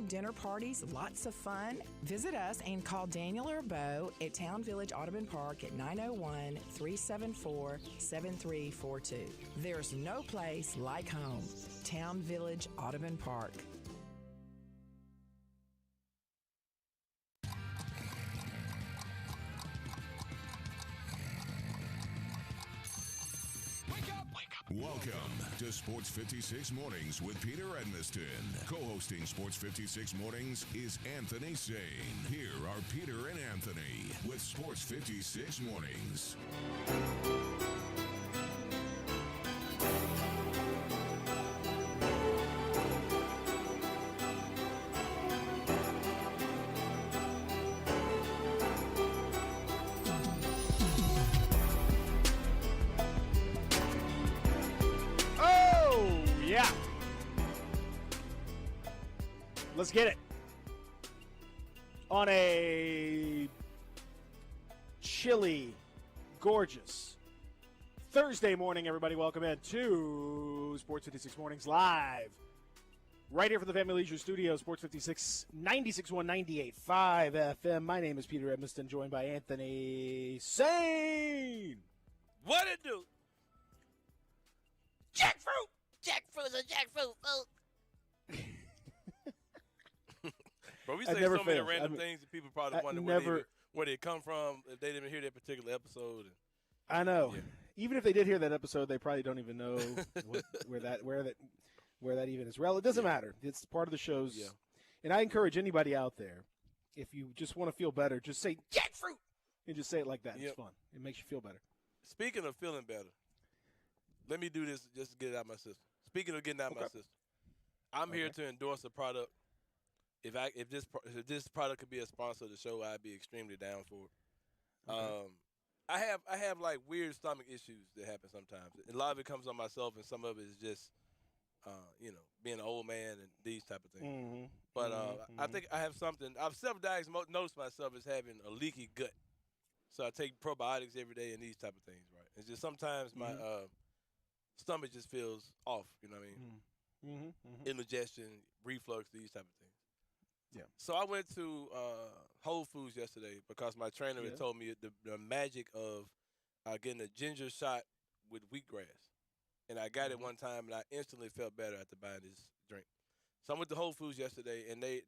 dinner parties, lots of fun. Visit us and call Daniel or Bo at Town Village Audubon Park at 901-374-7342. There's no place like home. Town Village Audubon Park. Welcome to Sports 56 Mornings with Peter Edmiston. Co-hosting Sports 56 Mornings is Anthony Sane. Here are Peter and Anthony with Sports 56 Mornings. Yeah. Let's get it. On a chilly, gorgeous Thursday morning, everybody, welcome in to Sports 56 Mornings live. Right here from the Family Leisure Studio, Sports 56, 96.1, 98.5 FM. My name is Peter Edmiston, joined by Anthony Sane. What it do? Jackfruit! Jackfruit's a jackfruit, folks. Bro, we say so many random things that people probably wonder where they come from if they didn't hear that particular episode. I know. Yeah. Even if they did hear that episode, they probably don't even know where that even is relevant. It doesn't matter. It's part of the shows. Yeah. And I encourage anybody out there, if you just want to feel better, just say jackfruit and just say it like that. Yep. It's fun. It makes you feel better. Speaking of feeling better, let me do this just to get it out of my system. Speaking of getting out of my system, I'm here to endorse a product. If this product could be a sponsor of the show, I'd be extremely down for it. Okay. I have like weird stomach issues that happen sometimes. A lot of it comes on myself, and some of it is just being an old man and these type of things. Mm-hmm. But I think I have something. I've self-diagnosed myself as having a leaky gut, so I take probiotics every day and these type of things. Right? It's just sometimes my stomach just feels off, you know what I mean? Indigestion, reflux, these type of things. Yeah. So I went to Whole Foods yesterday because my trainer had told me the magic of getting a ginger shot with wheatgrass. And I got it one time, and I instantly felt better after buying this drink. So I went to Whole Foods yesterday, and the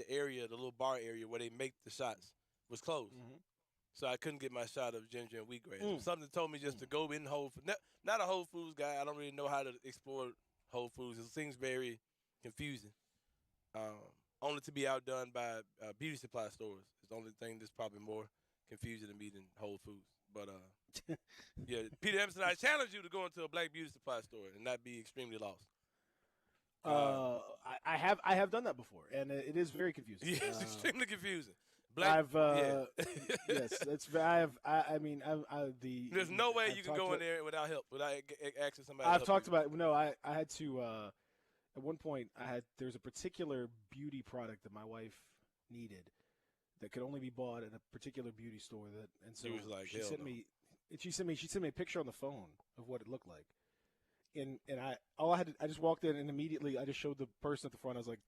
area, the little bar area where they make the shots was closed. So I couldn't get my shot of ginger and wheatgrass. Something told me just to go in Whole Foods. Not a Whole Foods guy. I don't really know how to explore Whole Foods. It seems very confusing. Only to be outdone by beauty supply stores. It's the only thing that's probably more confusing to me than Whole Foods. But, yeah, Peter Emerson, I challenge you to go into a black beauty supply store and not be extremely lost. I have done that before, and it is very confusing. Yeah, it's extremely confusing. Yes, it's. There's no way you can go in there without help, without asking somebody. I've talked about. No, I had to. At one point, there's a particular beauty product that my wife needed that could only be bought at a particular beauty store. She was like, she sent me a picture on the phone of what it looked like. And I just walked in and immediately I just showed the person at the front. I was like,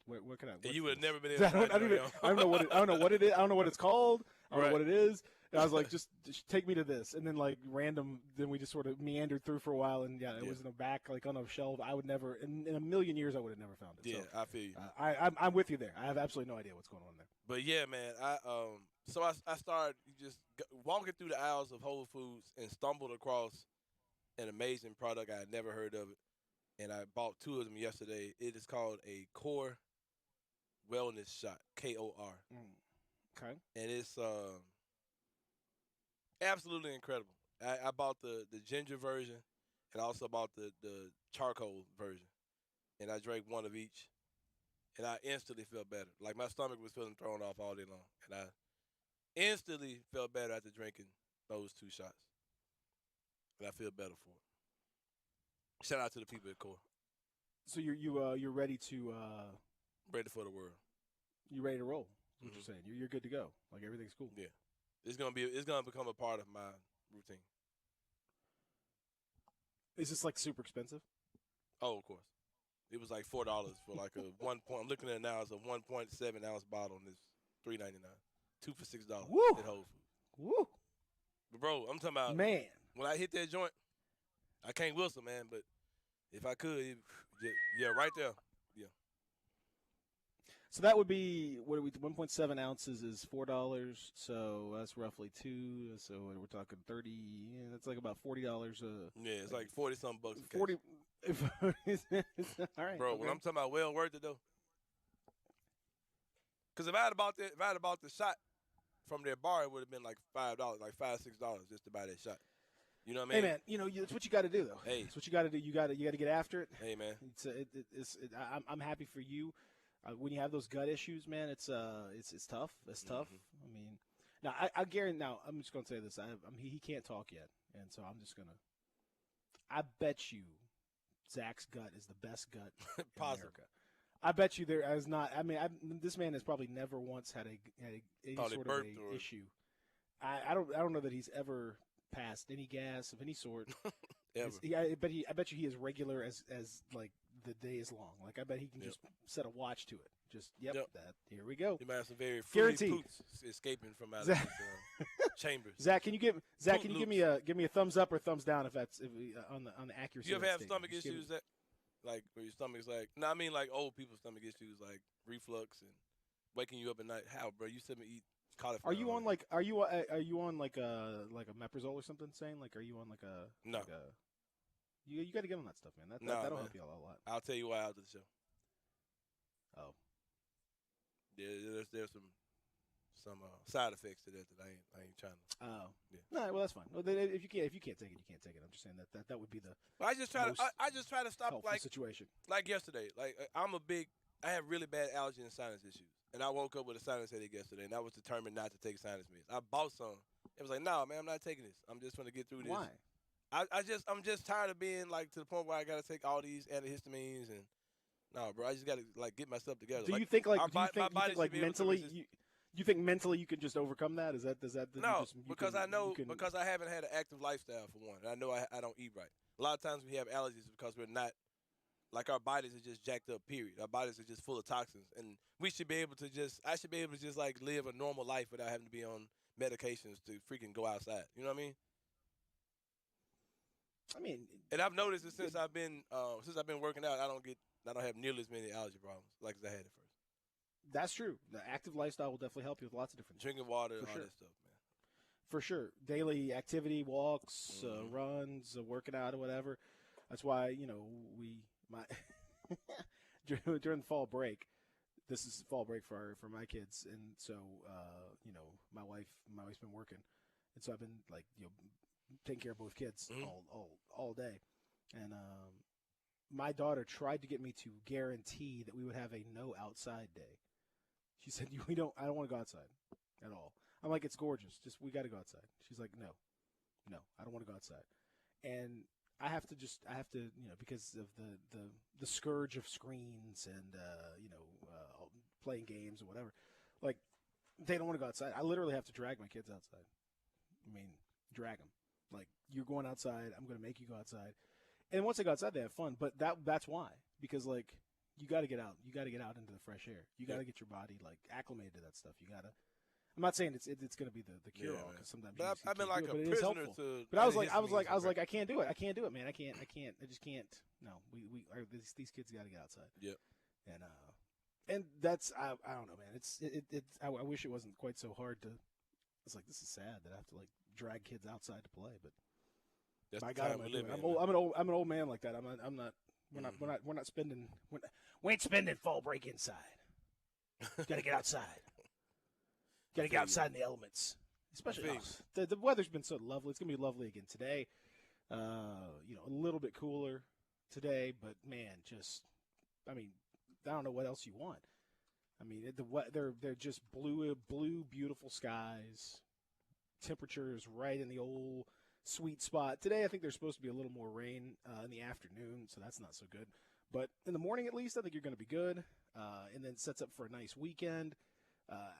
what can I? You would have never been able to. I don't know what it is. I don't know what it's called. I don't know what it is. And I was like, just take me to this. And then like then we just sort of meandered through for a while. And it was in the back, like on a shelf. I would never, in a million years, I would have never found it. Yeah, so, I feel you. I'm with you there. I have absolutely no idea what's going on there. But yeah, man, I started just walking through the aisles of Whole Foods and stumbled across an amazing product. I had never heard of it, and I bought 2 of them yesterday. It is called a Core Wellness Shot, KOR. Okay. And it's absolutely incredible. I bought the ginger version and I also bought the charcoal version, and I drank one of each, and I instantly felt better. Like my stomach was feeling thrown off all day long, and I instantly felt better after drinking those 2 shots. And I feel better for it. Shout out to the people at Core. So you're ready to ready for the world. You're ready to roll. That's what you're saying. You're good to go. Like everything's cool. Yeah, it's gonna become a part of my routine. Is this like super expensive? Oh, of course. It was like $4 for like a 1 point. I'm looking at it now. It's a 1.7 ounce bottle, and it's $3.99. 2 for $6 at Whole Foods. Woo! But bro, I'm talking about man. When I hit that joint, I can't whistle, man. But if I could, yeah, right there, yeah. So that would be 1.7 ounces is $4. So that's roughly $2. So we're talking 30. Yeah, that's like about $40. Yeah, it's like 40-something bucks. 40. All right, bro. Okay. When I'm talking about well worth it though, because if I had bought the shot from their bar, it would have been like $5, like $5-6 just to buy that shot. You know what I mean? Hey man, you know that's what you got to do though. Hey, it's what you got to do. You got to get after it. Hey man, I'm happy for you. When you have those gut issues, man, it's tough. It's tough. I mean, now I guarantee. Now I'm just gonna say this. He can't talk yet, and so I'm just gonna. I bet you, Zach's gut is the best gut in America. I bet you there is not. I mean, this man has probably never once had any sort of a issue. I don't know that he's ever passed any gas of any sort. Ever. I bet you he is regular as like the day is long. Like I bet he can just set a watch to it. Just that. Here we go. You might have some very fruity poops escaping from out of his chambers. Zach, can you give me a thumbs up or thumbs down if that's on the accuracy? You ever have stomach issues that like where your stomach's like? No, I mean like old people's stomach issues like reflux and waking you up at night. How, bro? You said me eat cauliflower. Are you on like a Meprazole or something? Saying like, are you on like a no? Like you got to get on that stuff, man. That'll help you out a lot. I'll tell you why after the show. Oh. Yeah, there's some side effects to that I ain't trying to. Oh. Yeah. No, well that's fine. Well, if you can't take it, you can't take it. I'm just saying that would be the. I just try to stop like situation. Like yesterday, like I have really bad allergy and sinus issues, and I woke up with a sinus headache yesterday, and I was determined not to take sinus meds. I bought some. It was like, no, man, I'm not taking this. I'm just going to get through this. Why? I'm just tired of being like to the point where I got to take all these antihistamines and no, bro, I just got to like get myself together. Do you think mentally you think mentally you can just overcome that? No, because I know because I haven't had an active lifestyle for one. And I know I don't eat right. A lot of times we have allergies because we're not like our bodies are just jacked up. Period. Our bodies are just full of toxins, and I should be able to just like live a normal life without having to be on medications to freaking go outside. You know what I mean? And I've noticed that since I've been working out, I don't have nearly as many allergy problems like as I had at first. That's true. The active lifestyle will definitely help you with lots of different drinking water, all that stuff, man. For sure, daily activity, walks, runs, working out, or whatever. That's why during the fall break. This is fall break for my kids, and so my wife's been working, and so I've been like taking care of both kids all day, and my daughter tried to get me to guarantee that we would have a no outside day. She said, I don't want to go outside at all. I'm like, it's gorgeous. We got to go outside. She's like, no, I don't want to go outside. And I have to because of the scourge of screens and, playing games or whatever, like they don't want to go outside. I literally have to drag my kids outside. Drag them. Like, you're going outside. I'm going to make you go outside. And once they go outside, they have fun. But that's why, because like, you got to get out. You got to get out into the fresh air. You got to get your body like acclimated to that stuff. You got to. I'm not saying it's going to be the cure all, because sometimes I've been like a prisoner to. But I was like, I can't do it. I can't do it, man. I just can't. No, these kids got to get outside. Yep. And that's I don't know, man. I wish it wasn't quite so hard to. It's like, this is sad that I have to like drag kids outside to play, but. That's my God, I'm an old man like that. I'm not. We're not spending. We ain't spending fall break inside. Got to get outside. Got to get outside in the elements. Especially the weather's been so lovely. It's gonna be lovely again today. A little bit cooler today, but man, I don't know what else you want. They're just blue, beautiful skies. Temperature is right in the old sweet spot. Today, I think there's supposed to be a little more rain in the afternoon, so that's not so good. But in the morning, at least, I think you're going to be good. And then sets up for a nice weekend.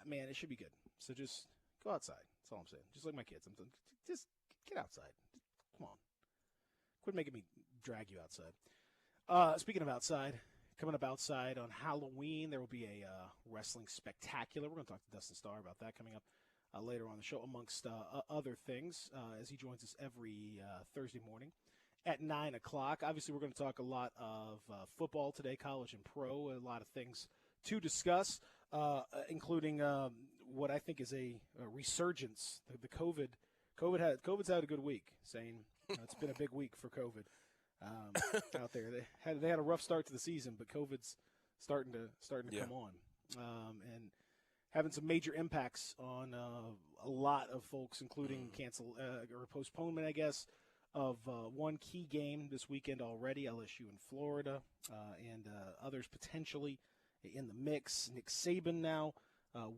Man, it should be good. So just go outside. That's all I'm saying. Just like my kids. Just get outside. Come on. Quit making me drag you outside. Speaking of outside, coming up outside on Halloween. There will be a wrestling spectacular. We're going to talk to Dustin Starr about that coming up later on the show, amongst other things, as he joins us every Thursday morning at 9 o'clock. Obviously, we're going to talk a lot of football today, college and pro, a lot of things to discuss, including what I think is a resurgence. The COVID's had a good week, saying it's been a big week for COVID out there. They had a rough start to the season, but COVID's starting to come on, and having some major impacts on a lot of folks, including cancel or postponement, I guess, of one key game this weekend already, LSU in Florida, and others potentially in the mix. Nick Saban now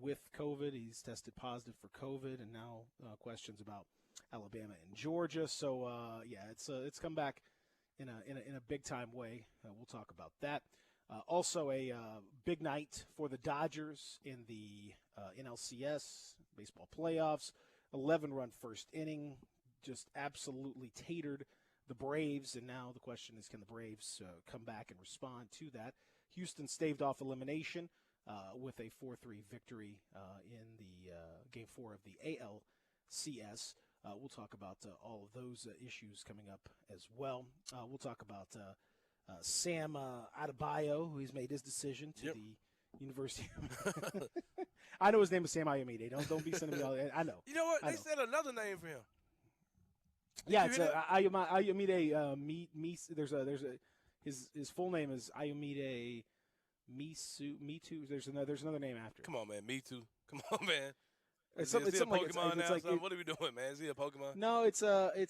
with COVID. He's tested positive for COVID, and now questions about Alabama and Georgia. So, it's come back in a big-time way. We'll talk about that. Also, a big night for the Dodgers in the NLCS baseball playoffs. 11-run first inning, just absolutely tatered the Braves, and now the question is, can the Braves come back and respond to that? Houston staved off elimination with a 4-3 victory in the Game 4 of the ALCS. We'll talk about all of those issues coming up as well. We'll talk about Sam Adebayo, who has made his decision to the University. I know his name is Sam Ayomide. Don't be sending me all that. I know. You know what? They said another name for him. Yeah, it's Ayomide. There's his full name is Ayomide Mitu. There's another name after. Come on, man. Me Too. Come on, man. It's something like Pokemon now. What are we doing, man? Is he a Pokemon? No, it's I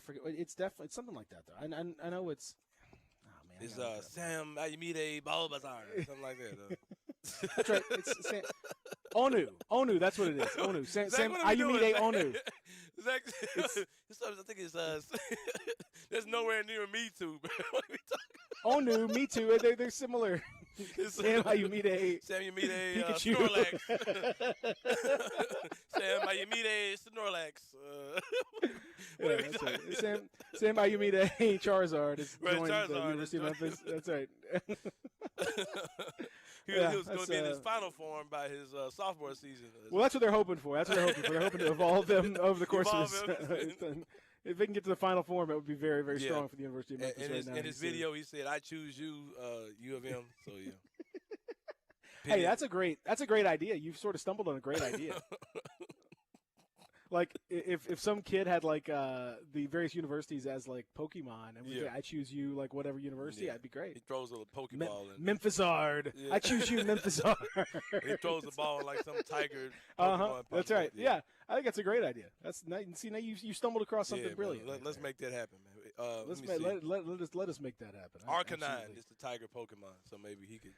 forget. It's definitely something like that though. I know it's. Oh man. It's Sam Ayomide Bulbasaur or something like that. That's right. It's Sam. Onu. That's what it is. Onu. Sam Ayomide Onu. Zach, I think it's there's nowhere near Me Too. What are we talking? Onu, Me Too. They're similar. Sam Ayomide Pikachu. Snorlax. Sam Ayomide Snorlax. That's right. Sam Ayomide Charizard is joined the University of Memphis. That's right. He was going to be in his final form by his sophomore season. Well, that's what they're hoping for. They're hoping to evolve them over the course of his if they can get to the final form, it would be very, very strong for the University of Memphis right now. In his video, he said, "I choose you, U of M." So yeah. Hey, that's a great idea. You've sort of stumbled on a great idea. Like if some kid had like the various universities as like Pokemon, and we say, I choose you, like whatever university, that'd be great. He throws a Pokeball. Memphisard. Yeah. I choose you, Memphisard. He throws the ball like some tiger. That's right. Yeah, I think that's a great idea. That's nice. See, now you stumbled across something brilliant. Let's make that happen, man. Let us make that happen. Arcanine is the tiger Pokemon, so maybe he could.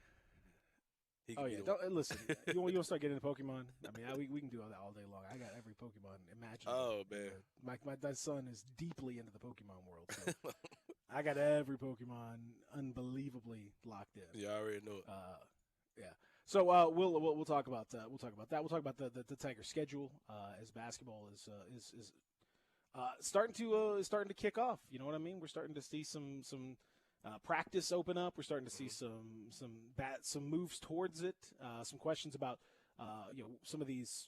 Listen. You want to start getting into Pokemon? I mean, we can do all that all day long. I got every Pokemon imaginable. Oh man, my son is deeply into the Pokemon world. So I got every Pokemon unbelievably locked in. Yeah, I already know it. Yeah. So we'll talk about that. We'll talk about the Tiger schedule as basketball is starting to kick off. You know what I mean? We're starting to see some practice open up. We're starting to see some moves towards it. Some questions about some of these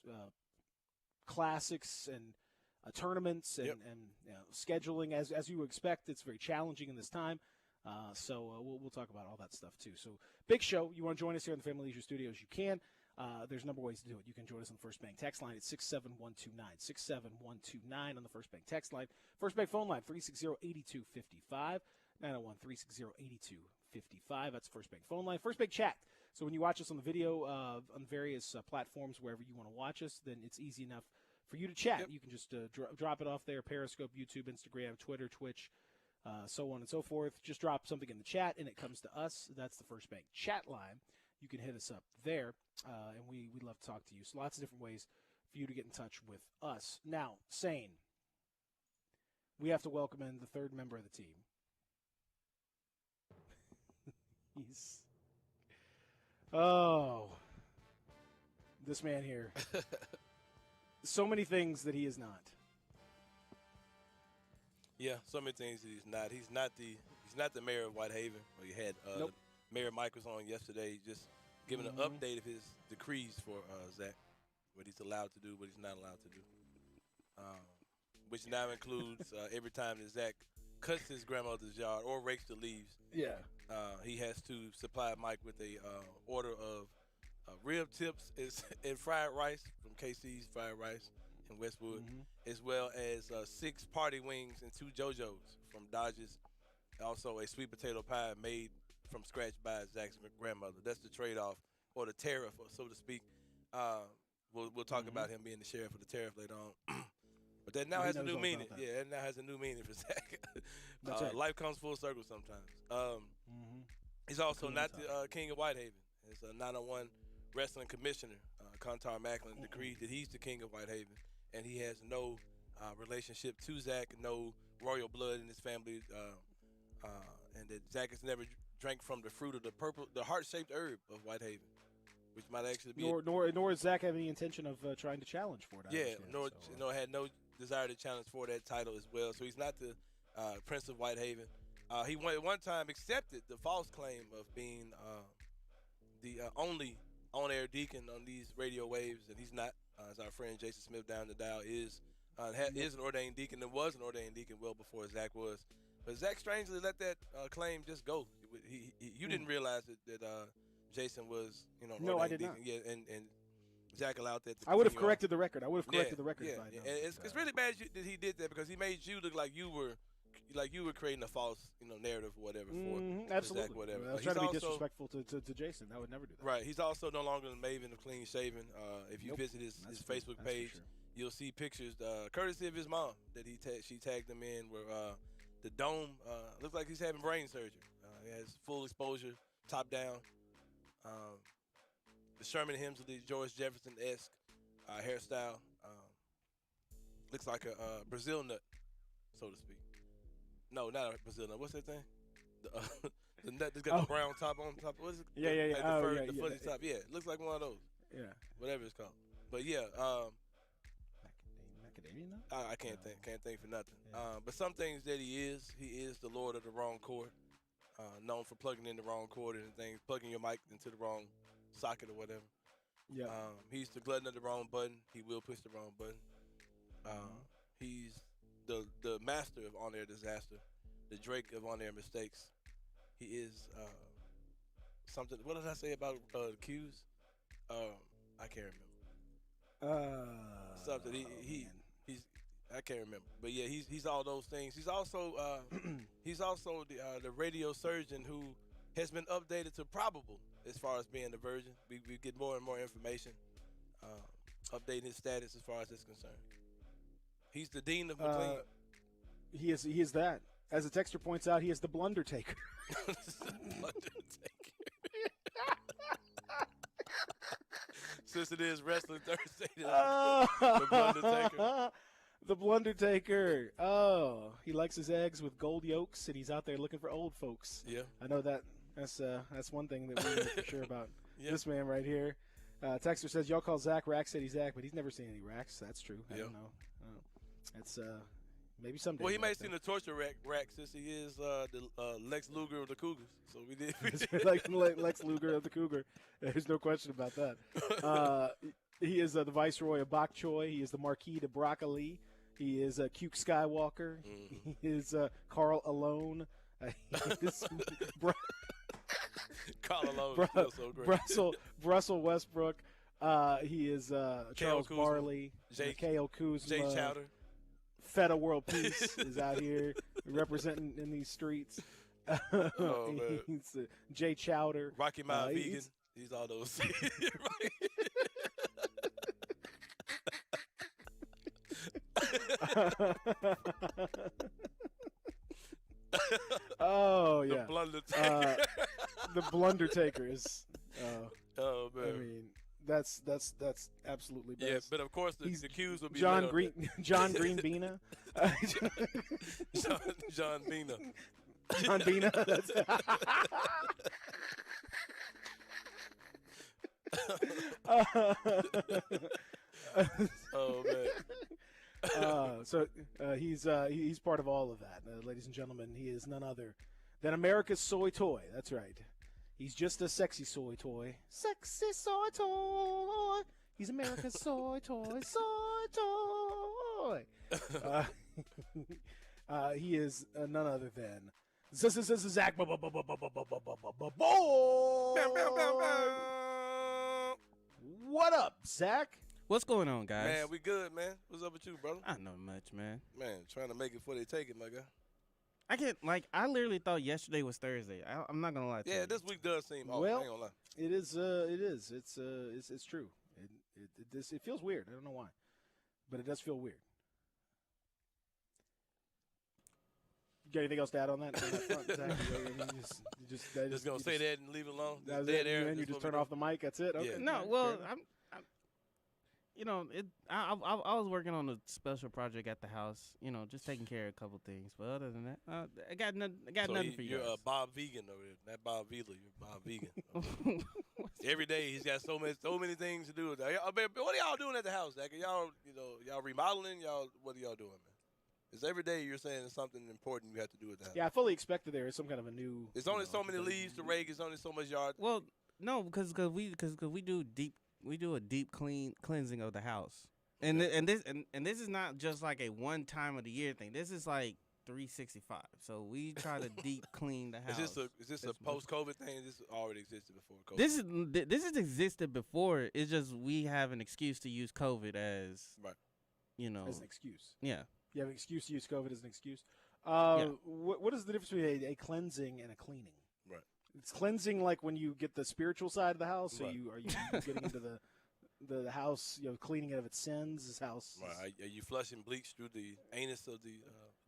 classics and tournaments and scheduling as you would expect. It's very challenging in this time. So we'll talk about all that stuff too. So big show. You want to join us here in the Family Leisure Studios? You can. There's a number of ways to do it. You can join us on the First Bank text line at 67129. 67129 on the First Bank text line. First Bank phone line 360-8255. 901-360-8255. That's First Bank phone line. First Bank chat. So when you watch us on the video on various platforms, wherever you want to watch us, then it's easy enough for you to chat. Yep. You can just drop it off there, Periscope, YouTube, Instagram, Twitter, Twitch, so on and so forth. Just drop something in the chat, and it comes to us. That's the First Bank chat line. You can hit us up there, and we'd love to talk to you. So lots of different ways for you to get in touch with us. Now, Sane, we have to welcome in the third member of the team. This man here. So many things that he is not. Yeah, so many things that he's not. He's not the mayor of Whitehaven. Or he had Mayor Mike was on yesterday, just giving an update of his decrees for Zach, what he's allowed to do, what he's not allowed to do, which now includes every time that Zach cuts his grandmother's yard or rakes the leaves. Yeah. He has to supply Mike with a order of rib tips and fried rice from KC's Fried Rice in Westwood, as well as 6 party wings and 2 JoJo's from Dodge's. Also, a sweet potato pie made from scratch by Zach's grandmother. That's the trade-off, or the tariff, so to speak. We'll talk about him being the sheriff of the tariff later on. But that now has a new meaning. Yeah, that now has a new meaning for Zach. Right. Life comes full circle sometimes. He's also not the king of Whitehaven. He's a 901 wrestling commissioner. Contar Macklin decreed that he's the king of Whitehaven, and he has no relationship to Zach, no royal blood in his family, and that Zach has never drank from the fruit of the heart-shaped herb of Whitehaven, which might actually be nor does Zach have any intention of trying to challenge for it. Nor had no desire to challenge for that title as well. So he's not the Prince of Whitehaven. He one time accepted the false claim of being the only on-air deacon on these radio waves, and he's not. As our friend Jason Smith down the dial is an ordained deacon and was an ordained deacon well before Zach was. But Zach strangely let that claim just go. You didn't realize that Jason was, no, I did deacon. not. Yeah, and Zach allowed that to I would have corrected the record. I would have corrected the record. Yeah, yeah. And it's really bad that he did that, because he made you look like you were creating a false, narrative or whatever for absolutely. Zach, whatever. I was trying to be disrespectful to Jason. I would never do that. Right. He's also no longer the maven of clean shaven. If you visit his Facebook page, you'll see pictures, courtesy of his mom, that she tagged him in, where the dome looks like he's having brain surgery. He has full exposure, top down. The Sherman Hemsley, George Jefferson-esque hairstyle. Looks like a Brazil nut, so to speak. No, not a Brazil nut. What's that thing? The nut that's got the brown top on top. What is it? Yeah. Like the fuzzy top. Yeah, it looks like one of those. Yeah. Whatever it's called. But yeah. Macadamia nut? I can't think for nothing. Yeah. But some things that he is the Lord of the wrong chord. Known for plugging in the wrong cord and things, plugging your mic into the wrong socket or whatever. Yeah. He's the glutton of the wrong button. He will push the wrong button. He's the master of on-air disaster, the Drake of on-air mistakes. He is something. What did I say about Q's? I can't remember. Something. He's. I can't remember, but yeah, he's all those things. He's also the radio surgeon who has been updated to probable as far as being the virgin. We get more and more information, updating his status as far as it's concerned. He's the dean of McLean. He is that. As the texter points out, he is the blunder taker. Since it is Wrestling Thursday, the blunder taker. The blunder taker. Oh, he likes his eggs with gold yolks, and he's out there looking for old folks. Yeah, I know that. That's one thing that we know for sure about this man right here. Texter says, y'all call Zach Rack City Zach, but he's never seen any racks. That's true. I don't know. That's maybe someday. Well, he may have seen the torture rack since he is the Lex Luger of the Cougars. So we did. Like Lex Luger of the Cougar. There's no question about that. He is the Viceroy of Bok Choy. He is the Marquis de Broccoli. He is Cuke Skywalker. He is Carl Alone. Carl Alone feels so great. Russell Westbrook. He is Charles Barley. K.O. Kuzma. Jay Chowder. Feta World Peace is out here representing in these streets. He's Jay Chowder. Rocky Mount Vegan. He's all those. Oh yeah, the blunder taker. The blunder taker is. Oh man, I mean that's absolutely best. Yeah, but of course the Q's will be John Greenbina. John Bina. John Bina. That's oh man. So he's part of all of that, ladies and gentlemen. He is none other than America's soy toy. That's right. He's just a sexy soy toy. Sexy soy toy. He's America's soy toy. Soy toy. He is none other than Zach. What up, Zach? What's going on, guys? Man, we good, man. What's up with you, brother? Not much, man. Man, trying to make it before they take it, my guy. I literally thought yesterday was Thursday. I'm not gonna lie to you. Yeah, this week does seem off. Well, I ain't gonna lie. it is. It's true. It feels weird. I don't know why, but it does feel weird. You got anything else to add on that? Just gonna say that and leave it alone. Dead air, and you just turn off the mic. That's it. Okay. Yeah. No, well, I was working on a special project at the house. Just taking care of a couple things. But other than that, I got nothing for you. You're a Bob Vegan over there, not Bob Vila. You're Bob Vegan. Every day he's got so many things to do. What are y'all doing at the house, Zach? Y'all remodeling? What are y'all doing, man? It's every day you're saying it's something important you have to do with that. Yeah, I fully expect that there is some kind of a new. There's only so many leaves to rake. There's only so much yard. Well, no, because we do a deep cleansing of the house, and this is not just like a one time of the year thing. This is like 365. So we try to deep clean the house. Is this a post COVID thing? This already existed before COVID. This has existed before. It's just we have an excuse to use COVID as right. As an excuse. Yeah. You have an excuse to use COVID as an excuse. Yeah. What is the difference between a cleansing and a cleaning? Right. It's cleansing like when you get the spiritual side of the house. So right. are you getting into the house, cleaning it of its sins? This house. Right. Are you flushing bleach through the anus of the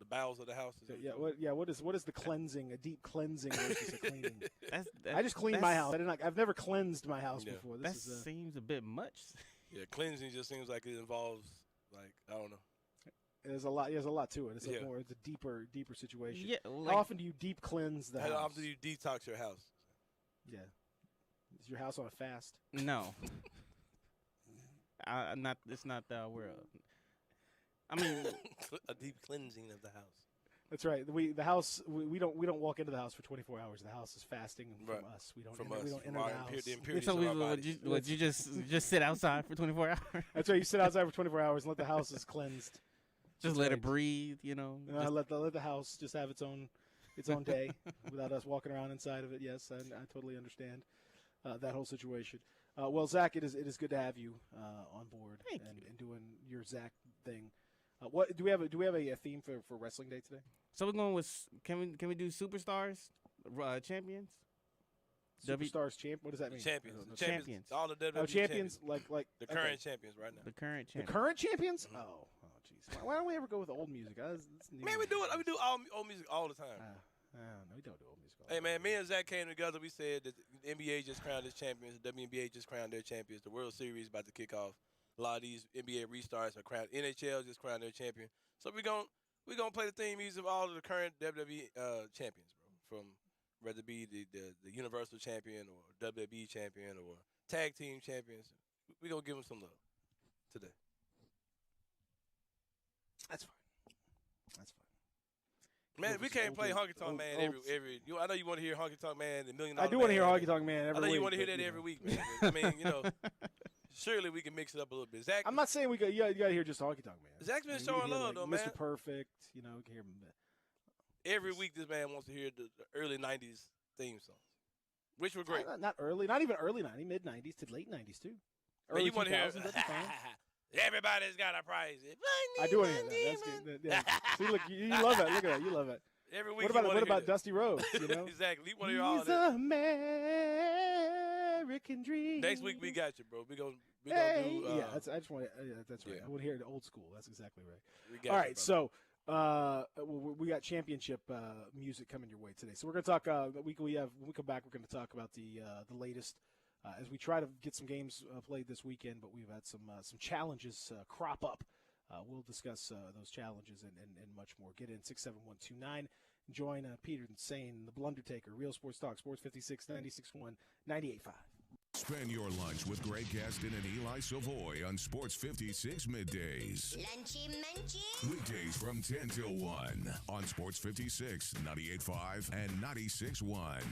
bowels of the house? What is the cleansing? A deep cleansing versus a cleaning. That's I just cleaned my house. I've never cleansed my house before. That seems a bit much. Yeah, cleansing just seems like it involves I don't know. There's a lot to it. It's a deeper situation. Yeah, how often do you deep cleanse the house? How often do you detox your house? Yeah. Is your house on a fast? No. It's not that I aware of. I mean, a deep cleansing of the house. That's right. We don't walk into the house for 24 hours. The house is fasting from us. We don't enter the house. So would you just sit outside for 24 hours? That's right. You sit outside for 24 hours and let the house is cleansed. Just let it breathe, Let the house just have its own day without us walking around inside of it. Yes, I totally understand that whole situation. Well, Zach, it is good to have you on board and doing your Zach thing. What do we have a theme for Wrestling Day today? So we're going with can we do Superstars champions? Superstars champ. What does that mean? Champions. All the WWE champions like the current champions right now. The current champions. The current champions? Mm-hmm. Oh, jeez. Why don't we ever go with old music? Man, we do it. We do old music all the time. No, we don't do old music. Hey, man, me and Zach came together. We said that the NBA just crowned its champions. The WNBA just crowned their champions. The World Series is about to kick off. A lot of these NBA restarts are crowned. NHL just crowned their champion. So we're gonna play the theme music of all of the current WWE champions, bro. From whether it be the Universal Champion or WWE Champion or Tag Team Champions. We're going to give them some love today. That's fine. Man, we can't play Honky Tonk Man every. I know you want to hear Honky Tonk Man, the $1 Million. I do want to hear Honky Tonk Man every week. I know you want to hear that every week, man. I mean, surely we can mix it up a little bit. Zach, I'm not saying you got to hear just Honky Tonk Man. Zach's been showing love, though, man. Mr. Perfect, you can hear him. Every week, this man wants to hear the early '90s theme songs, which were great. Not even early '90s, mid '90s to late '90s too. Early 2000s, everybody's got a prize. I do want to hear that. That's good. Yeah. See, look, you love it. Look at that. You love it. Every week. What about Dusty Rhodes? Exactly. You want to hear all of that. American dream. Next week we got you, bro. We gonna do. That's right. Yeah. I want to hear the old school. That's exactly right. All right. So. We got championship music coming your way today. So we're going to talk. When we come back, we're going to talk about the latest as we try to get some games played this weekend. But we've had some challenges crop up. We'll discuss those challenges and much more. Get in 67129. Join Peter and Sane, the Blundertaker, Real Sports Talk, Sports 56, 96.1, 98.5. Spend your lunch with Greg Gaston and Eli Savoy on Sports 56 Middays. Lunchy munchy. Weekdays from 10 till 1 on Sports 56, 98.5, and 96.1.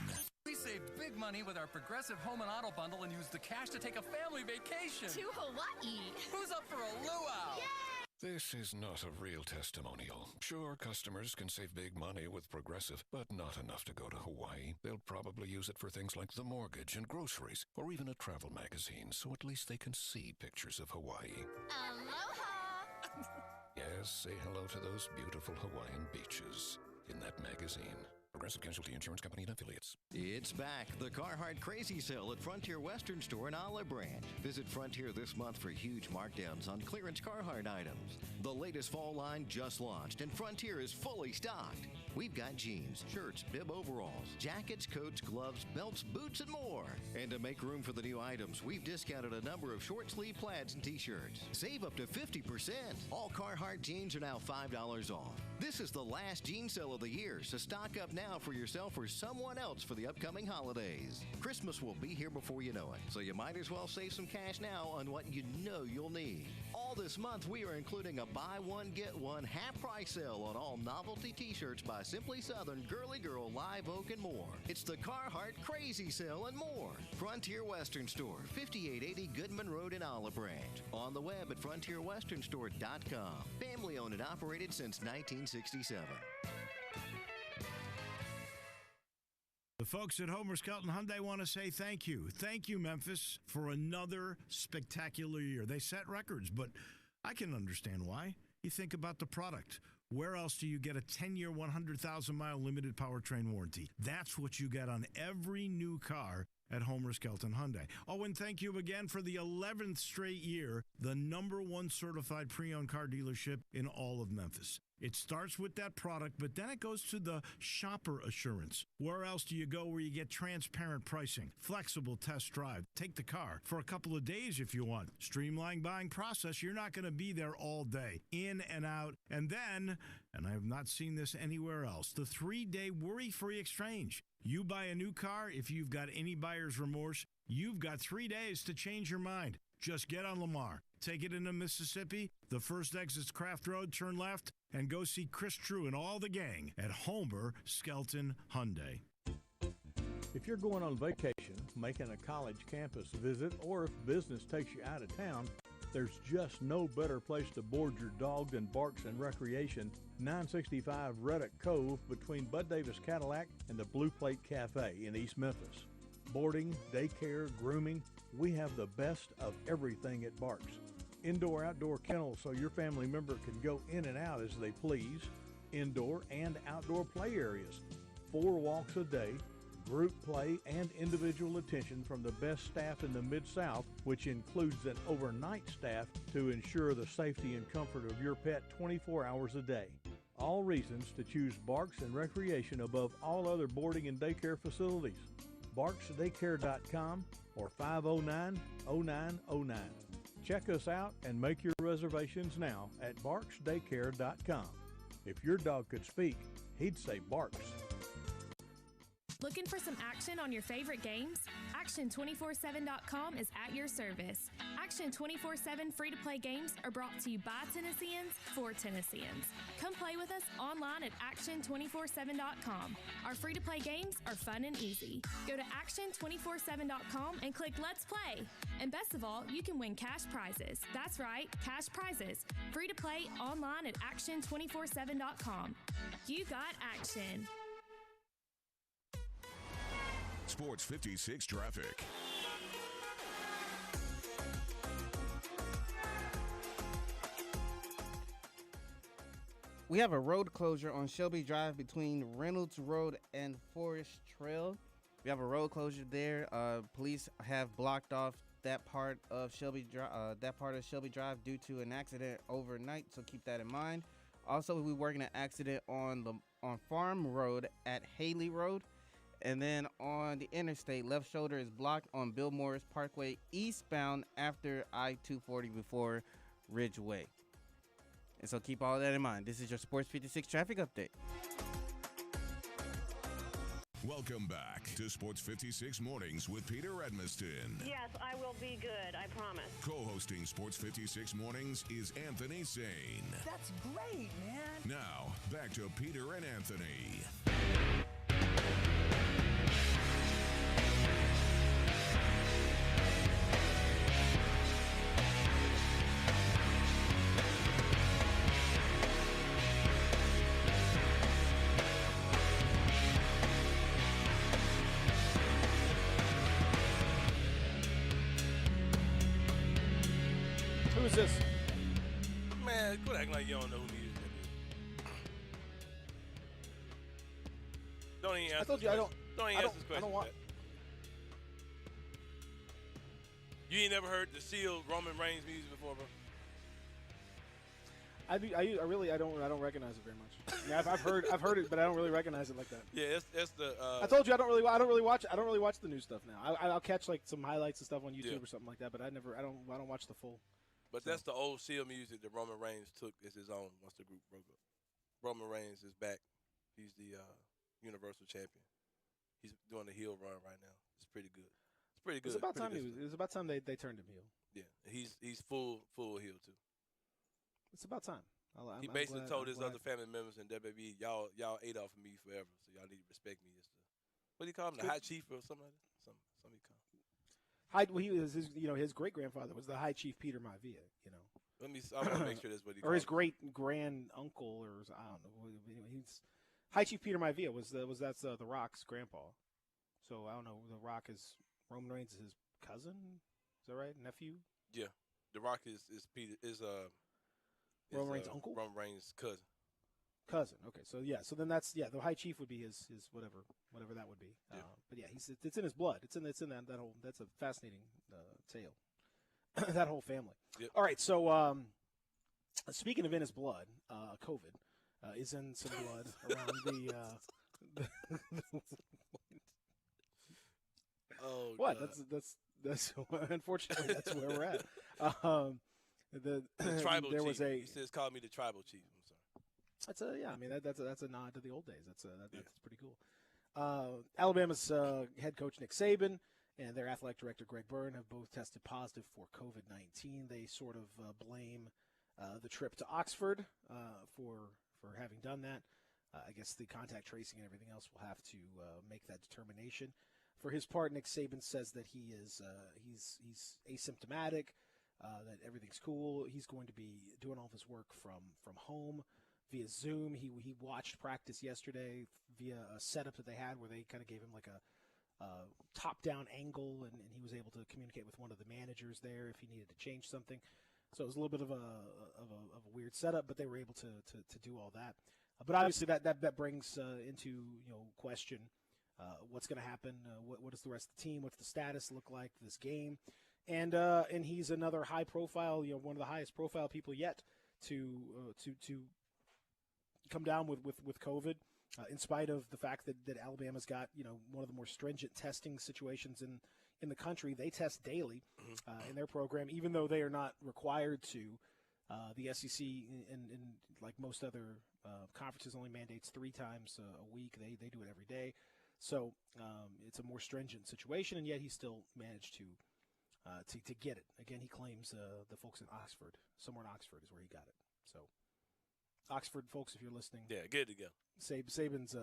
saved big money with our Progressive Home and Auto Bundle and used the cash to take a family vacation. To Hawaii. Who's up for a luau? Yay! This is not a real testimonial. Sure, customers can save big money with Progressive, but not enough to go to Hawaii. They'll probably use it for things like the mortgage and groceries, or even a travel magazine, so at least they can see pictures of Hawaii. Aloha! Yes, say hello to those beautiful Hawaiian beaches in that magazine. Progressive Casualty Insurance Company and Affiliates. It's back. The Carhartt Crazy Sale at Frontier Western Store in Olive Branch. Visit Frontier this month for huge markdowns on clearance Carhartt items. The latest fall line just launched, and Frontier is fully stocked. We've got jeans, shirts, bib overalls, jackets, coats, gloves, belts, boots, and more. And to make room for the new items, we've discounted a number of short sleeve plaids and t-shirts. Save up to 50%. All Carhartt jeans are now $5 off. This is the last jean sale of the year, so stock up now for yourself or someone else for the upcoming holidays. Christmas will be here before you know it, so you might as well save some cash now on what you know you'll need. All this month, we are including a buy one, get one half price sale on all novelty t-shirts by Simply Southern, Girly Girl, Live Oak, and more. It's the Carhartt Crazy Sale and more. Frontier Western Store, 5880 Goodman Road in Olive Branch. On the web at frontierwesternstore.com. Family owned and operated since 1967. The folks at Homer Skelton Hyundai want to say thank you. Thank you, Memphis, for another spectacular year. They set records, but I can understand why. You think about the product. Where else do you get a 10-year, 100,000-mile limited powertrain warranty? That's what you get on every new car at Homer Skelton Hyundai. Oh, and thank you again for the 11th straight year, the #1 certified pre-owned car dealership in all of Memphis. It starts with that product, but then it goes to the shopper assurance. Where else do you go where you get transparent pricing, flexible test drive, take the car for a couple of days if you want, streamlined buying process? You're not going to be there all day, in and out. And then, and I have not seen this anywhere else, the 3-day worry-free exchange. You buy a new car, if you've got any buyer's remorse, you've got 3 days to change your mind. Just get on Lamar, take it into Mississippi, the first exit's Craft Road, turn left, and go see Chris True and all the gang at Homer Skelton Hyundai. If you're going on vacation, making a college campus visit, or if business takes you out of town, there's just no better place to board your dog than Barks and Recreation, 965 Reddick Cove between Bud Davis Cadillac and the Blue Plate Cafe in East Memphis. Boarding, daycare, grooming, we have the best of everything at Barks. Indoor-outdoor kennels so your family member can go in and out as they please. Indoor and outdoor play areas. 4 walks a day, group play, and individual attention from the best staff in the Mid-South, which includes an overnight staff to ensure the safety and comfort of your pet 24 hours a day. All reasons to choose Barks and Recreation above all other boarding and daycare facilities. BarksDaycare.com or 509-0909. Check us out and make your reservations now at BarksDaycare.com. If your dog could speak, he'd say Barks. Looking for some action on your favorite games? Action247.com is at your service. Action 24/7 free-to-play games are brought to you by Tennesseans for Tennesseans. Come play with us online at Action247.com. Our free-to-play games are fun and easy. Go to Action247.com and click Let's Play. And best of all, you can win cash prizes. That's right, cash prizes. Free to play online at Action247.com. You got action. Sports 56 traffic. We have a road closure on Shelby Drive between Reynolds Road and Forest Trail. We have a road closure there. Police have blocked off that part of Shelby Drive due to an accident overnight, so keep that in mind. Also, we're working an accident on Farm Road at Haley Road. And then on the interstate, left shoulder is blocked on Bill Morris Parkway eastbound after I-240 before Ridgeway. And so keep all that in mind. This is your Sports 56 traffic update. Welcome back to Sports 56 Mornings with Peter Edmiston. Yes, I will be good, I promise. Co-hosting Sports 56 Mornings is Anthony Sane. That's great, man. Now, back to Peter and Anthony. Who is this? Man, quit acting like you don't know who Muse is. Don't even answer. I told you I don't. Don't even answer this question. I don't want. You ain't never heard the Seal Roman Reigns music before, bro? I don't recognize it very much. I mean, I've heard it, but I don't really recognize it like that. Yeah, it's the. I told you I don't really watch the new stuff now. I'll catch like some highlights and stuff on YouTube or something like that, but I don't watch the full. But that's the old Seal music that Roman Reigns took as his own once the group broke up. Roman Reigns is back. He's the Universal Champion. He's doing the heel run right now. It's pretty good. It's pretty good. It was about time they turned him heel. Yeah, he's full heel too. It's about time. He basically told his other family members in WWE, y'all ate off of me forever, so y'all need to respect me. What do you call him? The High Chief or something like that? Something he called him. He was his great grandfather was the High Chief Peter Maivia. I want to make sure that's what he called. Or his great grand uncle, or I don't know. He's High Chief Peter Maivia that's The Rock's grandpa. So I don't know. The Rock is Roman Reigns is his cousin. Is that right? Nephew? Yeah, The Rock is Roman Reigns' uncle? Roman Reigns' cousin. Cousin. Okay. So then that's the High Chief would be his whatever that would be. Yeah. But yeah, it's in his blood. It's in that whole. That's a fascinating tale. That whole family. Yep. All right. So speaking of in his blood, COVID is in some blood around the. Oh. What? God. That's unfortunately that's where we're at. The tribal there chief. Was a. He says, "Call me the tribal chief." I'm sorry. That's I mean that's a nod to the old days. That's pretty cool. Alabama's head coach Nick Saban and their athletic director Greg Byrne have both tested positive for COVID-19. They sort of blame the trip to Oxford for having done that. I guess the contact tracing and everything else will have to make that determination. For his part, Nick Saban says that he's asymptomatic. That everything's cool. He's going to be doing all of his work from home via Zoom. He watched practice yesterday via a setup that they had where they kind of gave him like a top-down angle, and he was able to communicate with one of the managers there if he needed to change something. So it was a little bit of a weird setup, but they were able to do all that. But obviously that brings into question what's going to happen. What does the rest of the team? What's the status look like for this game? And he's another high profile, one of the highest profile people yet to come down with COVID, in spite of the fact that Alabama's got one of the more stringent testing situations in the country. They test daily in their program, even though they are not required to. The SEC and like most other conferences only mandates 3 times a week. They do it every day, so it's a more stringent situation, and yet he still managed to get it. Again, he claims the folks in Oxford, somewhere in Oxford is where he got it. So, Oxford folks, if you're listening. Yeah, good to go. Saban's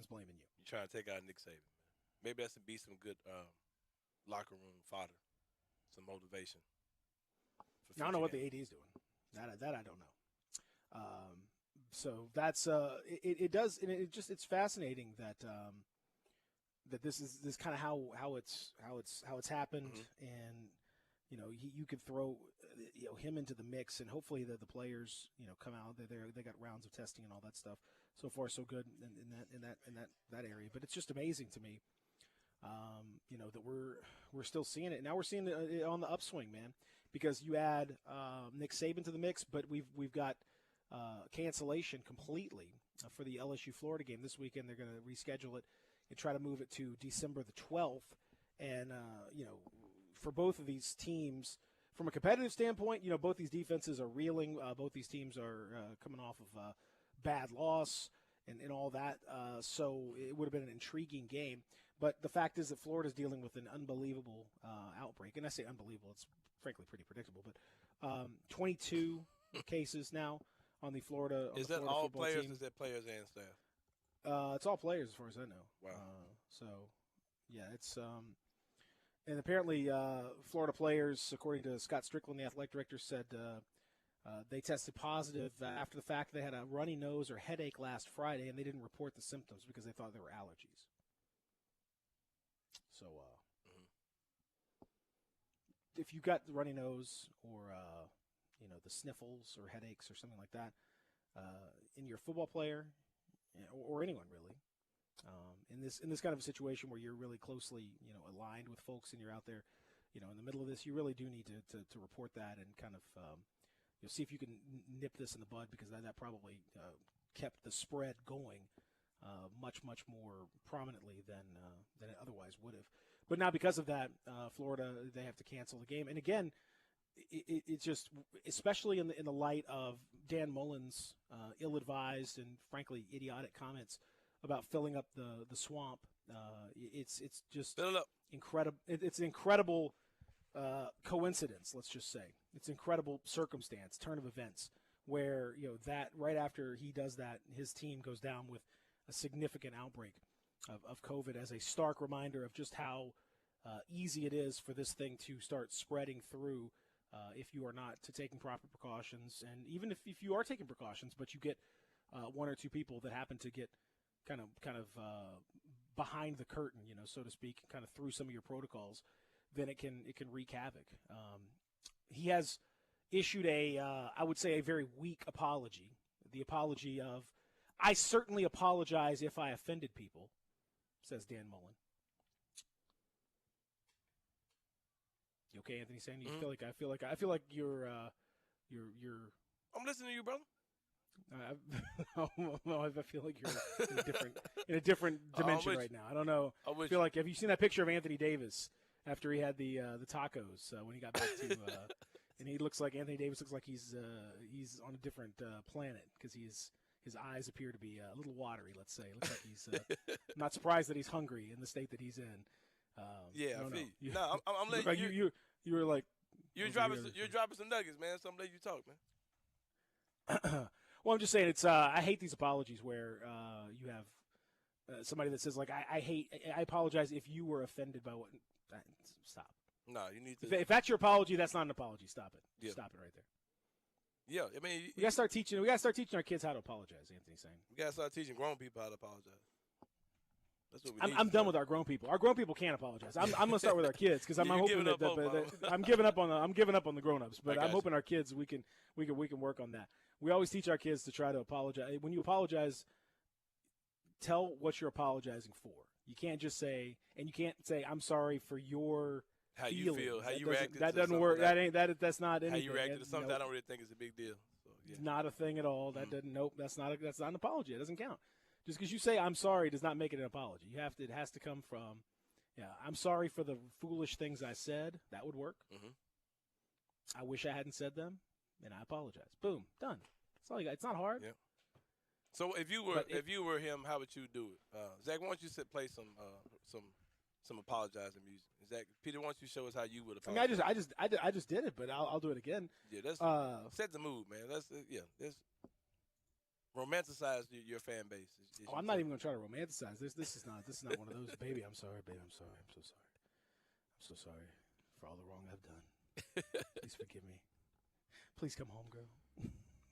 blaming you. You're trying to take out Nick Saban. Maybe that's to be some good locker room fodder, some motivation. I don't know what the AD is doing. That I don't know. So that's it does, and it's fascinating that that this is kind of how it's happened, and you could throw him into the mix, and hopefully the players come out. They got rounds of testing and all that stuff. So far so good in that area. But it's just amazing to me, that we're still seeing it. Now we're seeing it on the upswing, man, because you add Nick Saban to the mix, but we've got cancellation completely for the LSU Florida game this weekend. They're going to reschedule it and try to move it to December the 12th. And, for both of these teams, from a competitive standpoint, both these defenses are reeling. Both these teams are coming off of a bad loss and all that. So it would have been an intriguing game. But the fact is that Florida's dealing with an unbelievable outbreak. And I say unbelievable. It's frankly pretty predictable. But 22 cases now on the Florida Is that all players? Is that players and staff? It's all players as far as I know. Wow. So, yeah, it's and apparently Florida players, according to Scott Strickland, the athletic director, said they tested positive after the fact. They had a runny nose or headache last Friday, and they didn't report the symptoms because they thought they were allergies. So, if you've got the runny nose or the sniffles or headaches or something like that in your football player or anyone really. In this kind of a situation where you're really closely, aligned with folks and you're out there, in the middle of this, you really do need to report that and kind of see if you can nip this in the bud, because that probably kept the spread going much more prominently than it otherwise would have. But now because of that, Florida, they have to cancel the game. And again, it's just, especially in the light of Dan Mullen's ill-advised and frankly idiotic comments about filling up the swamp. It's just incredible. It's an incredible coincidence. Let's just say it's incredible circumstance, turn of events, where that right after he does that, his team goes down with a significant outbreak of COVID, as a stark reminder of just how easy it is for this thing to start spreading through if you are not taking proper precautions. And even if you are taking precautions, but you get one or two people that happen to get kind of behind the curtain, so to speak, kind of through some of your protocols, then it can wreak havoc. He has issued I would say, a very weak apology. The apology of, "I certainly apologize if I offended people," says Dan Mullen. You okay, Anthony? Saying you feel like I feel like you're. I'm listening to you, brother. I feel like you're in a different dimension right now. I don't know. I feel like, have you seen that picture of Anthony Davis after he had the tacos when he got back to? And Anthony Davis looks like he's on a different planet, because his eyes appear to be a little watery. Let's say it looks like he's not surprised that he's hungry in the state that he's in. I feel you. No, I'm letting you. You were like you're dropping some nuggets, man. So I'm letting you talk, man. Well, I'm just saying I hate these apologies where you have somebody that says, like, I apologize if you were offended by what. Stop. No, you need to. If that's your apology, that's not an apology. Stop it. Yeah. Stop it right there. Yeah, I mean, we gotta start teaching our kids how to apologize. Anthony's saying we gotta start teaching grown people how to apologize. That's what we need. I'm done with our grown people. Our grown people can't apologize. I'm gonna start with our kids, because I'm hoping that I'm giving up on the grown-ups, but I'm hoping our kids we can work on that. We always teach our kids to try to apologize. When you apologize, tell what you're apologizing for. You can't just say, and you can't say, "I'm sorry for your how feelings." You feel, how you reacted. That doesn't work. That's not anything. How you reacted to something I don't really think is a big deal. So, yeah. It's not a thing at all. That doesn't. Nope. That's not an apology. It doesn't count. Just because you say "I'm sorry" does not make it an apology. It has to come from, I'm sorry for the foolish things I said. That would work. I wish I hadn't said them, and I apologize. Boom, done. That's all you got. It's not hard. Yeah. So if you were him, how would you do it? Zach, why don't you play some apologizing music? Zach, Peter, why don't you show us how you would apologize? I mean, I just did it, but I'll do it again. Yeah, that's set the mood, man. That's romanticize your fan base. I'm not even going to try to romanticize this. This is not one of those. Baby, I'm sorry. Baby, I'm sorry. I'm so sorry. I'm so sorry for all the wrong I've done. Please forgive me. Please come home, girl.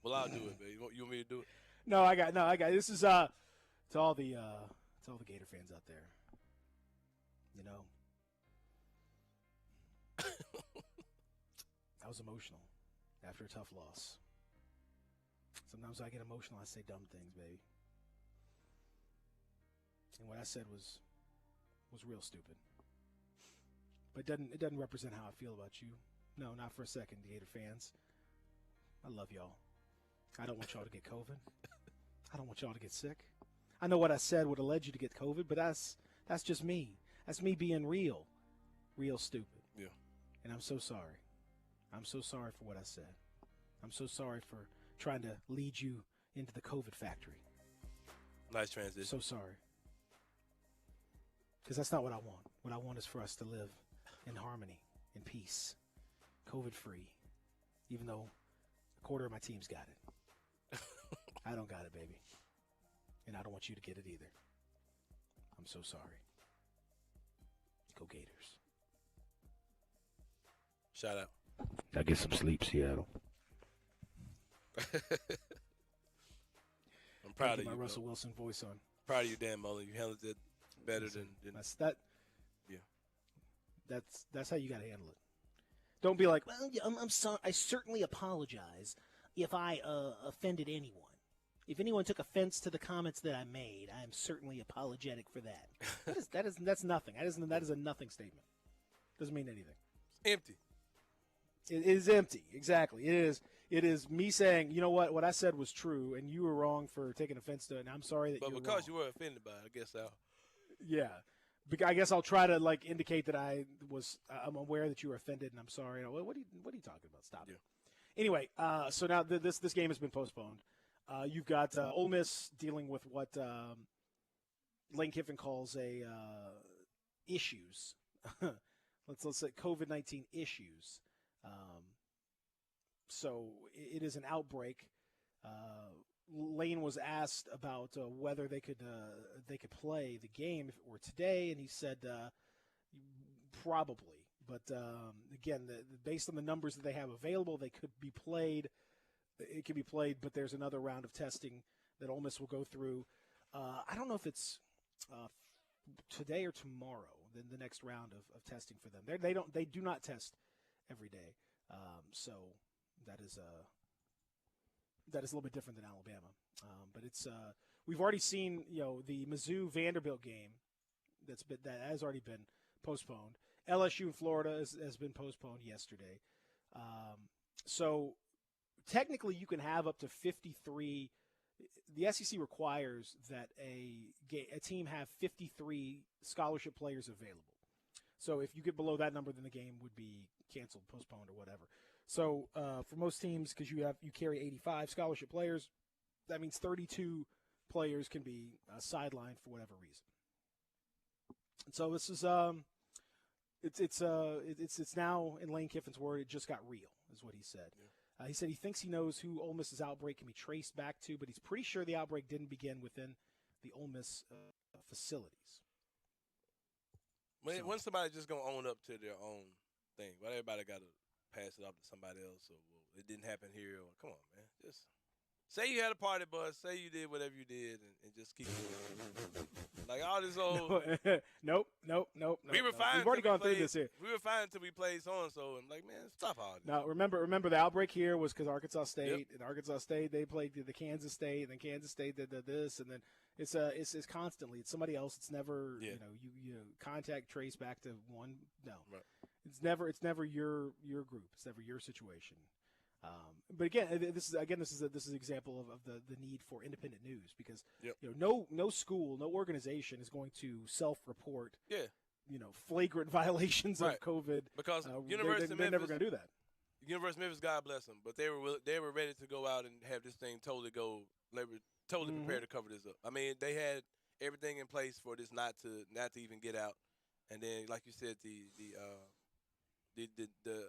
Well, I'll do it, baby. You want me to do it? No, I got. This is to all the Gator fans out there. I was emotional after a tough loss. Sometimes I get emotional. I say dumb things, baby. And what I said was real stupid. But it doesn't represent how I feel about you. No, not for a second, Gator fans. I love y'all. I don't want y'all to get COVID. I don't want y'all to get sick. I know what I said would have led you to get COVID, but that's just me. That's me being real stupid. Yeah. And I'm so sorry. I'm so sorry for what I said. I'm so sorry for trying to lead you into the COVID factory. Nice transition. So sorry. Because that's not what I want. What I want is for us to live in harmony, in peace, COVID-free, even though a quarter of my team's got it. I don't got it, baby. And I don't want you to get it either. I'm so sorry. Go Gators. Shout out. Now get some sleep, Seattle. I'm proud of you. My Russell Wilson voice on. Proud of you, Dan Mullen. You handled it better than that's that. Yeah. That's how you got to handle it. Don't be like, well, I'm sorry. I certainly apologize if I offended anyone. If anyone took offense to the comments that I made, I am certainly apologetic for that. That's nothing. That is a nothing statement. Doesn't mean anything. It's empty. It is empty. Exactly. It is me saying, you know what I said was true, and you were wrong for taking offense to it, and I'm sorry that you were wrong. But because you were offended by it, I guess I'll. Yeah. I guess I'll try to indicate that I'm aware that you were offended, and I'm sorry. What are you talking about? Stop it. Anyway, so now this game has been postponed. You've got Ole Miss dealing with what Lane Kiffin calls issues. let's say COVID-19 issues. So it is an outbreak. Lane was asked about whether they could play the game if it were today, and he said probably. But again, based on the numbers that they have available, they could be played. It could be played, but there's another round of testing that Ole Miss will go through. I don't know if it's today or tomorrow. Then the next round of testing for them. They do not test every day, so that is a little bit different than Alabama. But it's we've already seen the Mizzou Vanderbilt game that has already been postponed. LSU in Florida has been postponed yesterday. So technically you can have up to 53. The SEC requires that a team have 53 scholarship players available. So if you get below that number, then the game would be canceled, postponed, or whatever. So for most teams, because you carry 85 scholarship players, that means 32 players can be sidelined for whatever reason. And so this is it's now, in Lane Kiffin's word, it just got real, is what he said. Yeah. He said he thinks he knows who Ole Miss's outbreak can be traced back to, but he's pretty sure the outbreak didn't begin within the Ole Miss facilities. When somebody just gonna own up to their own thing, but everybody got to pass it off to somebody else. So it didn't happen here. Or come on, man, just say you had a party bus. Say you did whatever you did, and just keep it. Like all this old. Nope. We were fine. We've already gone through this here. We were fine until we played so and so, and like, man, stop all this. Now remember the outbreak here was because Arkansas State and Arkansas State they played the Kansas State, and then Kansas State did this, and then it's constantly it's somebody else. It's never you contact trace back to one. No, right. It's never your group. It's never your situation. But again, this is an example of the need for independent news because no school, no organization is going to self-report flagrant violations of COVID because they're never going to do that. University of Memphis, God bless them, but they were ready to go out and have this thing totally prepared to cover this up. I mean, they had everything in place for this not to even get out, and then like you said, the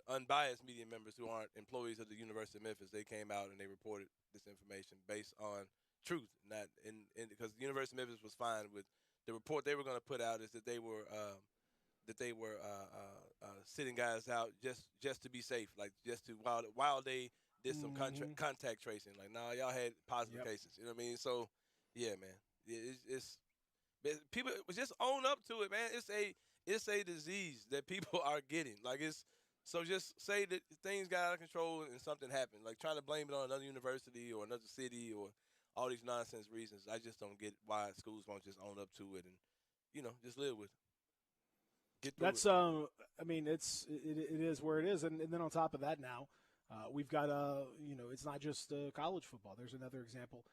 unbiased media members who aren't employees of the University of Memphis, they came out and they reported this information based on truth, not because the University of Memphis was fine with the report they were going to put out is that they were sitting guys out just to be safe, like just to while they did some contact tracing, like y'all had positive cases, you know what I mean? So yeah, man, it's people just own up to it, man. It's a disease that people are getting. Like so just say that things got out of control and something happened. Like trying to blame it on another university or another city or all these nonsense reasons. I just don't get why schools won't just own up to it and, just live with it. That's I mean it is where it is, and then on top of that now, we've got it's not just college football. There's another example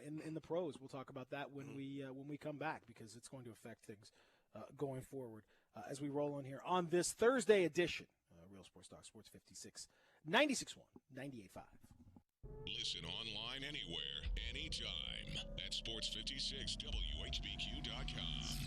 in the pros. We'll talk about that when we come back because it's going to affect things going forward as we roll on here on this Thursday edition. Real Sports Talk, Sports 56, 96.1, 98.5. Listen online anywhere, anytime at sports56whbq.com.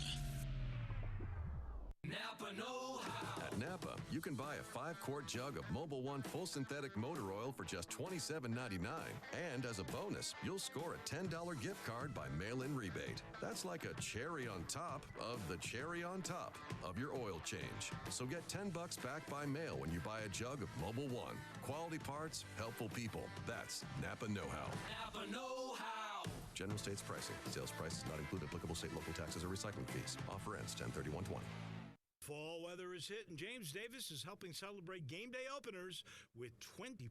Napa know-how. At Napa, you can buy a 5-quart jug of Mobil 1 full synthetic motor oil for just $27.99. And as a bonus, you'll score a $10 gift card by mail-in rebate. That's like a cherry on top of the cherry on top of your oil change. So get $10 back by mail when you buy a jug of Mobil 1. Quality parts, helpful people. That's Napa know-how. Napa know-how. General States pricing. Sales price does not include applicable state, local taxes, or recycling fees. Offer ends 10/31/20. Fall weather is hit, and James Davis is helping celebrate game day openers with 20%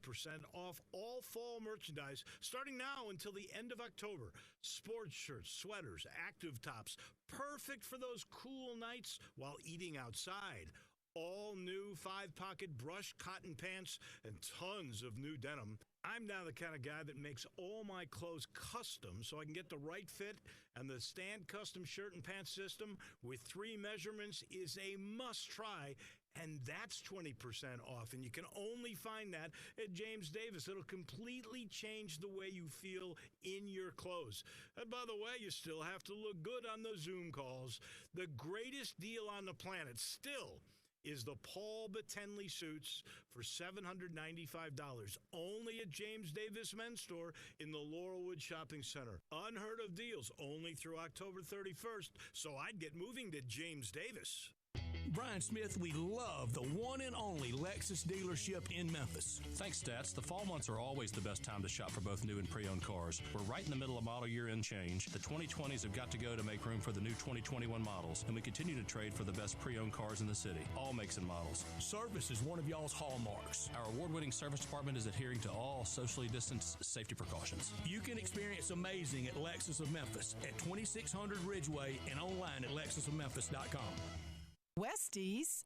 off all fall merchandise starting now until the end of October. Sports shirts, sweaters, active tops, perfect for those cool nights while eating outside. All new 5-pocket brush cotton pants and tons of new denim. I'm now the kind of guy that makes all my clothes custom so I can get the right fit, and the Stand Custom shirt and pants system with 3 measurements is a must-try, and that's 20% off, and you can only find that at James Davis. It'll completely change the way you feel in your clothes. And by the way, you still have to look good on the Zoom calls. The greatest deal on the planet still is the Paul Batenley suits for $795, only at James Davis Men's Store in the Laurelwood Shopping Center. Unheard of deals, only through October 31st, so I'd get moving to James Davis. Brian Smith, we love the one and only Lexus dealership in Memphis. Thanks, Stats. The fall months are always the best time to shop for both new and pre-owned cars. We're right in the middle of model year end change. The 2020s have got to go to make room for the new 2021 models, and we continue to trade for the best pre-owned cars in the city, all makes and models. Service is one of y'all's hallmarks. Our award-winning service department is adhering to all socially distanced safety precautions. You can experience amazing at Lexus of Memphis at 2600 Ridgeway and online at lexusofmemphis.com. Westies,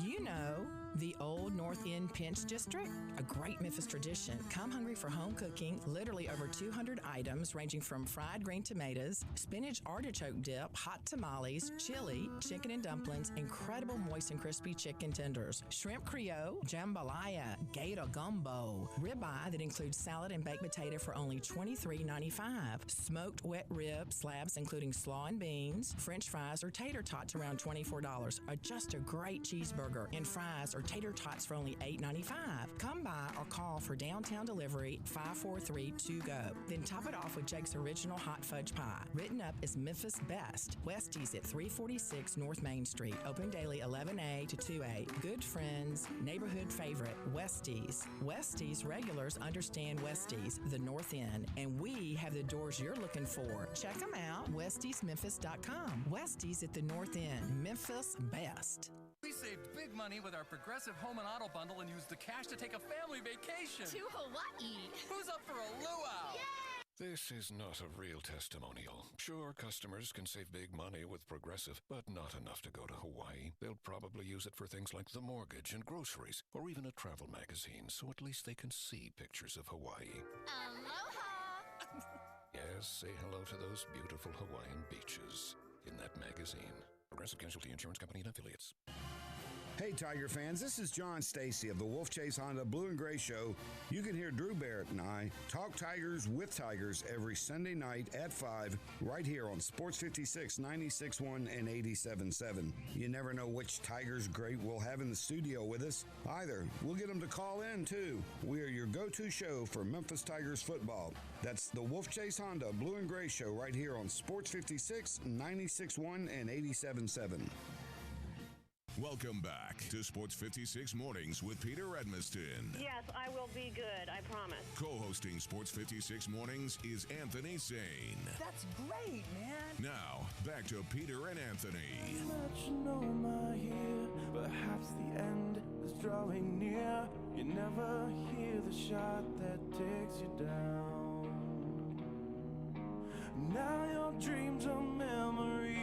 you know, the Old North End Pinch District, a great Memphis tradition. Come hungry for home cooking, literally over 200 items ranging from fried green tomatoes, spinach artichoke dip, hot tamales, chili, chicken and dumplings, incredible moist and crispy chicken tenders, shrimp creole, jambalaya, gator gumbo, ribeye that includes salad and baked potato for only $23.95, smoked wet rib slabs including slaw and beans, french fries or tater tots around $24, or just a great cheeseburger and fries or tater tots for only $8.95. Come by or call for downtown delivery 543-2GO. Then top it off with Jake's original hot fudge pie. Written up as Memphis Best. Westies at 346 North Main Street. Open daily 11A to 2A. Good friends, neighborhood favorite, Westies. Westies regulars understand Westies, the North End, and we have the doors you're looking for. Check them out, westiesmemphis.com. Westies at the North End, Memphis Best. We saved big money with our Progressive Home and Auto Bundle and used the cash to take a family vacation. To Hawaii. Who's up for a luau? This is not a real testimonial. Sure, customers can save big money with Progressive, but not enough to go to Hawaii. They'll probably use it for things like the mortgage and groceries, or even a travel magazine, so at least they can see pictures of Hawaii. Aloha! Yes, say hello to those beautiful Hawaiian beaches in that magazine. Progressive Casualty Insurance Company and Affiliates. Hey, Tiger fans, this is John Stacy of the Wolf Chase Honda Blue and Gray Show. You can hear Drew Barrett and I talk Tigers with Tigers every Sunday night at 5 right here on Sports 56, 96.1 and 87.7. You never know which Tigers great we'll have in the studio with us either. We'll get them to call in, too. We are your go-to show for Memphis Tigers football. That's the Wolf Chase Honda Blue and Gray Show right here on Sports 56, 96.1 and 87.7. Welcome back to Sports 56 Mornings with Peter Edmiston. Yes, I will be good, I promise. Co-hosting Sports 56 Mornings is Anthony Sane. That's great, man. Now, back to Peter and Anthony. Perhaps the end is drawing near. You never hear the shot that takes you down. Now your dreams are memory.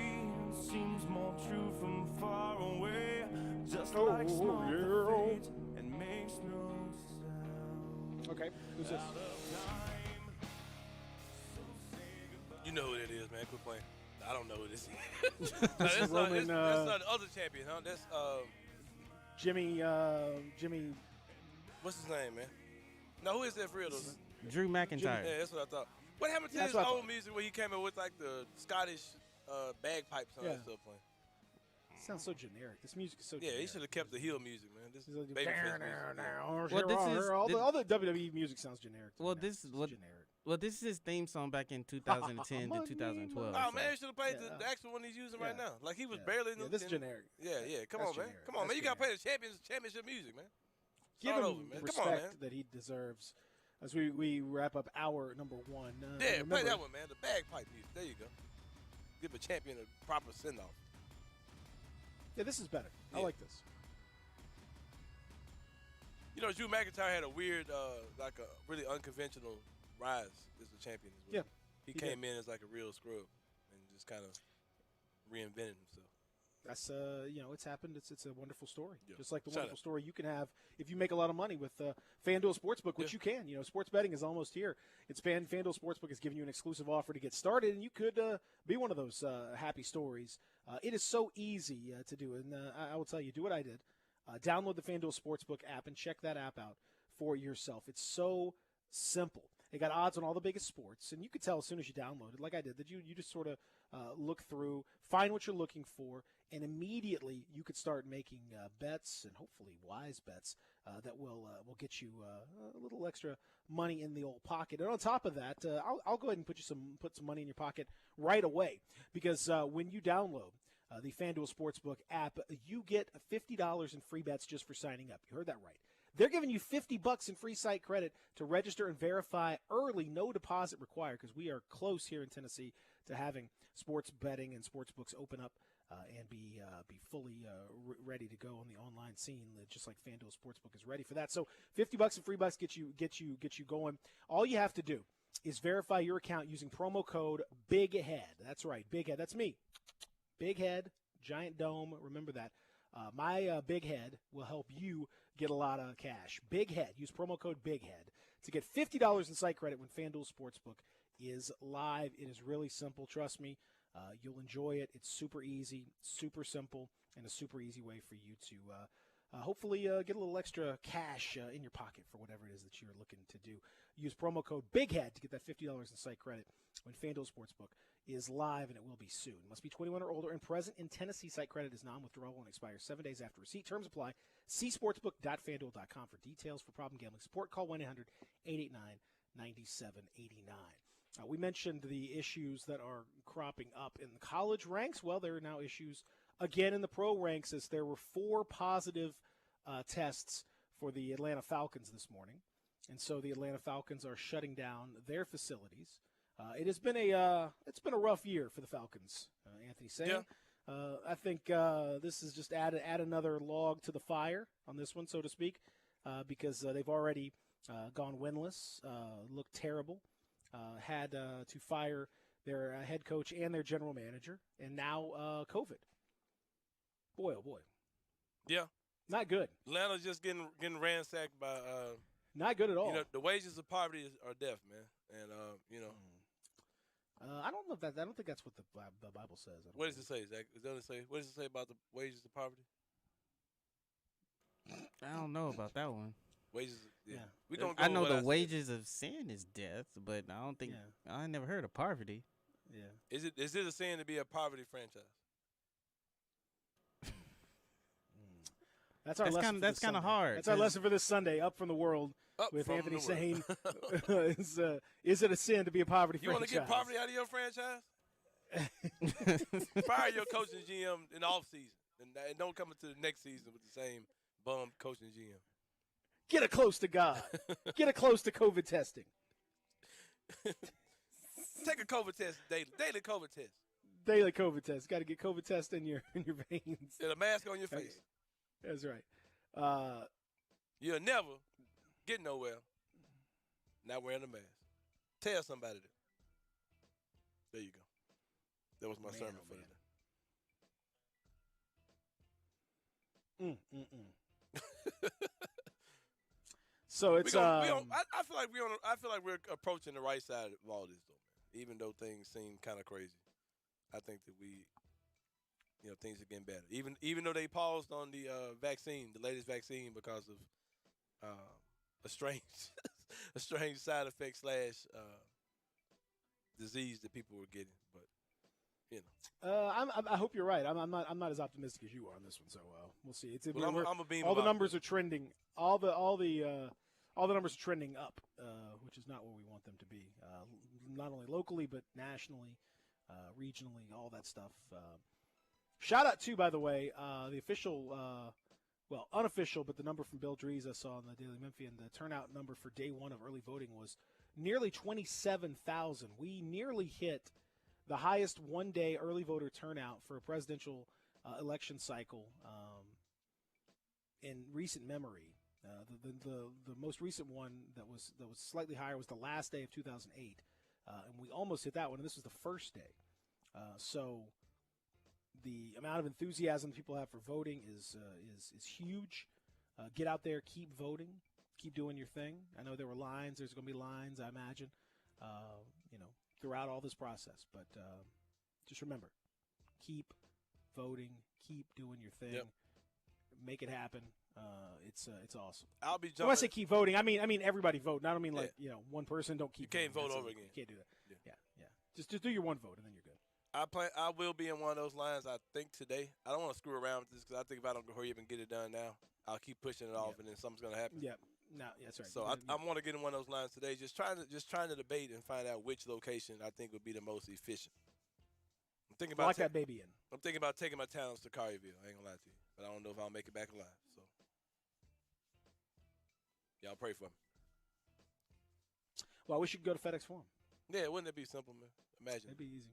Seems more true from far away, just like smoke that fades and makes no sound. Okay, who's this? You know who it is, man. Quit playing. I don't know who this is. This is Roman, that's the other champion, huh? That's Jimmy. What's his name, man? No, who is that for real, though? Drew McIntyre. Yeah, that's what I thought. What happened to his old music where he came in with like the Scottish bagpipes and stuff playing? Sounds so generic. This music is so generic. generic. He should have kept the heel music, man. This is all the WWE music sounds generic. Well, this is his theme song back in 2010 to 2012. Oh, man, he should have played the actual one he's using right now. Like, he was barely in the... this is generic. Yeah. Come on, man. Come on, man. You got to play the championship music, man. Give him over, man. respect Come on, man. that he deserves as we wrap up hour number one. Play that one, man. The bagpipe music. There you go. Give a champion a proper send-off. Yeah, this is better. I like this. You know, Drew McIntyre had a weird, like a really unconventional rise as a champion. Yeah. He came in as like a real scrub and just kind of reinvented himself. That's it's happened. It's a wonderful story. Yeah. Just like the wonderful story you can have if you make a lot of money with FanDuel Sportsbook, which you can. You know, sports betting is almost here. FanDuel Sportsbook is giving you an exclusive offer to get started, and you could be one of those happy stories. It is so easy to do, and I will tell you, do what I did. Download the FanDuel Sportsbook app and check that app out for yourself. It's so simple. They got odds on all the biggest sports, and you could tell as soon as you download it, like I did, that you just sort of look through, find what you're looking for, and immediately you could start making bets, and hopefully wise bets, that will get you a little extra money in the old pocket. And on top of that, I'll go ahead and put some money in your pocket right away, because when you download the FanDuel Sportsbook app, you get $50 in free bets just for signing up. You heard that right. They're giving you $50 in free site credit to register and verify early, no deposit required, because we are close here in Tennessee to having sports betting and sports books open up and be fully ready to go on the online scene, just like FanDuel Sportsbook is ready for that. So $50 in free bucks get you going. All you have to do is verify your account using promo code BIGHEAD. That's right, BIGHEAD. That's me. Big head, giant dome. Remember that. My Big Head will help you get a lot of cash. Big Head. Use promo code BIGHEAD to get $50 in site credit when FanDuel Sportsbook is live. It is really simple. Trust me. You'll enjoy it. It's super easy, super simple, and a super easy way for you to hopefully get a little extra cash in your pocket for whatever it is that you're looking to do. Use promo code BIGHEAD to get that $50 in site credit when FanDuel Sportsbook is live, and it will be soon. Must be 21 or older and present in Tennessee. Site credit is non-withdrawable and expires 7 days after receipt. Terms apply. See sportsbook.fanduel.com for details. For problem gambling support, call 1-800-889-9789. We mentioned the issues that are cropping up in the college ranks. Well, there are now issues again in the pro ranks, as there were 4 positive tests for the Atlanta Falcons this morning. And so the Atlanta Falcons are shutting down their facilities. It has been it's been a rough year for the Falcons, Anthony saying. Yeah. I think this is just add another log to the fire on this one, so to speak, because they've already gone winless, looked terrible, had to fire their head coach and their general manager, and now COVID. Boy, oh boy. Yeah. Not good. Atlanta's just getting ransacked by not good at all. You know, the wages of poverty are death, man. And you know. I don't know if I don't think that's what the Bible says. What does it say, Zach? What does it say about the wages of poverty? I don't know about that one. Wages, yeah. I know the wages of sin is death, but I don't think I never heard of poverty. Yeah. Is it a sin to be a poverty franchise? That's our lesson. That's kind of hard. That's our lesson for this Sunday. Up from the world with Anthony saying, "Is it a sin to be a poverty franchise?" You want to get poverty out of your franchise? Fire your coach and GM in the off season, and don't come into the next season with the same bum coach and GM. Get it close to God. Get it close to COVID testing. Take a COVID test daily. Daily COVID test. Daily COVID test. Got to get COVID test in your veins. And a mask on your face. That's right. You'll never get nowhere not wearing a mask. Tell somebody that. There you go. That was my sermon for today. So it's I feel like we're approaching the right side of all this, though, man. Even though things seem kind of crazy, I think that things are getting better. Even though they paused on the vaccine, the latest vaccine, because of a strange side effect / disease that people were getting, but you know. I hope you're right. I'm not as optimistic as you are on this one. So we'll see. All the numbers are trending. All the numbers are trending up, which is not where we want them to be. Not only locally but nationally, regionally, all that stuff. Shout out to, by the way, the official, unofficial, but the number from Bill Dries I saw in the Daily Memphian. The turnout number for day one of early voting was nearly 27,000. We nearly hit the highest one-day early voter turnout for a presidential election cycle in recent memory. The most recent one that was slightly higher was the last day of 2008, and we almost hit that one. And this was the first day. So the amount of enthusiasm people have for voting is huge. Get out there, keep voting, keep doing your thing. I know there were lines. There's going to be lines, I imagine, throughout all this process. But just remember, keep voting, keep doing your thing, make it happen. It's awesome. I'll be jumping. When I say keep voting, I mean everybody vote. I don't mean like one person don't keep. You can't voting. vote over again. You can't do that. Yeah. Just do your one vote and then you're good. I will be in one of those lines, I think, today. I don't want to screw around with this because I think if I don't hurry up and get it done now, I'll keep pushing it off and then something's going to happen. Yeah. No, that's right. So I want to get in one of those lines today, just trying to debate and find out which location I think would be the most efficient. I'm thinking about that baby in. I'm thinking about taking my talents to Collierville. I ain't going to lie to you. But I don't know if I'll make it back alive. So y'all pray for me. Well, I wish you could go to FedEx Forum. Yeah, wouldn't it be simple, man? Imagine. It'd be easy.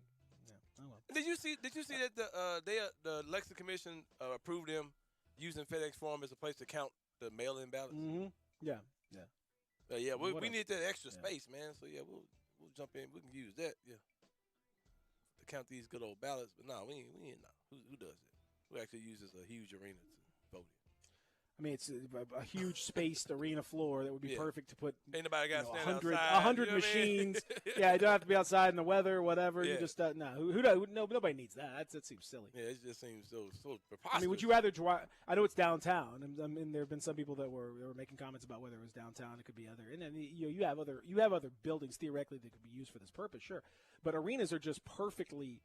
Yeah. Oh, well. Did you see that the election commission approved them using FedEx Forum as a place to count the mail-in ballots? Mm-hmm. Yeah. We need that extra space, man. So yeah, we'll jump in. We can use that, to count these good old ballots. But no, we ain't. Who does that? Who actually uses a huge arena to vote in? I mean, it's a huge spaced arena floor that would be perfect to put. Ain't nobody got to stand 100, outside. 100 machines. Yeah, you don't have to be outside in the weather, whatever. Yeah. You just nobody needs that. That seems silly. Yeah, it just seems so preposterous. I mean, would you rather drive? I know it's downtown, and there have been some people that were making comments about whether it was downtown. It could be other, and then you have other buildings theoretically that could be used for this purpose, sure. But arenas are just perfectly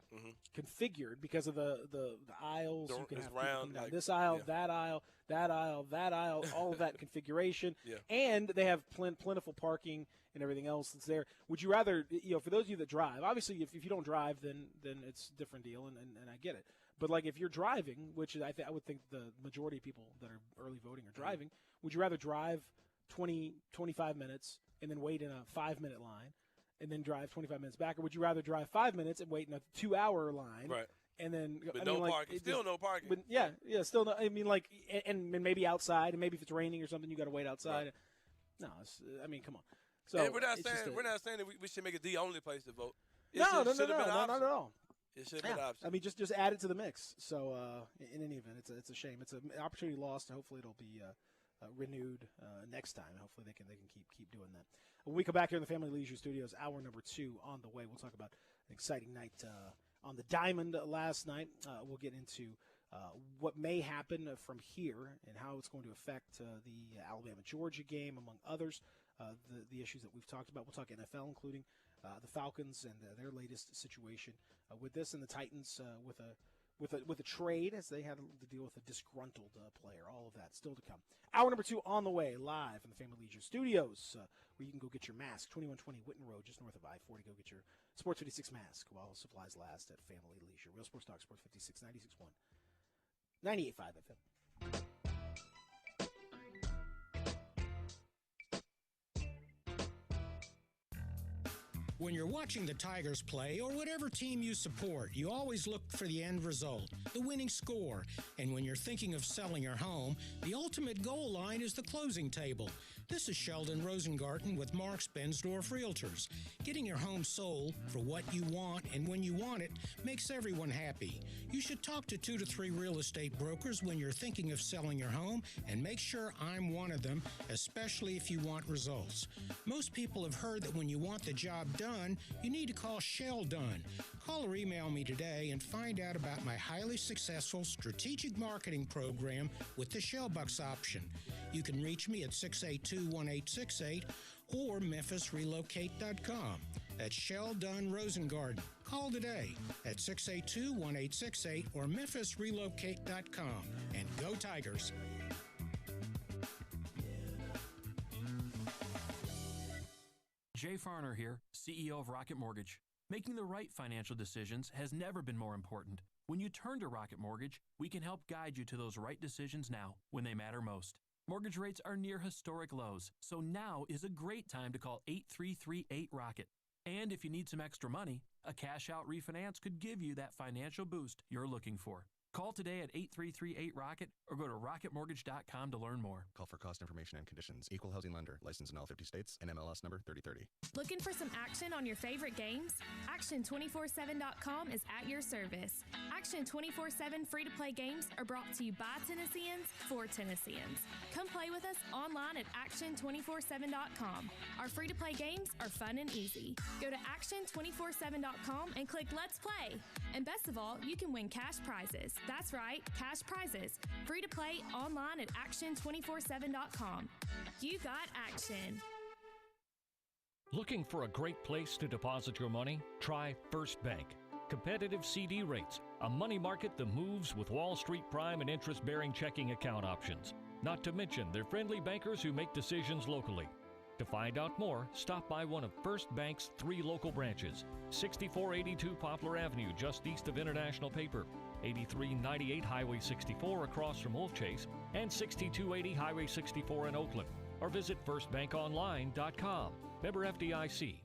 configured because of the aisles. You can have round, down this aisle, that aisle, that aisle, that aisle, all of that configuration, and they have plentiful parking and everything else that's there. Would you rather, for those of you that drive, obviously if you don't drive, then it's a different deal, and I get it. But like if you're driving, which I would think the majority of people that are early voting are driving, would you rather drive 20, 25 minutes and then wait in a 5-minute line and then drive 25 minutes back, or would you rather drive 5 minutes and wait in a 2-hour line? Right. And then, but no parking. Still no parking. But still no. I mean, like, and maybe outside, and maybe if it's raining or something, you got to wait outside. Right. No, come on. So and we're not saying that we should make it the only place to vote. No, not at all. It should be an option. I mean, just add it to the mix. So in any event, it's a shame. It's an opportunity lost. Hopefully, it'll be renewed next time. Hopefully, they can keep doing that. When we come back here in the Family Leisure Studios, hour number 2 on the way. We'll talk about an exciting night on the Diamond last night. We'll get into what may happen from here and how it's going to affect the Alabama-Georgia game, among others. The issues that we've talked about. We'll talk NFL, including the Falcons and their latest situation with this, and the Titans with a trade as they had to deal with a disgruntled player. All of that still to come. Hour number 2 on the way, live in the Family Leisure Studios, where you can go get your mask. 2120 Whitten Road, just north of I-40. Go get your Sports 56 mask while supplies last at Family Leisure. Real Sports Talk, Sports 56, 96.1, 98.5 FM. When you're watching the Tigers play or whatever team you support, you always look for the end result, the winning score. And when you're thinking of selling your home, the ultimate goal line is the closing table. This is Sheldon Rosengarten with Marks Bensdorf Realtors. Getting your home sold for what you want and when you want it makes everyone happy. You should talk to 2 to 3 real estate brokers when you're thinking of selling your home, and make sure I'm one of them, especially if you want results. Most people have heard that when you want the job done, you need to call Shell Done. Call or email me today and find out about my highly successful strategic marketing program with the Shellbucks option. You can reach me at 682-1868 or memphisrelocate.com. That's Shell Done Rosengarten. Call today at 682-1868 or memphisrelocate.com. And go Tigers! Jay Farner here, CEO of Rocket Mortgage. Making the right financial decisions has never been more important. When you turn to Rocket Mortgage, we can help guide you to those right decisions now, when they matter most. Mortgage rates are near historic lows, so now is a great time to call 8338-ROCKET. And if you need some extra money, a cash-out refinance could give you that financial boost you're looking for. Call today at 8338-ROCKET or go to rocketmortgage.com to learn more. Call for cost information and conditions. Equal housing lender. Licensed in all 50 states. NMLS number 3030. Looking for some action on your favorite games? Action247.com is at your service. Action 24/7 free-to-play games are brought to you by Tennesseans for Tennesseans. Come play with us online at action247.com. Our free-to-play games are fun and easy. Go to action247.com and click Let's Play. And best of all, you can win cash prizes. That's right, cash prizes. Free to play online at action247.com. You got action. Looking for a great place to deposit your money? Try First Bank. Competitive CD rates, a money market that moves with Wall Street prime and interest-bearing checking account options. Not to mention their friendly bankers who make decisions locally. To find out more, stop by one of First Bank's 3 local branches. 6482 Poplar Avenue, just east of International Paper. 8398 Highway 64 across from Wolf Chase, and 6280 Highway 64 in Oakland. Or visit firstbankonline.com. Member FDIC.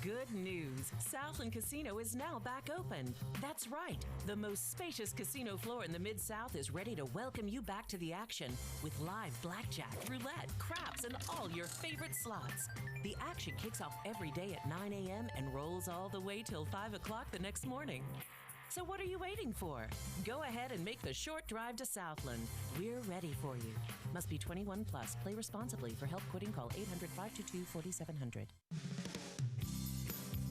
Good news. Southland Casino is now back open. That's right. The most spacious casino floor in the Mid-South is ready to welcome you back to the action with live blackjack, roulette, craps, and all your favorite slots. The action kicks off every day at 9 a.m. and rolls all the way till 5 o'clock the next morning. So what are you waiting for? Go ahead and make the short drive to Southland. We're ready for you. Must be 21 plus. Play responsibly. For help quitting, call 800-522-4700.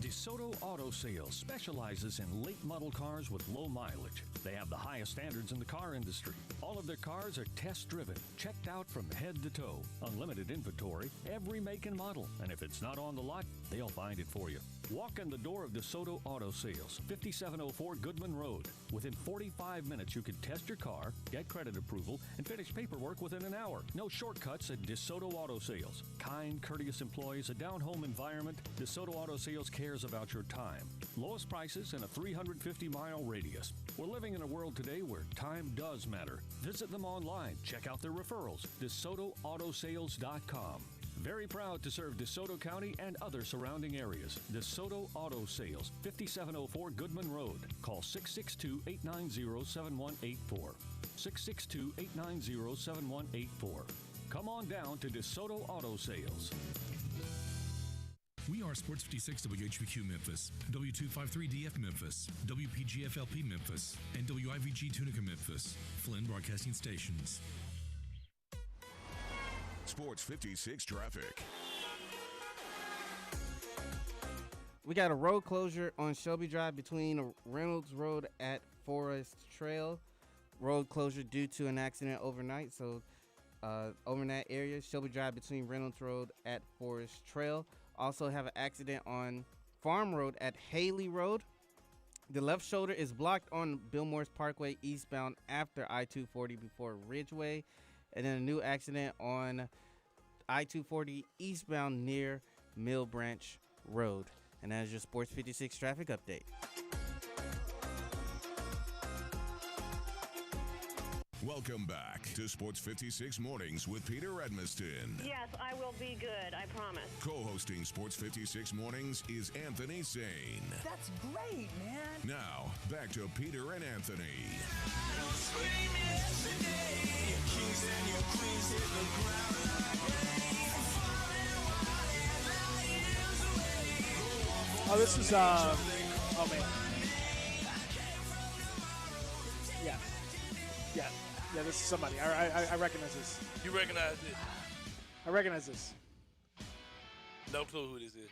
DeSoto Auto Sales specializes in late model cars with low mileage. They have the highest standards in the car industry. All of their cars are test driven, checked out from head to toe. Unlimited inventory, every make and model. And if it's not on the lot, they'll find it for you. Walk in the door of DeSoto Auto Sales, 5704 Goodman Road. Within 45 minutes, you can test your car, get credit approval, and finish paperwork within an hour. No shortcuts at DeSoto Auto Sales. Kind, courteous employees, a down-home environment. DeSoto Auto Sales cares about your time. Lowest prices in a 350-mile radius. We're living in a world today where time does matter. Visit them online. Check out their referrals. DeSotoAutosales.com. Very proud to serve DeSoto County and other surrounding areas. DeSoto Auto Sales, 5704 Goodman Road. Call 662-890-7184. 662-890-7184. Come on down to DeSoto Auto Sales. We are Sports 56 WHBQ Memphis, W253DF Memphis, WPGFLP Memphis, and WIVG Tunica Memphis, Flynn Broadcasting Stations. Sports 56 traffic. We got a road closure on Shelby Drive between Reynolds Road at Forest Trail. Road closure due to an accident overnight. So over in that area, Shelby Drive between Reynolds Road at Forest Trail. Also have an accident on Farm Road at Haley Road. The left shoulder is blocked on Billmores Parkway eastbound after I-240 before Ridgeway. And then a new accident on I-240 eastbound near Mill Branch Road. And that is your Sports 56 traffic update. Welcome back to Sports 56 Mornings with Peter Edmiston. Yes, I will be good, I promise. Co-hosting Sports 56 Mornings is Anthony Sane. That's great, man. Now, back to Peter and Anthony. Oh, this is, oh, man. Yeah, this is somebody. I recognize this. You recognize it? I recognize this. No clue who this is.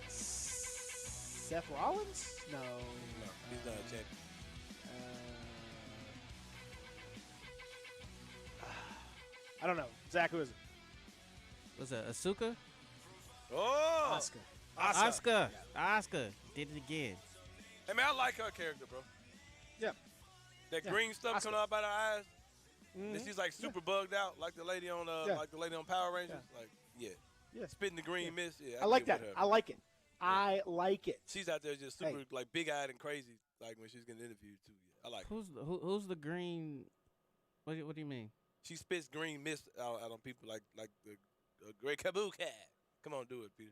Seth Rollins? No, he's not a champion. I don't know. Zach, who is it? Was it Asuka? Oh! Asuka did it again. Hey, man, I like her character, bro. Yeah. That green stuff coming out by her eyes. Mm-hmm. And she's like super bugged out, like the lady on Power Rangers. Like, spitting the green mist. Yeah, I like that. I like it. Yeah. I like it. She's out there just super like big-eyed and crazy, like when she's getting interviewed too. Yeah, I like it. Who's the green? What do you mean? She spits green mist out on people like the Great Kabuki. Come on, do it, Peter.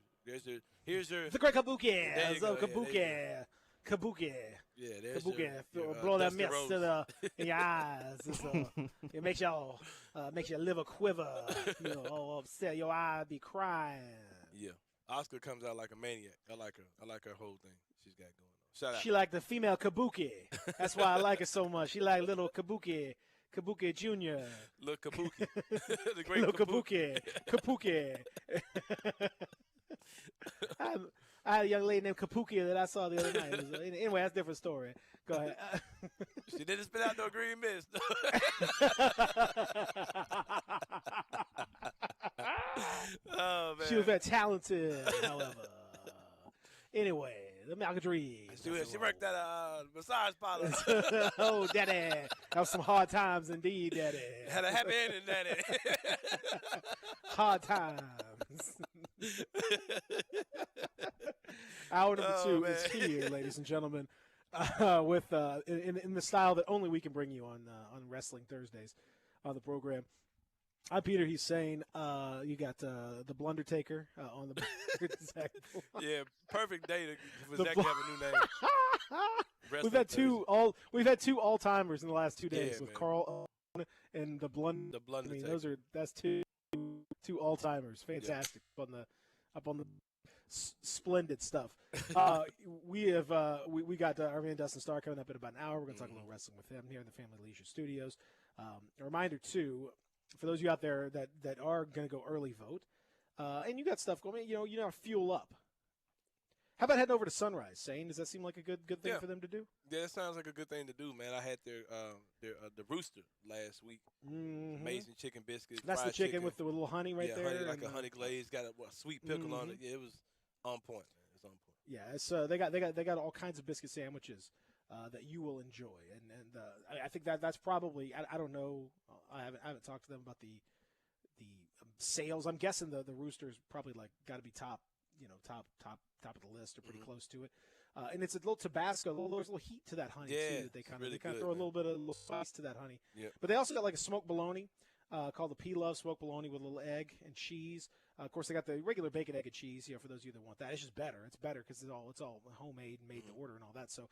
Here's your the Great Kabuki. Kabuki. kabuki. Yeah, there's Kabuki. your Blow that Dusty mist Rhodes. in your eyes. It makes your liver quiver. All upset. Your eye be crying. Yeah. Oscar comes out like a maniac. I like her. I like her whole thing she's got going on. Shout out. She like the female kabuki. That's why I like her so much. She like little kabuki Jr. Little Kabuki. The great Little Kabuki. I had a young lady named Kapuki that I saw the other night. Anyway, that's a different story. Go ahead. She didn't spit out no green mist. Oh, man. She was very talented, however. Anyway, the Malgadry. She worked at a massage parlor. Oh, Daddy. That was some hard times indeed, Daddy. Had a happy ending, Daddy. Hard times. Hour number 2 is here, ladies and gentlemen, with in the style that only we can bring you on Wrestling Thursdays on the program. I'm Peter. He's saying you got the Blundertaker on the Zach. Yeah, perfect day for Zach to have a new name. We've had two all timers in the last 2 days with man. Carl and the Blundertaker. The Blundertaker. I mean, that's two all timers. Fantastic up on the splendid stuff. We got our man Dustin Starr coming up in about an hour. We're going to talk a little wrestling with him here in the Family Leisure Studios. A reminder too, for those of you out there that are going to go early vote, and you got stuff going, you know, fuel up. How about heading over to Sunrise, Sane? Does that seem like a good thing for them to do? Yeah, it sounds like a good thing to do, man. I had their the Rooster last week. Mm-hmm. Amazing chicken biscuits. That's the chicken with the little honey right there. Honey, like a honey glaze, got a sweet pickle on it. Yeah, it was on point, man. It's on point. Yeah, it's they got all kinds of biscuit sandwiches that you will enjoy, and I think that's probably I don't know. I haven't talked to them about the sales. I'm guessing the Rooster's probably like got to be top of the list or pretty close to it. And it's a little Tabasco. There's a little heat to that honey too. That they kind of throw a little bit of spice to that honey. Yeah. But they also got like a smoked bologna called the P-Love smoked bologna with a little egg and cheese. Of course, they got the regular bacon, egg, and cheese. For those of you that want that, it's just better. It's better because it's all homemade and made to order and all that. So.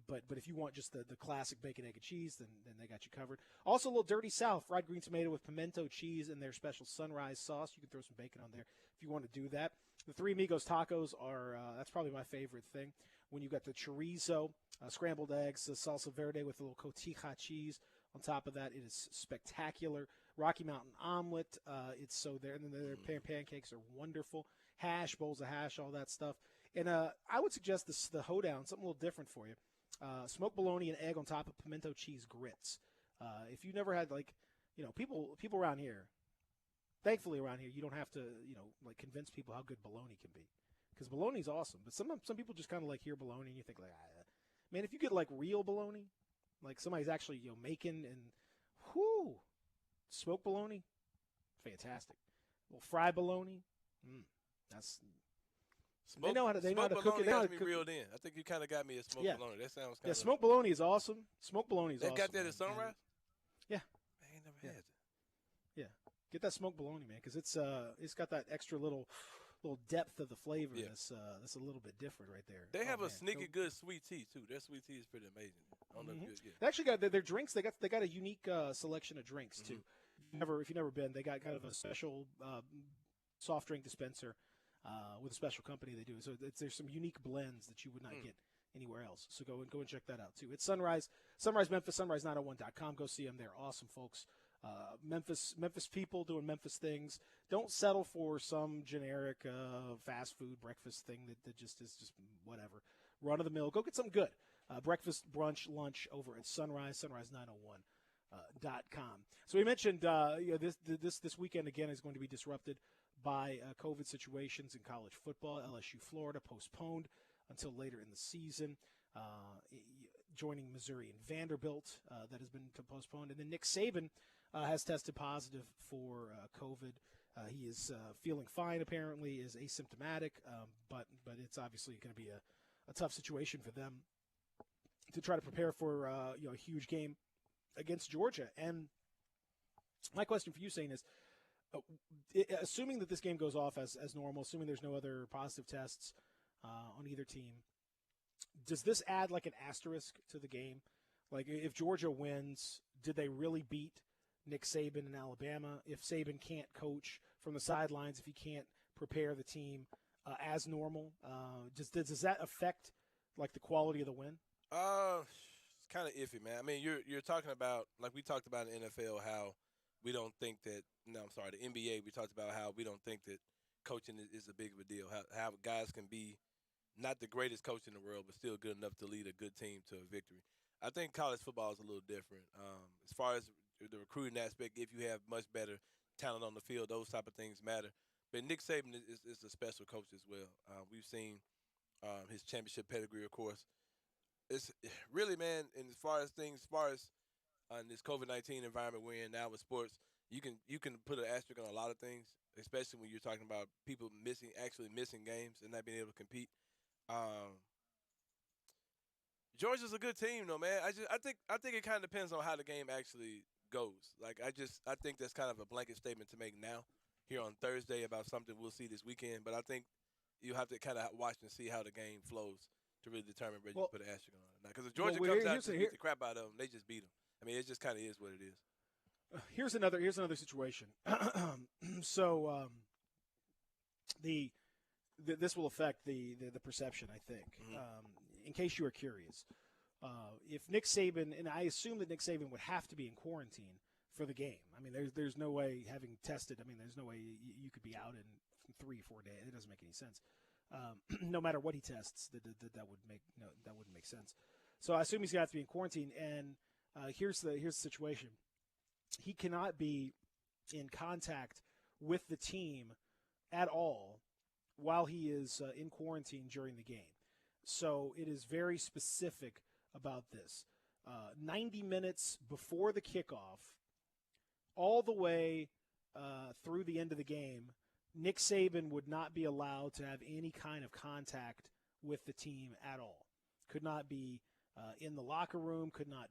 But if you want just the classic bacon, egg, and cheese, then they got you covered. Also, a little Dirty South fried green tomato with pimento cheese and their special Sunrise sauce. You can throw some bacon on there if you want to do that. The Three Amigos tacos are that's probably my favorite thing. When you got the chorizo, scrambled eggs, the salsa verde with a little cotija cheese on top of that, it is spectacular. Rocky Mountain omelet, it's so there. And then their pancakes are wonderful. Hash, bowls of hash, all that stuff. And I would suggest the hoedown, something a little different for you. Smoked bologna and egg on top of pimento cheese grits. If you've never had, people around here, thankfully around here, you don't have to, convince people how good bologna can be. Because bologna's awesome. But some people just kind of hear bologna and you think, man, if you get, real bologna, like somebody's actually, making and, smoked bologna, fantastic. A little fried bologna, that's... They know how to cook it. They got me reeled in. I think you kind of got me a smoked bologna. That sounds kind of... smoked bologna is awesome. Smoked bologna is awesome. They got that at Sunrise? Yeah. I ain't never had that. Yeah. Get that smoked bologna, man, because it's got that extra little depth of the flavor that's a little bit different right there. They have a sneaky good sweet tea, too. Their sweet tea is pretty amazing. I don't know if you They actually got their drinks. They got a unique selection of drinks, too. If you've never been, they got kind of a special soft drink dispenser. With a special company they do. So there's some unique blends that you would not get anywhere else. So go and check that out too. It's Sunrise Memphis, sunrise901.com. Go see them. They're awesome folks. Memphis people doing Memphis things. Don't settle for some generic fast food breakfast thing that just is just whatever. Run of the mill. Go get something good. Breakfast, brunch, lunch over at Sunrise, sunrise901.com. So we mentioned this weekend again is going to be disrupted by COVID situations in college football. LSU, Florida, postponed until later in the season. Joining Missouri and Vanderbilt, that has been postponed. And then Nick Saban has tested positive for COVID. He is feeling fine, apparently, is asymptomatic, but it's obviously going to be a tough situation for them to try to prepare for a huge game against Georgia. And my question for you, Shane, is, assuming that this game goes off as normal, assuming there's no other positive tests on either team, does this add like an asterisk to the game? Like if Georgia wins, did they really beat Nick Saban in Alabama? If Saban can't coach from the sidelines, if he can't prepare the team as normal, does that affect like the quality of the win? It's kind of iffy, man. I mean, you're talking about, like we talked about in the NFL, how we don't think that. No, I'm sorry, the NBA. We talked about how we don't think that coaching is a big of a deal. How guys can be not the greatest coach in the world, but still good enough to lead a good team to a victory. I think college football is a little different. As far as the recruiting aspect, if you have much better talent on the field, those type of things matter. But Nick Saban is a special coach as well. We've seen his championship pedigree, of course. It's really, man, and as far as in this COVID-19 environment we're in now with sports, you can put an asterisk on a lot of things, especially when you're talking about people actually missing games and not being able to compete. Georgia's a good team, though, man. I think it kind of depends on how the game actually goes. Like I think that's kind of a blanket statement to make now, here on Thursday, about something we'll see this weekend. But I think you have to kind of watch and see how the game flows to really determine whether you put an asterisk on it. Because if Georgia comes out and beat the crap out of them, they just beat them. I mean, it just kind of is what it is. Here's another situation. So this will affect the perception, I think. In case you are curious, if Nick Saban, and I assume that Nick Saban would have to be in quarantine for the game. I mean, there's no way, having tested, I mean, there's no way you could be out in 3 or 4 days. It doesn't make any sense. No matter what he tests, that wouldn't make sense. So I assume he's going to have to be in quarantine. And here's the situation: he cannot be in contact with the team at all while he is in quarantine during the game. So it is very specific about this. 90 minutes before the kickoff, all the way through the end of the game, Nick Saban would not be allowed to have any kind of contact with the team at all. Could not be in the locker room, could not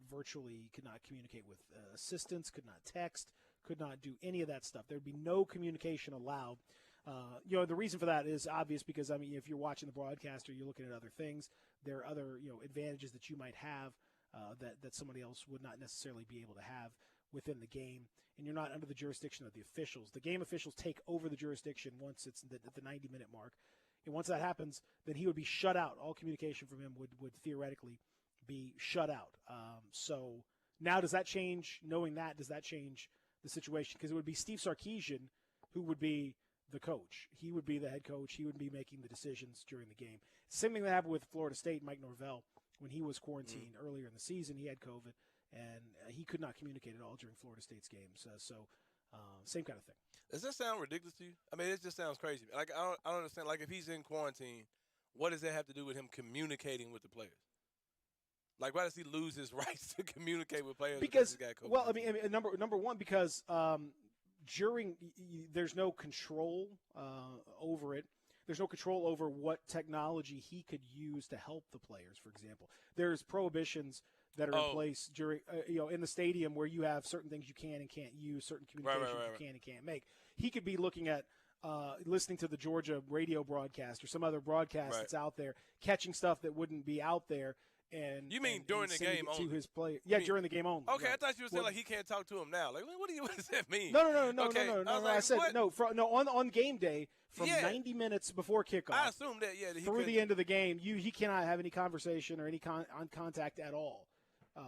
communicate with assistants, could not text, could not do any of that stuff. There would be no communication allowed. The reason for that is obvious because, I mean, if you're watching the broadcast or you're looking at other things, there are other, advantages that you might have that somebody else would not necessarily be able to have within the game. And you're not under the jurisdiction of the officials. The game officials take over the jurisdiction once it's at the 90-minute mark. And once that happens, then he would be shut out. All communication from him would theoretically be shut out. So now does that change, knowing that, does that change the situation? Because it would be Steve Sarkisian who would be the coach. He would be the head coach. He would be making the decisions during the game. Same thing that happened with Florida State, Mike Norvell, when he was quarantined earlier in the season. He had COVID, and he could not communicate at all during Florida State's games. Same kind of thing. Does that sound ridiculous to you? I mean, it just sounds crazy. Like I don't understand. Like if he's in quarantine, what does that have to do with him communicating with the players? Like, why does he lose his rights to communicate with players? Because, well, I mean, number one, because there's no control over it. There's no control over what technology he could use to help the players. For example, there's prohibitions that are in place during, in the stadium where you have certain things you can and can't use, certain communications you can and can't make. He could be looking at, listening to the Georgia radio broadcast or some other broadcast that's out there, catching stuff that wouldn't be out there. And you mean during the game only? To his player, yeah, during the game only. Okay, I thought you were saying like he can't talk to him now. Like, what does that mean? No. Okay. I said no. On game day, from 90 minutes before kickoff. I assume that through the end of the game, he cannot have any conversation or any contact at all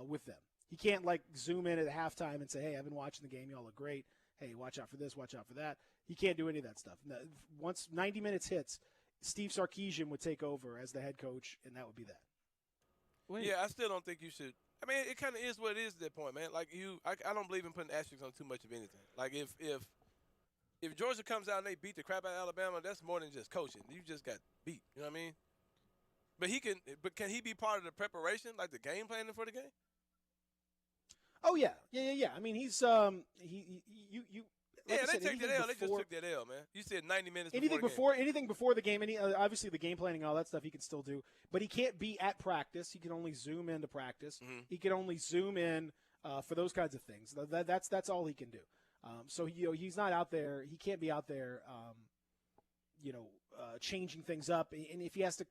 with them. He can't like zoom in at halftime and say, "Hey, I've been watching the game. Y'all look great. Hey, watch out for this. Watch out for that." He can't do any of that stuff. Once 90 minutes hits, Steve Sarkisian would take over as the head coach, and that would be that. Yeah, I still don't think you should. I mean, it kind of is what it is at that point, man. Like I don't believe in putting asterisks on too much of anything. Like if Georgia comes out and they beat the crap out of Alabama, that's more than just coaching. You just got beat. You know what I mean? But can he be part of the preparation, like the game planning for the game? Oh yeah. I mean, he's Like they took that L. They just took that L, man. You said 90 minutes anything before the game. Obviously, the game planning, all that stuff, he can still do. But he can't be at practice. He can only zoom into practice. Mm-hmm. He can only zoom in for those kinds of things. That's all he can do. So he's not out there. He can't be out there changing things up. And if he has to,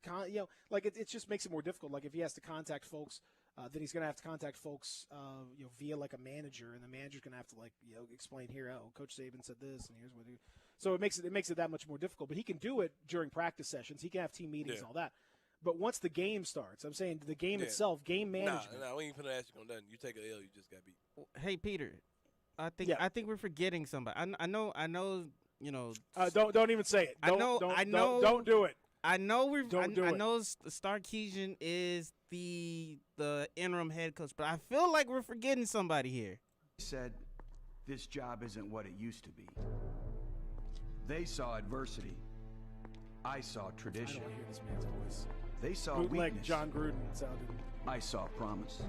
it just makes it more difficult. Like if he has to contact folks, then he's going to have to contact folks, via like a manager, and the manager's going to have to explain here. Oh, Coach Saban said this, and here's what. So it makes it that much more difficult. But he can do it during practice sessions. He can have team meetings and all that. But once the game starts, I'm saying the game itself, game management. Nah, we ain't finna ask you on nothing. You take an L, you just got beat. Hey, Peter, I think we're forgetting somebody. I know. Don't even say it. Don't do it. I know we're. Don't do it. I know Sarkisian is the interim head coach, but I feel like we're forgetting somebody here. He said, "This job isn't what it used to be." They saw adversity. I saw tradition. I don't hear this man's voice. They saw Bootleg weakness. John Gruden sounded. I saw promise.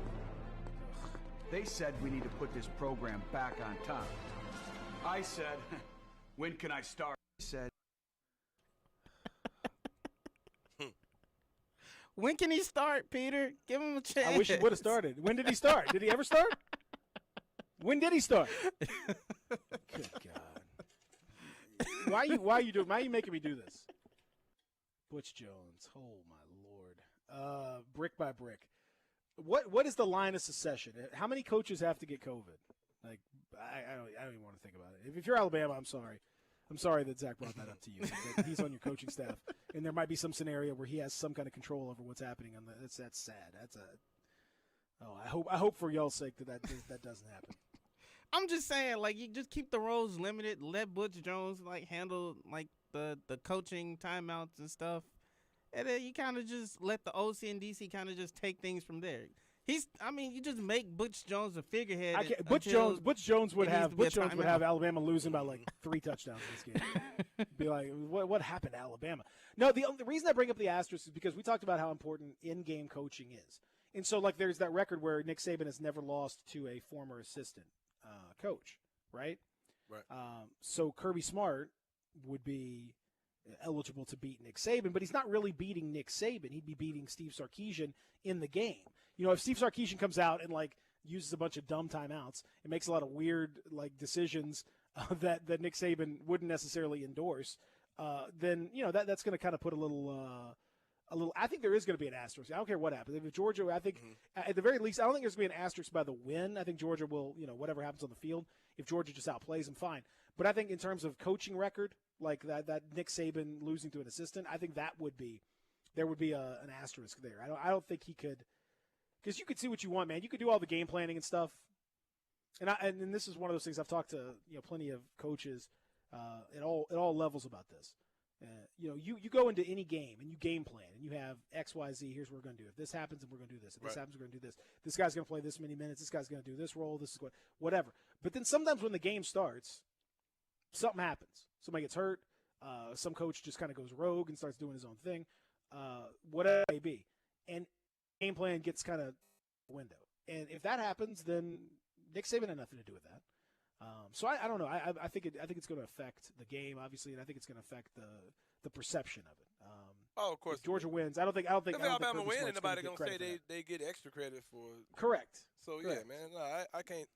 They said we need to put this program back on top. I said, when can I start? He said, when can he start, Peter? Give him a chance. I wish he would have started. When did he start? Did he ever start? When did he start? Good God. Why are you making me do this? Butch Jones. Oh my Lord. Brick by brick. What is the line of succession? How many coaches have to get COVID? Like I don't even want to think about it. If you're Alabama, I'm sorry. I'm sorry that Zach brought that up to you. That he's on your coaching staff, and there might be some scenario where he has some kind of control over what's happening. That's sad. I hope for y'all's sake that doesn't happen. I'm just saying, like, you just keep the roles limited. Let Butch Jones handle the coaching timeouts and stuff, and then you kind of just let the OC and DC kind of just take things from there. You just make Butch Jones a figurehead. Butch Jones would have Alabama losing by like 3 touchdowns in this game. Be like, what happened to Alabama? No, the reason I bring up the asterisk is because we talked about how important in-game coaching is, and so like there's that record where Nick Saban has never lost to a former assistant coach, right? Right. So Kirby Smart would be eligible to beat Nick Saban, but he's not really beating Nick Saban. He'd be beating Steve Sarkisian in the game. If Steve Sarkisian comes out and uses a bunch of dumb timeouts and makes a lot of weird decisions that Nick Saban wouldn't necessarily endorse, then that's going to kind of put a little. I think there is going to be an asterisk. I don't care what happens. If Georgia, I think at the very least, I don't think there's going to be an asterisk by the win. I think Georgia will, whatever happens on the field. If Georgia just outplays them, fine. But I think in terms of coaching record, like that Nick Saban losing to an assistant, I think there would be an asterisk there. I don't think he could, because you could see what you want, man. You could do all the game planning and stuff. And this is one of those things I've talked to plenty of coaches at all levels about this. You go into any game and you game plan and you have X, Y, Z. Here's what we're going to do. If this happens, then we're going to do this. If this happens, we're going to do this. This guy's going to play this many minutes. This guy's going to do this role. This is whatever. But then sometimes when the game starts, something happens. Somebody gets hurt. Some coach just kind of goes rogue and starts doing his own thing. Whatever it may be, and game plan gets kind of window. And if that happens, then Nick Saban had nothing to do with that. So I don't know. I think it's going to affect the game, obviously, and I think it's going to affect the perception of it. Of course. If Georgia wins, I don't think. If Alabama wins, anybody gonna say they get extra credit for. Correct. So Correct. Yeah, man. No, I can't.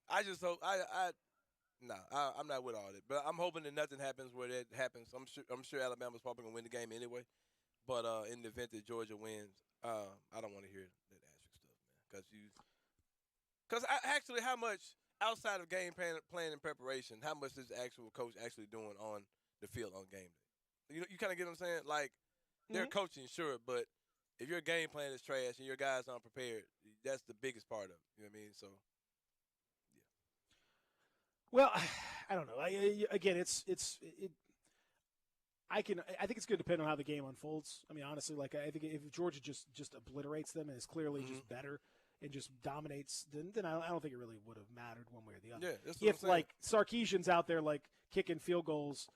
I just hope I'm not with all that, but I'm hoping that nothing happens where that happens. I'm sure Alabama's probably gonna win the game anyway. But in the event that Georgia wins, I don't want to hear that asterisk stuff, man. Because actually, how much outside of game plan and preparation, how much is the actual coach actually doing on the field on game day? You kind of get what I'm saying? Like, they're coaching, sure, but if your game plan is trash and your guys aren't prepared, that's the biggest part of it. You know what I mean? So, yeah. Well, I don't know. Again, I think it's going to depend on how the game unfolds. I mean, honestly, I think if Georgia just obliterates them and is clearly just better and just dominates, then I don't think it really would have mattered one way or the other. Yeah, that's what if I'm saying. Sarkisian's out there kicking field goals,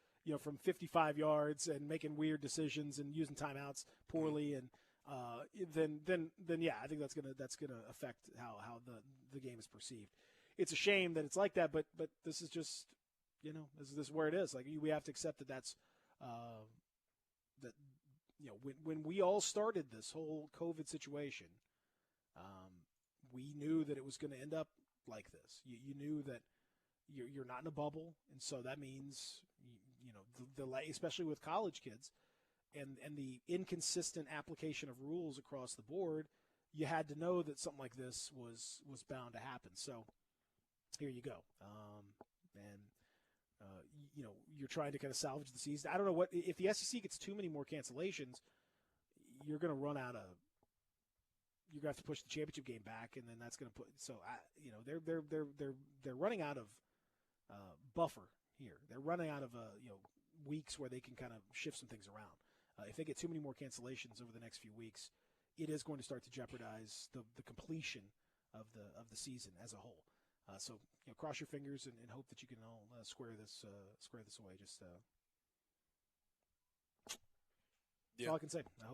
from 55 yards and making weird decisions and using timeouts poorly, and then yeah, I think that's gonna affect how the game is perceived. It's a shame that it's like that, but this is just this is where it is. We have to accept that that's that when we all started this whole COVID situation, we knew that it was going to end up like this. You knew that you're not in a bubble, and so that means especially with college kids, and the inconsistent application of rules across the board, you had to know that something like this was bound to happen. So here you go. You're trying to kind of salvage the season. I don't know what if the SEC gets too many more cancellations, you're going to run out of. You're going to have to push the championship game back, and then that's going to put. So they're running out of buffer here. They're running out of weeks where they can kind of shift some things around. If they get too many more cancellations over the next few weeks, it is going to start to jeopardize the completion of the season as a whole. So cross your fingers and hope that you can all square this away. Just that's all I can say. I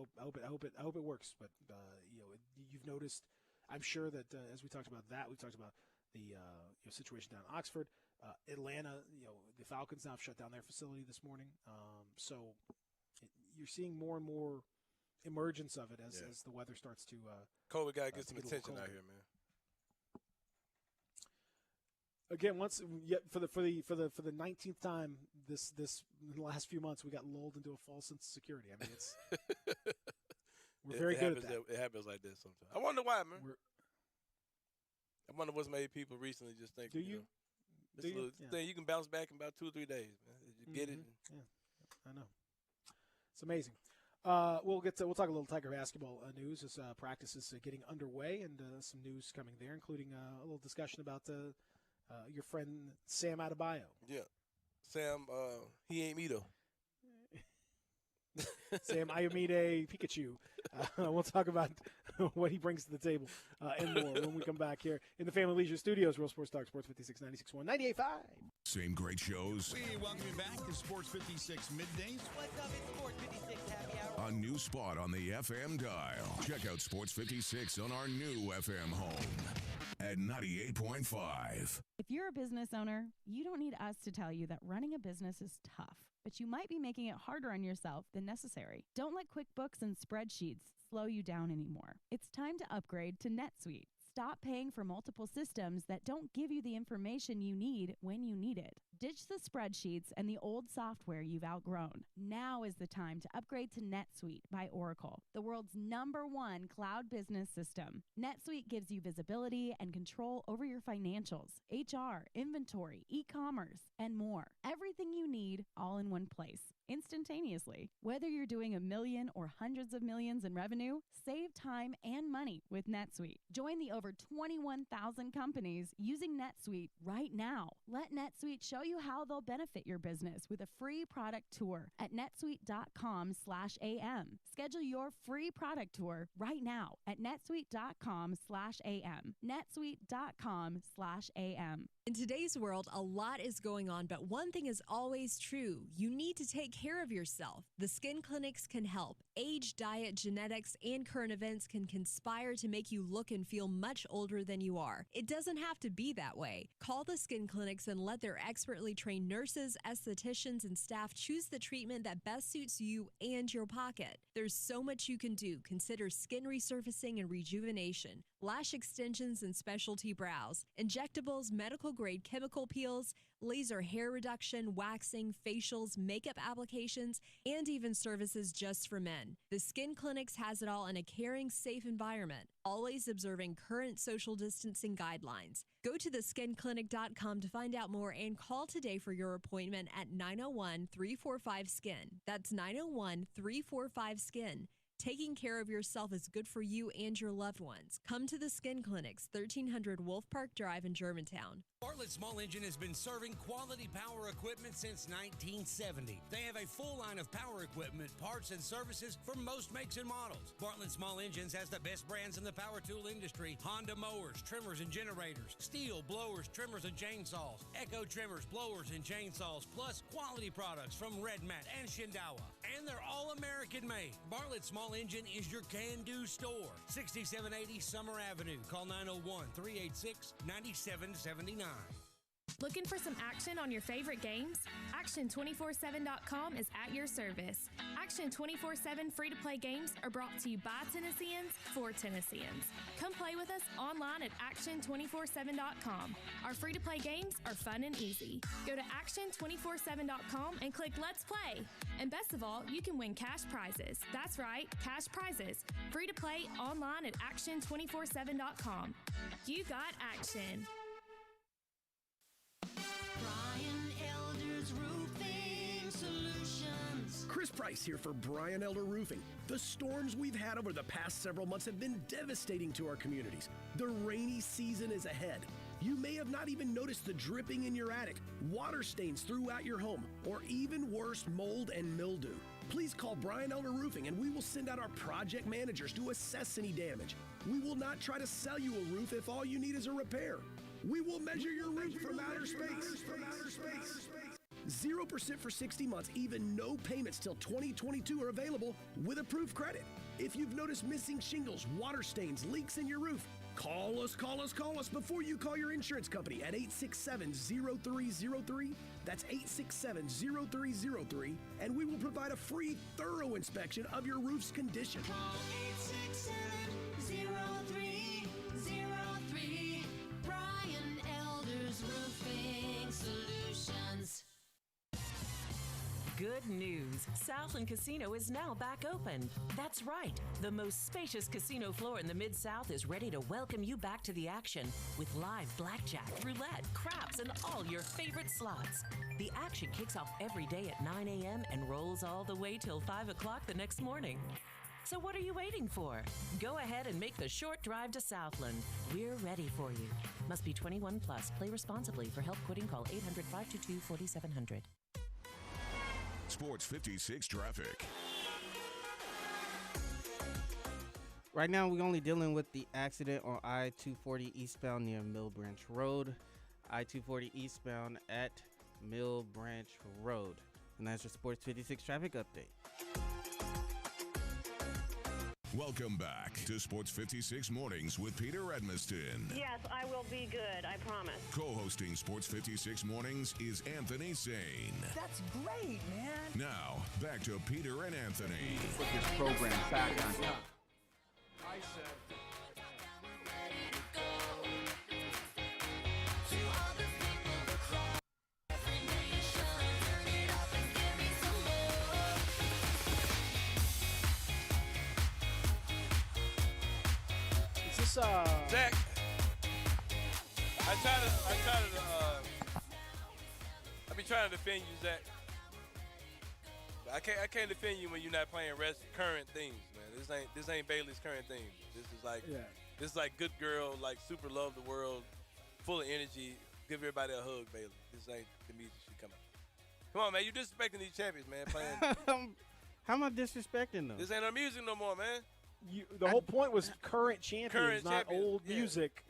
hope it works. But you've noticed, I'm sure that as we talked about that, we talked about the situation down in Oxford, Atlanta. The Falcons now have shut down their facility this morning. So you're seeing more and more emergence of it as the weather starts to. COVID got to get some attention out here, man. Again, for the 19th time this in the last few months, we got lulled into a false sense of security. I mean, it's we're very good at that. It happens like this sometimes. I wonder why, man. I wonder what's made people recently just think. Do you? Thing you can bounce back in about 2 or 3 days, man. You get it. Yeah, I know. It's amazing. We'll talk a little Tiger basketball news as practice is getting underway, and some news coming there, including a little discussion about your friend Sam Adebayo. Yeah, Sam. He ain't me though. Sam Ayomide Pikachu. We'll talk about what he brings to the table and more when we come back here in the Family Leisure Studios. Real Sports Talk, Sports 56, 96.1, 98.5. Same great shows. We welcome you back to Sports 56 Middays. What's up? It's Sports 56 Happy Hour. A new spot on the FM dial. Check out Sports 56 on our new FM home at 98.5. If you're a business owner, you don't need us to tell you that running a business is tough, but you might be making it harder on yourself than necessary. Don't let QuickBooks and spreadsheets slow you down anymore. It's time to upgrade to NetSuite. Stop paying for multiple systems that don't give you the information you need when you need it. Ditch the spreadsheets and the old software you've outgrown. Now is the time to upgrade to NetSuite by Oracle, the world's #1 cloud business system. NetSuite gives you visibility and control over your financials, HR, inventory, e-commerce, and more. Everything you need all in one place, instantaneously. Whether you're doing $1 million or hundreds of millions in revenue, save time and money with NetSuite. Join the over 21,000 companies using NetSuite right now. Let NetSuite show you how they'll benefit your business with a free product tour at netsuite.com/am. Schedule your free product tour right now at netsuite.com/am. netsuite.com/am. In today's world, a lot is going on, but one thing is always true. You need to take care of yourself. The Skin Clinics can help. Age, diet, genetics, and current events can conspire to make you look and feel much older than you are. It doesn't have to be that way. Call the Skin Clinics and let their expertly trained nurses, estheticians, and staff choose the treatment that best suits you and your pocket. There's so much you can do. Consider skin resurfacing and rejuvenation, lash extensions and specialty brows, injectables, medical-grade chemical peels, laser hair reduction, waxing, facials, makeup applications, and even services just for men. The Skin Clinics has it all in a caring, safe environment, always observing current social distancing guidelines. Go to theskinclinic.com to find out more and call today for your appointment at 901-345-SKIN. That's 901-345-SKIN. Taking care of yourself is good for you and your loved ones. Come to the Skin Clinics, 1300 Wolf Park Drive in Germantown. Bartlett Small Engine has been serving quality power equipment since 1970. They have a full line of power equipment, parts, and services for most makes and models. Bartlett Small Engines has the best brands in the power tool industry: Honda mowers, trimmers, and generators, Steel blowers, trimmers, and chainsaws, Echo trimmers, blowers, and chainsaws, plus quality products from Red Mat and Shindawa. And they're all American made. Bartlett Small Engine is your can-do store. 6780 Summer Avenue. Call 901-386-9779. Looking for some action on your favorite games? Action247.com is at your service. Action 24/7 free-to-play games are brought to you by Tennesseans for Tennesseans. Come play with us online at Action247.com. Our free-to-play games are fun and easy. Go to Action247.com and click Let's Play. And best of all, you can win cash prizes. That's right, cash prizes. Free to play online at Action247.com. You got action. Brian Elder's Roofing Solutions. Chris Price here for Brian Elder Roofing. The storms we've had over the past several months have been devastating to our communities. The rainy season is ahead. You may have not even noticed the dripping in your attic, water stains throughout your home, or even worse, mold and mildew. Please call Brian Elder Roofing and we will send out our project managers to assess any damage. We will not try to sell you a roof if all you need is a repair. We will measure your roof from outer space. 0% for 60 months, even no payments till 2022 are available with approved credit. If you've noticed missing shingles, water stains, leaks in your roof, call us before you call your insurance company at 867-0303. That's 867-0303, and we will provide a free, thorough inspection of your roof's condition. Call 867-0303. Brian Elder's Roofing Solutions. Good news. Southland Casino is now back open. That's right. The most spacious casino floor in the Mid-South is ready to welcome you back to the action with live blackjack, roulette, craps, and all your favorite slots. The action kicks off every day at 9 a.m. and rolls all the way till 5 o'clock the next morning. So what are you waiting for? Go ahead and make the short drive to Southland. We're ready for you. Must be 21 plus. Play responsibly. For help quitting, call 800-522-4700. Sports 56 traffic. Right now, we're only dealing with the accident on I-240 eastbound near Mill Branch Road. I-240 eastbound at Mill Branch Road. And that's your Sports 56 traffic update. Welcome back to Sports 56 Mornings with Peter Edmiston. Yes, I will be good, I promise. Co-hosting Sports 56 Mornings is Anthony Sane. That's great, man. Now, back to Peter and Anthony. Put this program back on top. I said... Zach, I be trying to defend you, Zach. But I can't defend you when you're not playing current themes, man. This ain't Bailey's current theme. This is like Good Girl, like super love the world, full of energy. Give everybody a hug, Bailey. This ain't the music she come out. Come on, man. You disrespecting these champions, man. Playing. How am I disrespecting them? This ain't our music no more, man. The whole point was current champions, not old music.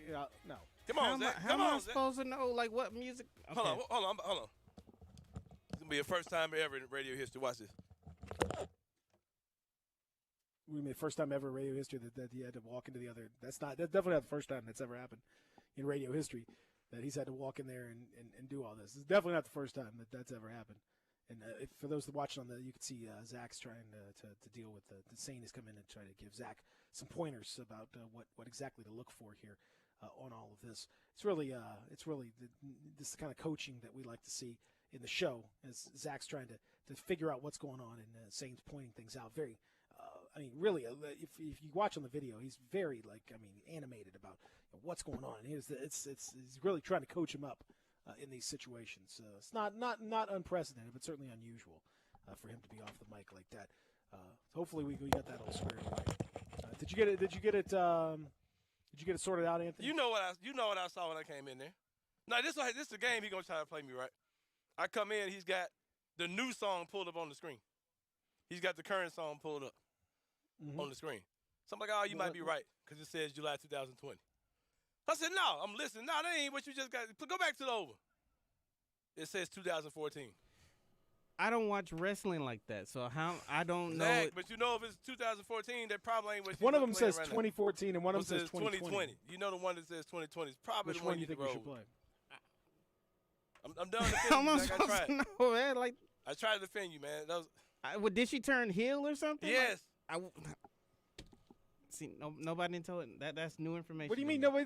No. Come on, Zach. How am I supposed to know, like, what music? Okay. Hold on. It's going to be your first time ever in radio history. Watch this. We made first time ever in radio history that he had to walk into the other. That's definitely not the first time that's ever happened in radio history that he's had to walk in there and do all this. It's definitely not the first time that's ever happened. And if, for those watching on you can see Zach's trying to deal with the Sane has come in and try to give Zach some pointers about what exactly to look for here on all of this. It's really this kind of coaching that we like to see in the show as Zach's trying to figure out what's going on and Sane's pointing things out. Very, really, if you watch on the video, he's very animated about what's going on. He's really trying to coach him up. In these situations, it's not unprecedented, but certainly unusual for him to be off the mic like that. Hopefully, we got that all squared away. Did you get it? Did you get it sorted out, Anthony? You know what I saw when I came in there. Now this is the game. He gonna try to play me, right? I come in. He's got the new song pulled up on the screen. He's got the current song pulled up on the screen. So I'm like, oh, you might be right because it says July 2020. I said, no, I'm listening. No, that ain't what you just got. Go back to the over. It says 2014. I don't watch wrestling like that, so I don't know. But you know if it's 2014, that probably ain't what you One of them says 2014 and one of them says 2020. You know the one that says 2020 is probably Which the one you think we should play? I'm done defending How am you, I Zach. I supposed tried. to know, man? Like, I tried to defend you, man. That was did she turn heel or something? yes. See, nobody didn't tell it. That's new information. What do you to mean? me. No,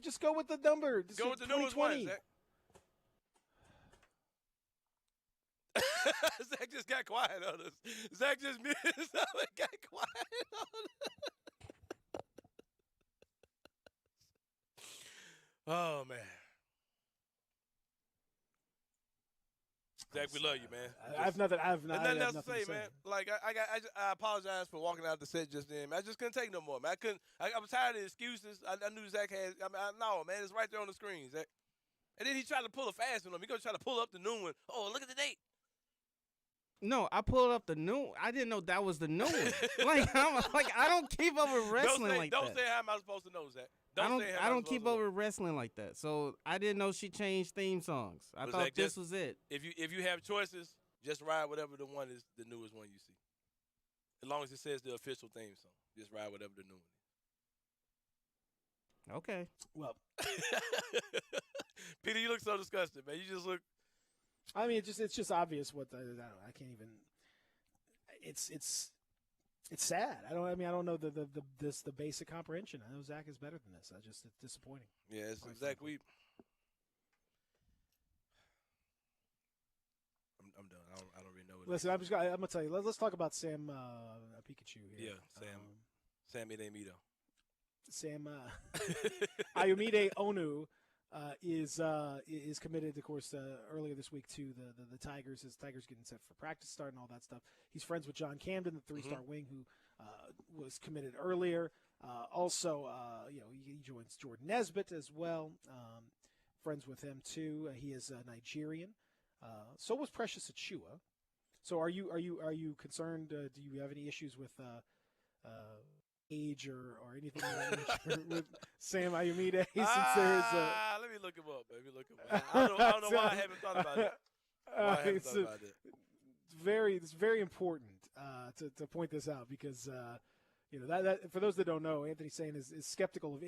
just go with the number. Just Go with the newest one, 2020. Zach. Zach just got quiet on us. Zach just muted himself and got quiet on us. Oh man. Zach, we love you, man. I have nothing. I have There's nothing nothing else to say, man. Like I apologize for walking out the set just then. Man. I just couldn't take no more, man. I was tired of the excuses. I knew Zach had. No, man, it's right there on the screen, Zach. And then he tried to pull a fast one on me. He gonna try to pull up the new one. Oh, look at the date. No, I pulled up the new. I didn't know that was the new one. I don't keep up with wrestling like that. Don't say how am I supposed to know, Zach. I don't keep up with wrestling like that. So I didn't know she changed theme songs. I thought Zach, this was it. If you have choices, just ride whatever the one is, the newest one you see. As long as it says the official theme song, just ride whatever the new one is. Okay. Well, Peter, you look so disgusted, man. You just look. I mean, it's just obvious what I don't know. I can't even. It's sad. I don't know the basic comprehension. I know Zach is better than this. It's disappointing. Yeah, Zach. I'm done. I don't really know what. Listen, I'm gonna tell you. Let's talk about Sam Pikachu here. Yeah, Sam Idemito. Sam Ayomide Onu is committed, of course, earlier this week to the Tigers. As Tigers getting set for practice start and all that stuff. He's friends with John Camden, the three-star wing who was committed earlier. Also, he joins Jordan Nesbitt as well. Friends with him too. He is Nigerian. So was Precious Achua. So are you concerned? Do you have any issues with age or anything with Sam Ayomide? Since there is let me look him up. I don't know why I haven't thought about it. It's very important to point this out because that for those that don't know, Anthony Sane is skeptical of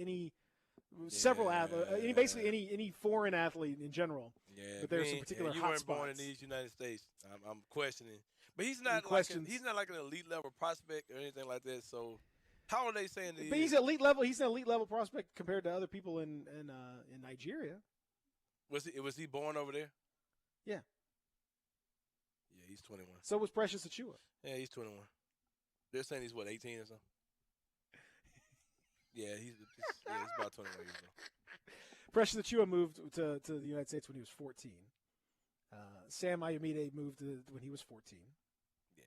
several athletes, basically any foreign athlete in general. Yeah, but there's some particular you hot weren't spots. born in these United States. I'm questioning, but he's not like an elite level prospect or anything like that. So, how are they saying that? But he's elite level. He's an elite level prospect compared to other people in Nigeria. Was he born over there? Yeah. Yeah, he's 21. So was Precious Achua. Yeah, he's 21. They're saying he's 18 or something. Yeah, he's about 21 years old. Precious Achua moved to the United States when he was 14. Sam Ayomide moved when he was 14. Yeah,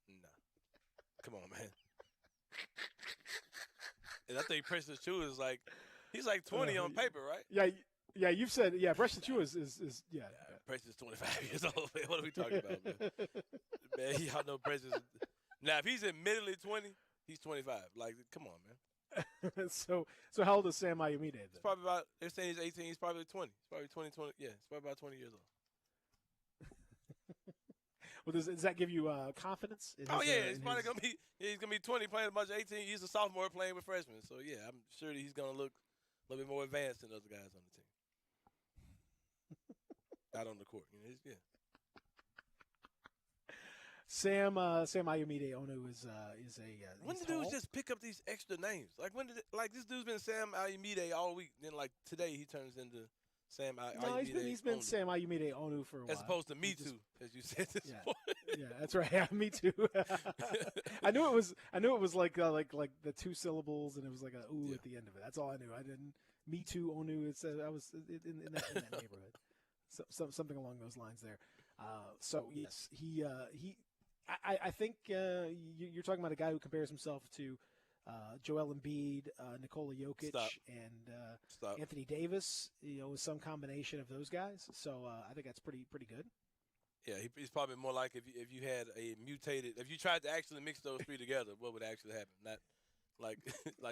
he's not. Nah. Come on, man. And I think Precious Achua is he's 20 on paper, right? Yeah. You've said Precious Achua is yeah. Precious is 25 years old. Man. What are we talking about, man? Man, y'all know Precious. Now, if he's admittedly 20, he's 25. Come on, man. So how old is Sam Ayomide then? It's probably about. They're saying he's 18. He's probably 20. He's probably 20. Yeah, he's probably about 20 years old. Well, does that give you confidence? He's probably gonna be. Yeah, he's gonna be 20 playing a bunch of 18. He's a sophomore playing with freshmen. So yeah, I'm sure that he's gonna look a little bit more advanced than other guys on the team. Out on the court, yeah. Sam Ayomide Onu is a. When did dudes just pick up these extra names? This dude's been Sam Ayomide all week. Then today he turns into Sam Ayomide. No, he's been Onu. Sam Ayomide Onu for a while. As opposed to Me Too, as you said this morning. Yeah, that's right. Yeah, Me Too. I knew it was like the two syllables and it was like a ooh at the end of it. That's all I knew. I didn't. Me Too Onu. I was in that neighborhood. Something along those lines there. So yes, he. I think you're talking about a guy who compares himself to Joel Embiid, Nikola Jokic, and Anthony Davis. With some combination of those guys. So I think that's pretty good. Yeah, he's probably more like if you had a mutated. If you tried to actually mix those three together, what would actually happen? Not like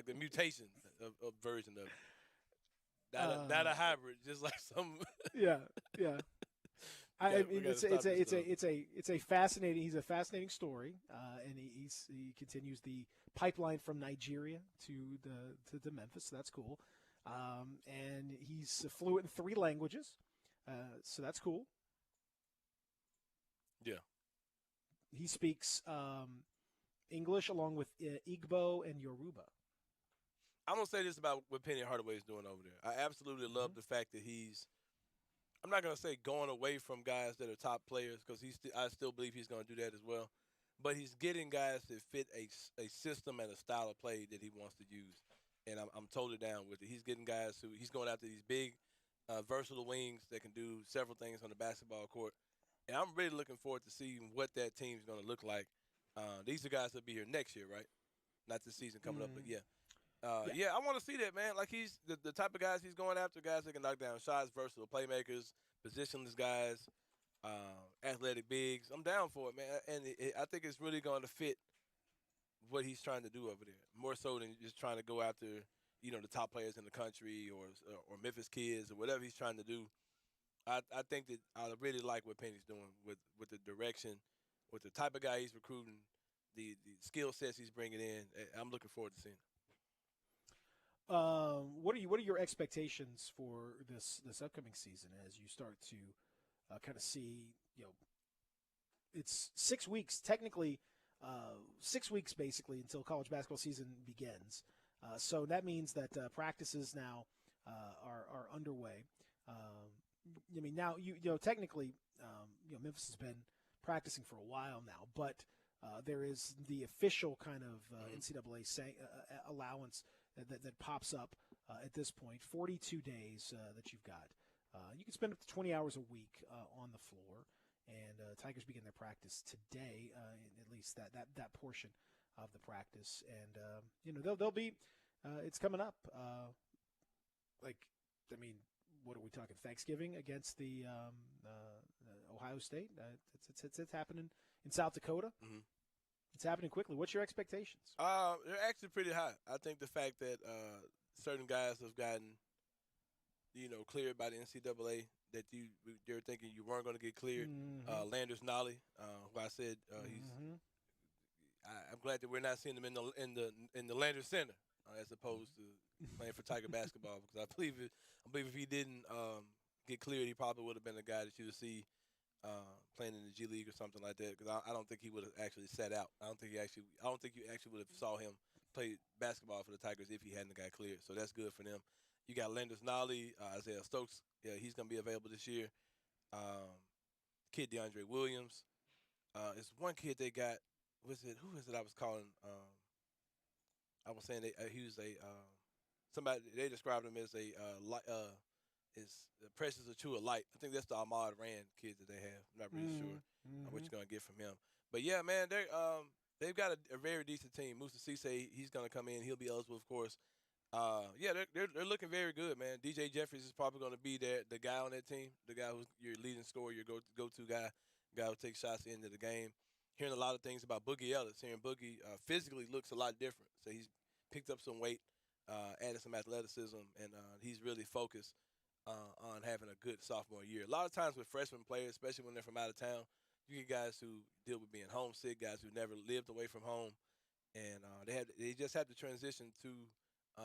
the mutation of version of it. Not a hybrid, just like some. Yeah. It's a fascinating. He's a fascinating story, and he continues the pipeline from Nigeria to Memphis. So that's cool. And he's fluent in 3 languages, so that's cool. Yeah. He speaks English along with Igbo and Yoruba. I'm going to say this about what Penny Hardaway is doing over there. I absolutely love the fact that he's – I'm not going to say going away from guys that are top players because I still believe he's going to do that as well. But he's getting guys that fit a system and a style of play that he wants to use. And I'm totally down with it. He's getting guys who – he's going after these big, versatile wings that can do several things on the basketball court. And I'm really looking forward to seeing what that team's going to look like. These are guys that'll be here next year, right? Not this season coming up, but yeah. Yeah, I want to see that, man. Like he's the type of guys he's going after, guys that can knock down shots, versatile playmakers, positionless guys, athletic bigs. I'm down for it, man. And I think it's really going to fit what he's trying to do over there, more so than just trying to go after, the top players in the country or Memphis kids or whatever he's trying to do. I think that I really like what Penny's doing with the direction, with the type of guy he's recruiting, the skill sets he's bringing in. I'm looking forward to seeing it. What are your expectations for this upcoming season as you start to kind of see, it's 6 weeks, technically 6 weeks basically until college basketball season begins. So that means that practices now are underway. I mean, now technically, Memphis has been practicing for a while now, but there is the official kind of NCAA allowance that pops up at this point. 42 days that you've got. You can spend up to 20 hours a week on the floor, and Tigers begin their practice today, at least that portion of the practice, and they'll be. It's coming up. What are we talking? Thanksgiving against the Ohio State. It's happening in South Dakota. Mm-hmm. It's happening quickly. What's your expectations? They're actually pretty high. I think the fact that certain guys have gotten, cleared by the NCAA that they're thinking you weren't going to get cleared. Mm-hmm. Landers Nolly, who I said he's. I'm glad that we're not seeing him in the Landers Center as opposed to playing for Tiger basketball, because I believe if he didn't get cleared, he probably would have been a guy that you would see playing in the G League or something like that. Because I don't think he would have actually sat out. I don't think you actually would have saw him play basketball for the Tigers if he hadn't got cleared. So that's good for them. You got Landers Nolly, Isaiah Stokes. Yeah, he's gonna be available this year. Kid DeAndre Williams. It's one kid they got. Who is it? I was calling. I was saying he was somebody. They described him as Precious Achua light. I think that's the Ahmad Rand kid that they have. I'm not really sure what you're gonna get from him. But yeah, man, they've got a very decent team. Musa Cisse, he's gonna come in. He'll be eligible, of course. Yeah, they're looking very good, man. DJ Jeffries is probably gonna be the guy on that team, the guy who's your leading scorer, your go-to guy who takes shots into the game. Hearing a lot of things about Boogie Ellis. Hearing Boogie physically looks a lot different. So he's picked up some weight, added some athleticism, and he's really focused on having a good sophomore year. A lot of times with freshman players, especially when they're from out of town, you get guys who deal with being homesick, guys who never lived away from home, and they just have to transition to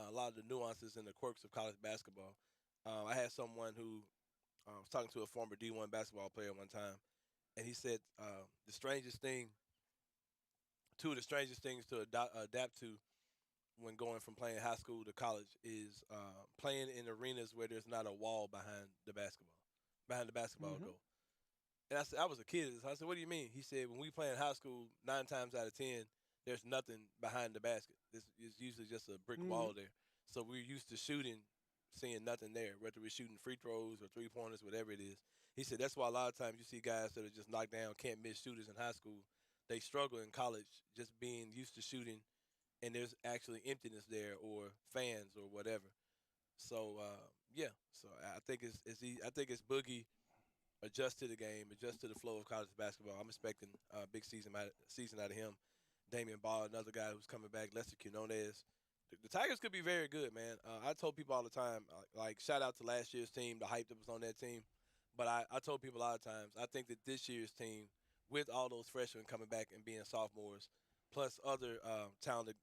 a lot of the nuances and the quirks of college basketball. I had someone who was talking to a former D1 basketball player one time, and he said two of the strangest things to adapt to when going from playing high school to college is playing in arenas where there's not a wall behind the basketball goal. And I was a kid. I said, "What do you mean?" He said, "When we play in high school, 9 times out of 10, there's nothing behind the basket. It's usually just a brick wall there. So we're used to shooting, seeing nothing there, whether we're shooting free throws or three-pointers, whatever it is." He said that's why a lot of times you see guys that are just knocked down, can't miss shooters in high school. They struggle in college just being used to shooting, and there's actually emptiness there or fans or whatever. So yeah, so I think it's Boogie adjust to the game, adjust to the flow of college basketball. I'm expecting a big season out of him. Damian Ball, another guy who's coming back. Lester Quinones. The Tigers could be very good, man. I told people all the time, like shout out to last year's team, the hype that was on that team. But I told people a lot of times, I think that this year's team, with all those freshmen coming back and being sophomores, plus other talented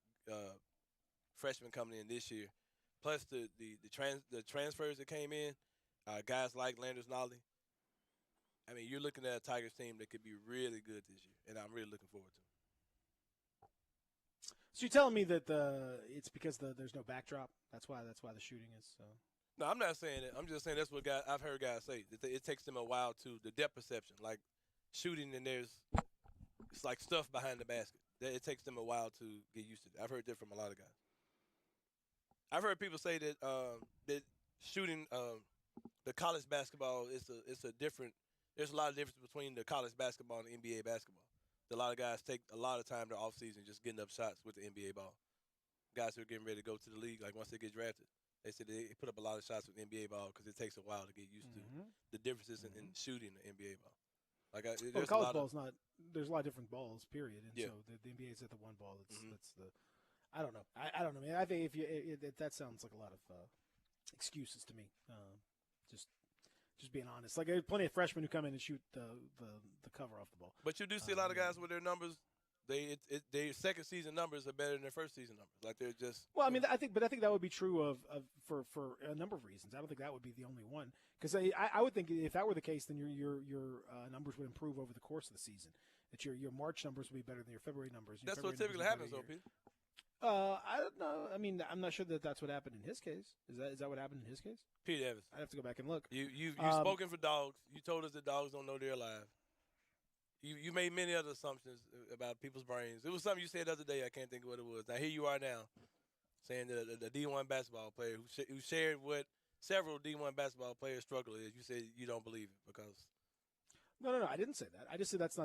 freshmen coming in this year, plus the transfers that came in, guys like Landers Nolly. I mean, you're looking at a Tigers team that could be really good this year, and I'm really looking forward to it. So you're telling me that it's because there's no backdrop? That's why the shooting is. No, I'm not saying it. I'm just saying that's what I've heard guys say. That it takes them a while to the depth perception, like shooting, and it's like stuff behind the basket. It takes them a while to get used to it. I've heard that from a lot of guys. I've heard people say that that shooting the college basketball it's a different. There's a lot of difference between the college basketball and the NBA basketball. A lot of guys take a lot of time in the offseason just getting up shots with the NBA ball. Guys who are getting ready to go to the league, like once they get drafted, they said they put up a lot of shots with the NBA ball because it takes a while to get used to the differences in shooting the NBA ball. Like college ball's not. There's a lot of different balls, period. And so the NBA is at the one ball. That's the. I don't know. I don't know, man. I think that sounds like a lot of excuses to me. Just being honest. Like there's plenty of freshmen who come in and shoot the cover off the ball. But you do see a lot of guys with their numbers. Their second season numbers are better than their first season numbers. Like they're just. Well, I mean, I think that would be true for a number of reasons. I don't think that would be the only one because I would think if that were the case, then your numbers would improve over the course of the season. That your March numbers would be better than your February numbers. That's what typically happens, though, Pete. I don't know. I mean, I'm not sure that's what happened in his case. Is that what happened in his case? Pete Evans. I'd have to go back and look. You've spoken for dogs. You told us that dogs don't know they're alive. You made many other assumptions about people's brains. It was something you said the other day. I can't think of what it was. Now here you are now, saying that the D1 basketball player who shared what several D1 basketball players struggle is. You said you don't believe it because. No. I didn't say that. I just said that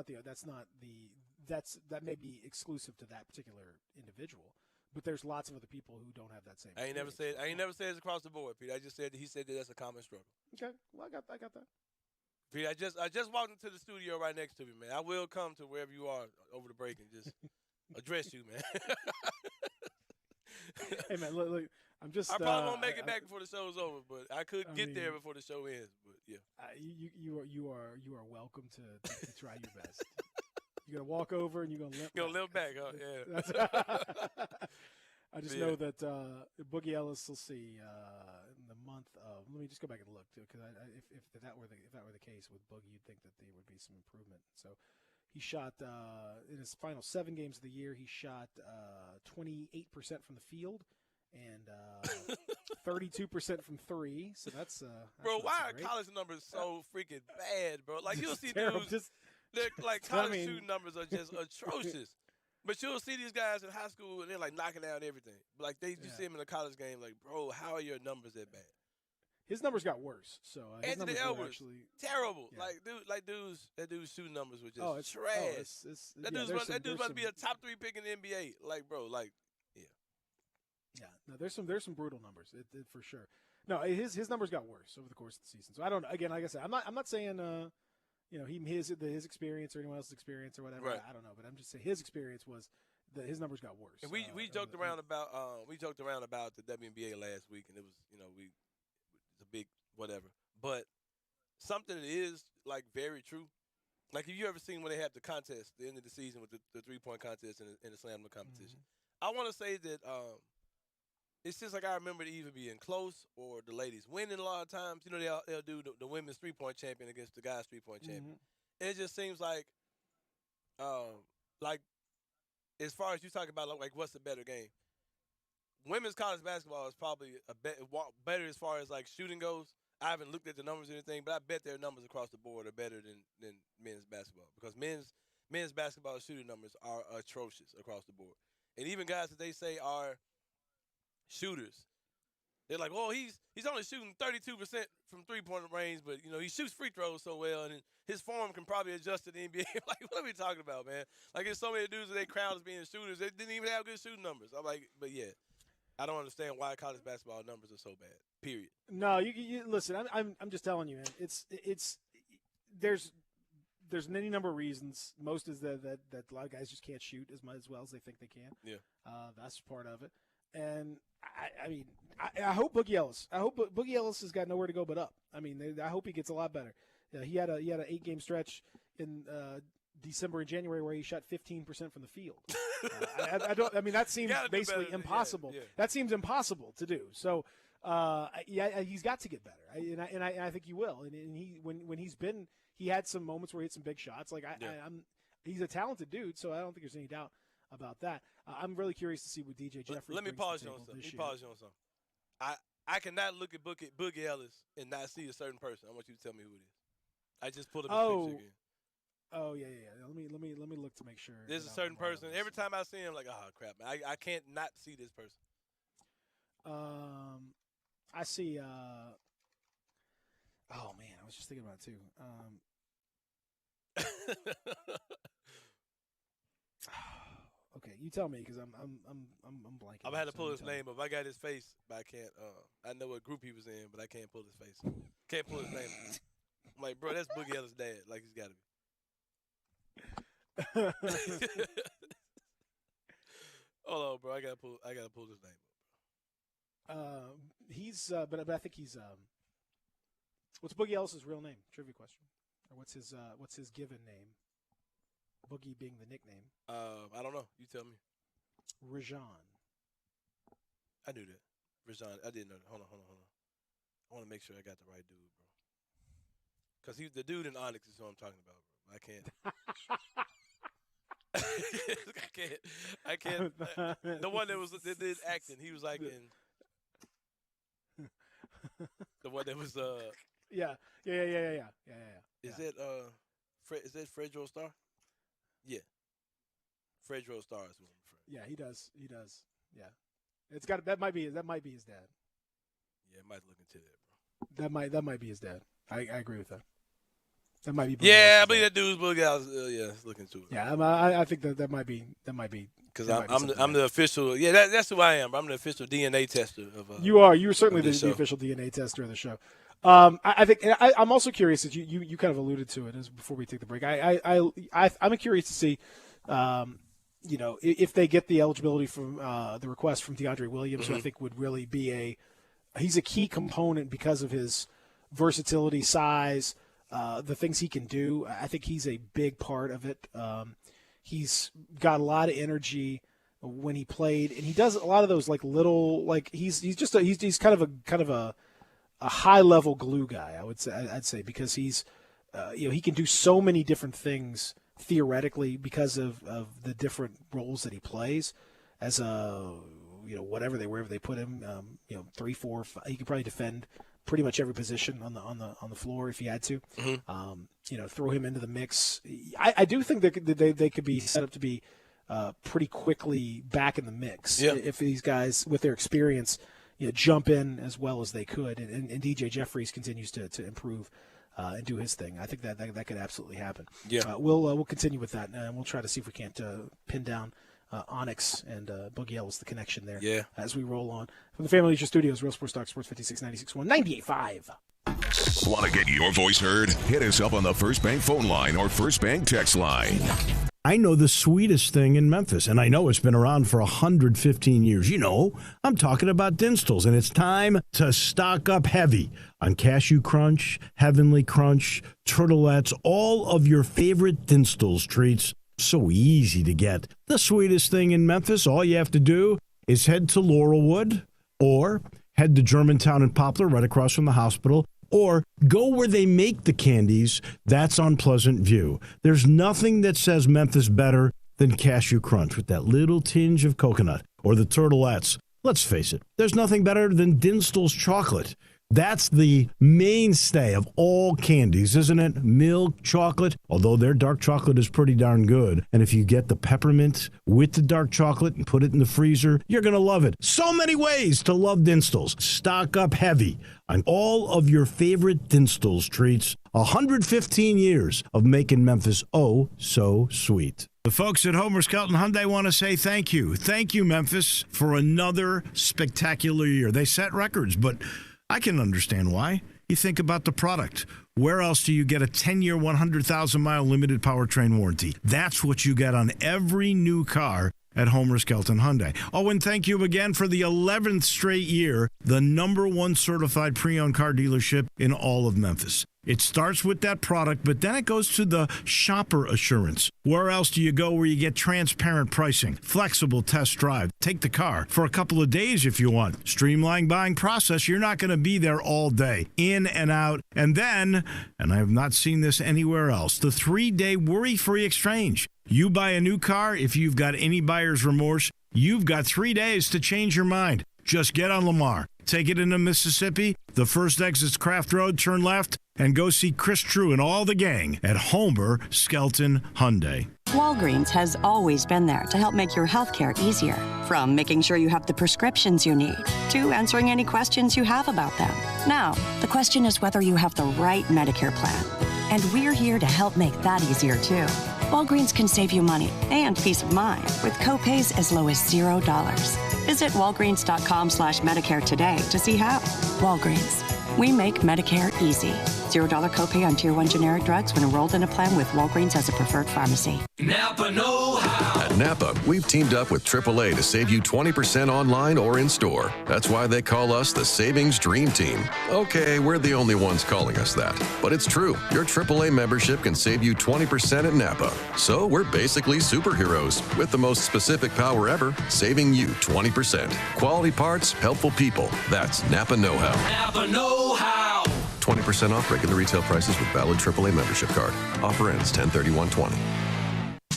may be exclusive to that particular individual. But there's lots of other people who don't have that same. I ain't never said it's across the board, Pete. I just said he said that that's a common struggle. Okay, well I got that. Pete, I just walked into the studio right next to me, man. I will come to wherever you are over the break and just address you, man. Hey man, look, I'm just. I probably won't make it back before the show's over, but I could get there before the show ends. But yeah, you are welcome to try your best. You're gonna walk over and you're gonna limp. Gonna limp back, huh? Yeah. I just know that Boogie Ellis will see in the month of. Let me just go back and look because if that were the case with Boogie, you'd think that there would be some improvement. So he shot in his final 7 games of the year. He shot 28% from the field and 32% from 3. So that's bro. Why are great. college numbers so freaking bad, bro? Like you'll see terrible. dudes. Like college shooting numbers are just atrocious. But you'll see these guys in high school and they're like knocking down everything. Like you see them in a college game, like, bro, how are your numbers that bad? His numbers got worse. So Anthony Edwards, actually terrible. Yeah. That dude's shooting numbers were just trash. That dude's about to be a top 3 pick in the NBA. Like, bro, like, yeah. Yeah, no, there's some brutal numbers for sure. No, his numbers got worse over the course of the season. So I don't. Again, like I said, I'm not saying his experience or anyone else's experience or whatever. Right. I don't know, but I'm just saying his experience was that his numbers got worse. And we joked around about the WNBA last week, and it was it's a big whatever. But something that is like very true. Like, have you ever seen when they have the contest, the end of the season with the 3-point contest and the slam dunk competition? I want to say that it's just like I remember it either being close or the ladies winning a lot of times. You know, they'll do the women's 3-point champion against the guys' 3-point champion. And it just seems like as far as you talk about, like what's the better game? Women's college basketball is probably better as far as like shooting goes. I haven't looked at the numbers or anything, but I bet their numbers across the board are better than men's basketball because men's basketball shooting numbers are atrocious across the board. And even guys that they say are shooters, they're like, "Oh, he's only shooting 32% from 3-point range, but he shoots free throws so well, and his form can probably adjust to the NBA." Like, what are we talking about, man? Like, there's so many dudes that they crown as being shooters, they didn't even have good shooting numbers. I'm like, but yeah, I don't understand why college basketball numbers are so bad. Period. No, you listen. I'm just telling you, man. It's there's any number of reasons. Most is that a lot of guys just can't shoot as well as they think they can. Yeah, that's part of it. And I mean, I hope Boogie Ellis. I hope Boogie Ellis has got nowhere to go but up. I mean, I hope he gets a lot better. He had a 8-game stretch in December and January where he shot 15% from the field. I mean, that seems basically impossible. Yeah. That seems impossible to do. So, he's got to get better, and I think he will. And he when he had some moments where he hit some big shots. Like he's a talented dude, so I don't think there's any doubt about that. I'm really curious to see what DJ Jeffries. Let me pause you on something. I cannot look at Boogie Ellis and not see a certain person. I want you to tell me who it is. I just pulled up his picture again. Oh yeah. Let me look to make sure. There's a certain person. Every time I see him, like, oh crap, man, I can't not see this person. I see. Oh man, I was just thinking about it too. Okay, you tell me because I'm blanking. I'm gonna have to pull his name up. I got his face, but I can't. I know what group he was in, but I can't pull his face. Can't pull his name. I'm like, bro, that's Boogie Ellis' dad. Like he's got to be. Hold on, bro. I gotta pull his name up. He's but I think he's what's Boogie Ellis' real name? Trivia question. Or what's his given name? Boogie being the nickname. I don't know. You tell me. Rajon. I knew that. Rajon. I didn't know that. Hold on. I want to make sure I got the right dude, bro. Because the dude in Onyx is who I'm talking about, bro. I can't. I can't. The one that did acting. He was like in. The one that was Yeah. Is that Fredro Starr? Yeah. Fredro Starr is who I'm referring. Yeah, he does. Yeah. It's got that might be his dad. Yeah, I might look into that, bro. That might be his dad. I agree with that. That might be. Yeah, I believe that dude's Boogie Ellis. Yeah, look into it. Yeah, I think that might be. Because I'm the official. Yeah, that's who I am. I'm the official DNA tester of. You are. You're certainly the official DNA tester of the show. I think I'm also curious that you kind of alluded to it as before we take the break. I'm curious to see, if they get the eligibility from the request from DeAndre Williams, who I think would really be he's a key component because of his versatility, size, the things he can do. I think he's a big part of it. He's got a lot of energy when he played, and he does a lot of those like little he's kind of a high level glue guy. I'd say because he's he can do so many different things theoretically because of the different roles that he plays as wherever they put him 3, 4, 5, he could probably defend pretty much every position on the floor if he had to. Throw him into the mix. I do think that they could be set up to be pretty quickly back in the mix if these guys with their experience jump in as well as they could, and DJ Jeffries continues to improve and do his thing. I think that could absolutely happen. Yeah, we'll continue with that, and we'll try to see if we can't pin down Onyx and Boogie Ellis, the connection there. Yeah, as we roll on from the Family Leisure Studios, Real Sports Talk, Sports 56, 96.1, 98.5. Want to get your voice heard? Hit us up on the First Bank phone line or First Bank text line. I know the sweetest thing in Memphis, and I know it's been around for 115 years. I'm talking about Dinstall's, and it's time to stock up heavy on Cashew Crunch, Heavenly Crunch, Turtlettes, all of your favorite Dinstall's treats. So easy to get. The sweetest thing in Memphis, all you have to do is head to Laurelwood or head to Germantown and Poplar right across from the hospital, or go where they make the candies. That's on Pleasant View. There's nothing that says Memphis better than Cashew Crunch with that little tinge of coconut, or the Turtlettes. Let's face it, there's nothing better than Dinstall's chocolate. That's the mainstay of all candies, isn't it? Milk chocolate, although their dark chocolate is pretty darn good. And if you get the peppermint with the dark chocolate and put it in the freezer, you're going to love it. So many ways to love Dinstall's. Stock up heavy on all of your favorite Dinstall's treats. 115 years of making Memphis oh so sweet. The folks at Homer Skelton Hyundai want to say thank you. Thank you, Memphis, for another spectacular year. They set records, but I can understand why. You think about the product. Where else do you get a 10-year, 100,000-mile limited powertrain warranty? That's what you get on every new car at Homer Skelton Hyundai. Oh, and thank you again for the 11th straight year, the #1 certified pre-owned car dealership in all of Memphis. It starts with that product, but then it goes to the shopper assurance. Where else do you go where you get transparent pricing, flexible test drive? Take the car for a couple of days if you want. Streamlined buying process. You're not going to be there all day. In and out. And then, and I have not seen this anywhere else, the 3-day worry-free exchange. You buy a new car, if you've got any buyer's remorse, you've got 3 days to change your mind. Just get on Lamar. Take it into Mississippi. The first exit's Craft Road, turn left, and go see Chris True and all the gang at Homer Skelton Hyundai. Walgreens has always been there to help make your healthcare easier. From making sure you have the prescriptions you need, to answering any questions you have about them. Now, the question is whether you have the right Medicare plan. And we're here to help make that easier too. Walgreens can save you money and peace of mind with copays as low as $0. Visit walgreens.com/Medicare today to see how. Walgreens. We make Medicare easy. $0 copay on Tier 1 generic drugs when enrolled in a plan with Walgreens as a preferred pharmacy. Napa know-how. At Napa, we've teamed up with AAA to save you 20% online or in store. That's why they call us the Savings Dream Team. Okay, we're the only ones calling us that. But it's true. Your AAA membership can save you 20% at Napa. So we're basically superheroes with the most specific power ever, saving you 20%. Quality parts, helpful people. That's Napa know-how. Napa know-how. 20% off regular retail prices with valid AAA membership card. Offer ends 10/31/20.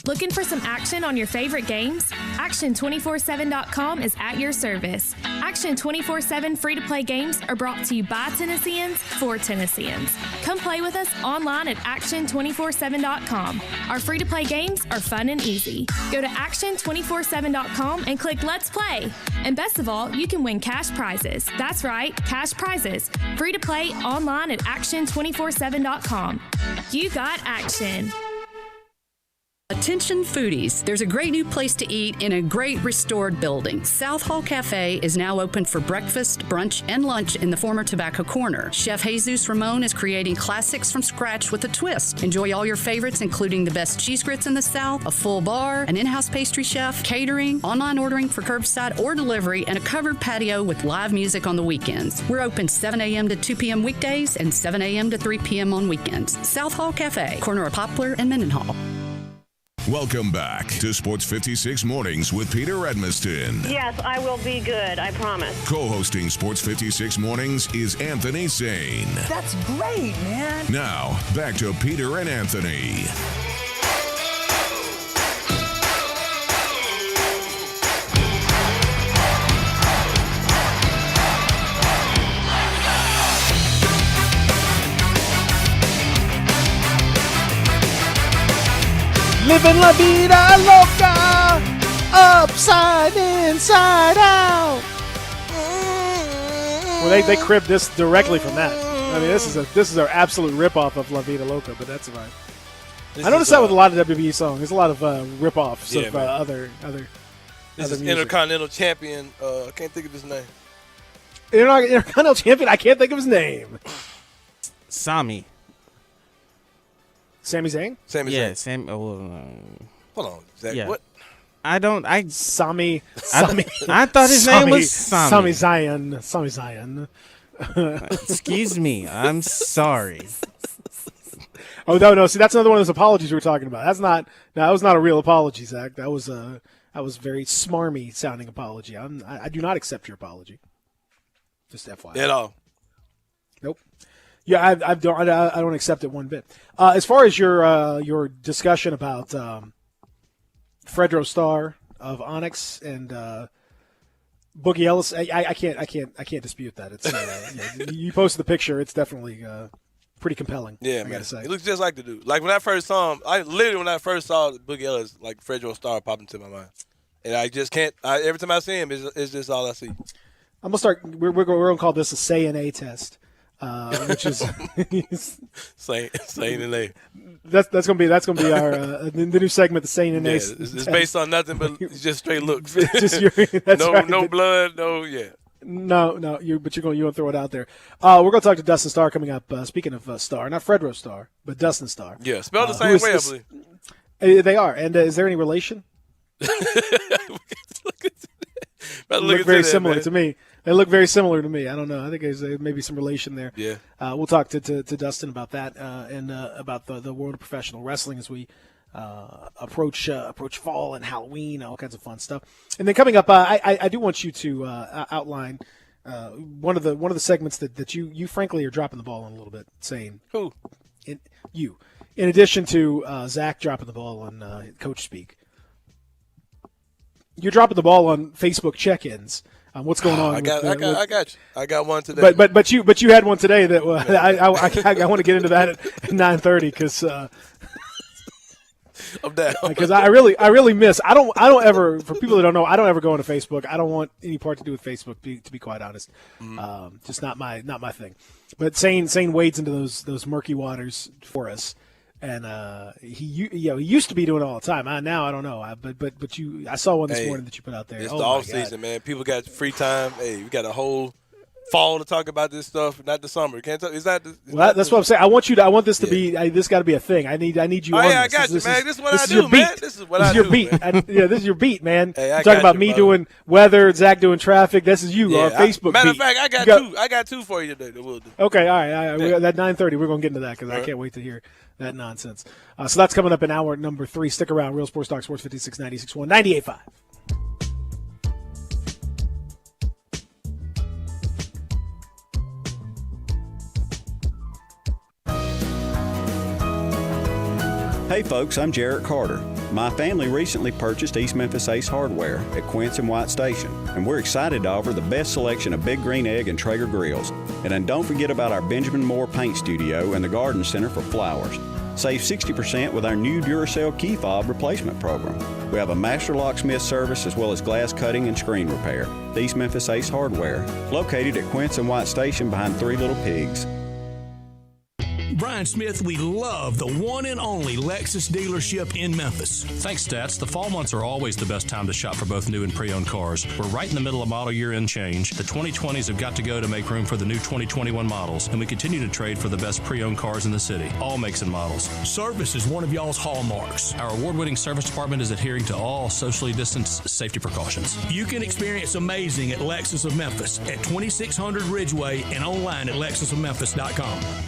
Looking for some action on your favorite games? Action247.com is at your service. Action 24/7 free-to-play games are brought to you by Tennesseans for Tennesseans. Come play with us online at Action247.com. Our free-to-play games are fun and easy. Go to Action247.com and click Let's Play. And best of all, you can win cash prizes. That's right, cash prizes. Free to play online at Action247.com. You got action. Attention foodies, there's a great new place to eat in a great restored building. South Hall Cafe is now open for breakfast, brunch, and lunch in the former Tobacco Corner. Chef Jesus Ramon is creating classics from scratch with a twist. Enjoy all your favorites, including the best cheese grits in the South, a full bar, an in-house pastry chef, catering, online ordering for curbside or delivery, and a covered patio with live music on the weekends. We're open 7 a.m. to 2 p.m. weekdays and 7 a.m. to 3 p.m. on weekends. South Hall Cafe, corner of Poplar and Mendenhall. Welcome back to Sports 56 Mornings with Peter Edmiston. Yes, I will be good, I promise. Co-hosting Sports 56 Mornings is Anthony Sane. That's great, man. Now, back to Peter and Anthony. Living la vida loca, upside, inside out. Well, they cribbed this directly from that. I mean, this is an absolute ripoff of La Vida Loca, but that's fine. I noticed that with a lot of WWE songs. There's a lot of ripoffs of other This is music. Intercontinental Champion. I can't think of his name. Intercontinental Champion. I can't think of his name. Sami. Sami Zayn? Sami Yeah, Zayn. Sam. Hold on, Zach. Yeah. What? Sami. I thought his name was Sami. Sami Zayn. Excuse me. I'm sorry. Oh no! See, that's another one of those apologies we were talking about. That was not a real apology, Zach. That was very smarmy sounding apology. I do not accept your apology. Just FYI. At all. Nope. Yeah, I don't accept it one bit. As far as your discussion about Fredro Starr of Onyx and Boogie Ellis, I can't dispute that. It's you posted the picture. It's definitely pretty compelling. Yeah, I man. gotta say. He looks just like the dude. Like when I first saw him, when I first saw Boogie Ellis, like Fredro Starr popped into my mind, and I just can't. Every time I see him, it's just all I see. I'm gonna start. We're gonna call this a say and A test. Which is saying and A. That's gonna be our the new segment, the saying and A. It's based on nothing but just straight looks. No blood, no. No, but you're gonna throw it out there. We're gonna talk to Dustin Starr coming up. Speaking of Starr, not Fredro Starr, but Dustin Starr. Yeah, spelled the same way, I believe. They are. And is there any relation? look very similar to me. They look very similar to me. I don't know. I think there's maybe some relation there. Yeah. We'll talk to Dustin about that and about the world of professional wrestling as we approach fall and Halloween, all kinds of fun stuff. And then coming up, I do want you to outline one of the segments that you frankly are dropping the ball on a little bit. Saying who? In addition to Zach dropping the ball on Coach Speak, you're dropping the ball on Facebook check-ins. What's going on? I got you. I got one today. But you had one today that I want to get into that at 9:30 because I'm down. Because I really miss. I don't ever. For people that don't know, I don't ever go into Facebook. I don't want any part to do with Facebook. To be quite honest, just not my thing. But Sane wades into those murky waters for us. And he used to be doing it all the time. Now I don't know. But I saw one this morning that you put out there. It's the off season, man. People got free time. Hey, we got a whole fall to talk about this stuff, not the summer. Can't talk. That's what I'm saying. I want this to be. This got to be a thing. I need you. Oh on yeah, this. I got this you, man. Is, this is what this I is do, your beat. man. This is what this I is your do. beat. This is your beat, man. Hey, you talking about me doing weather, Zach doing traffic. This is you. Our Facebook. Matter beat. of fact, I got two for you today. That we'll do. Okay, all right. We got that 9:30. We're gonna get into that because I can't wait to hear that nonsense. So that's coming up in hour number 3. Stick around. Real Sports Talk, Sports 56, 96.1, 98.5. Hey folks, I'm Jarrett Carter. My family recently purchased East Memphis Ace Hardware at Quince and White Station, and we're excited to offer the best selection of Big Green Egg and Traeger grills. And then don't forget about our Benjamin Moore Paint Studio and the Garden Center for flowers. Save 60% with our new Duracell key fob replacement program. We have a master locksmith service as well as glass cutting and screen repair. East Memphis Ace Hardware, located at Quince and White Station behind Three Little Pigs. Brian Smith, we love the one and only Lexus dealership in Memphis. Thanks, Stats. The fall months are always the best time to shop for both new and pre-owned cars. We're right in the middle of model year end change. The 2020s have got to go to make room for the new 2021 models, and we continue to trade for the best pre-owned cars in the city, all makes and models. Service is one of y'all's hallmarks. Our award-winning service department is adhering to all socially distanced safety precautions. You can experience amazing at Lexus of Memphis at 2600 Ridgeway and online at lexusofmemphis.com.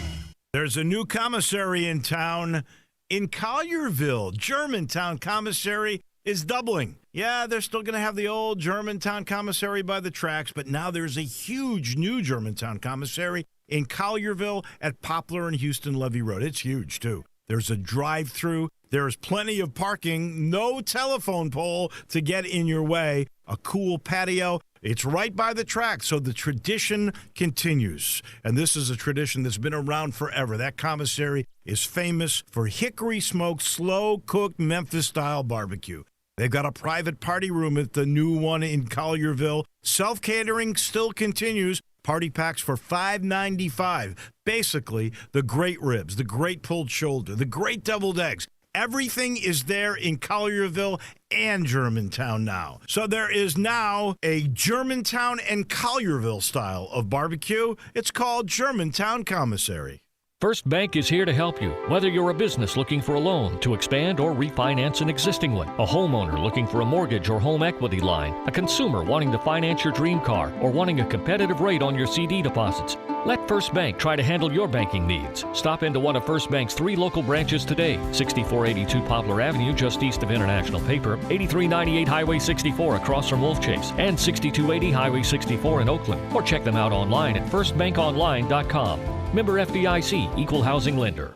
There's a new commissary in town in Collierville. Germantown Commissary is doubling. Yeah, they're still going to have the old Germantown Commissary by the tracks, but now there's a huge new Germantown Commissary in Collierville at Poplar and Houston Levee Road. It's huge, too. There's a drive-through. There's plenty of parking. No telephone pole to get in your way. A cool patio. It's right by the track, so the tradition continues. And this is a tradition that's been around forever. That commissary is famous for hickory-smoked, slow-cooked Memphis-style barbecue. They've got a private party room at the new one in Collierville. Self-catering still continues. Party packs for $5.95. Basically, the great ribs, the great pulled shoulder, the great deviled eggs. Everything is there in Collierville and Germantown now. So there is now a Germantown and Collierville style of barbecue. It's called Germantown Commissary. First Bank is here to help you, whether you're a business looking for a loan to expand or refinance an existing one, a homeowner looking for a mortgage or home equity line, a consumer wanting to finance your dream car, or wanting a competitive rate on your CD deposits. Let First Bank try to handle your banking needs. Stop into one of First Bank's 3 local branches today, 6482 Poplar Avenue just east of International Paper, 8398 Highway 64 across from Wolf Chase, and 6280 Highway 64 in Oakland. Or check them out online at firstbankonline.com. Member FDIC, Equal Housing Lender.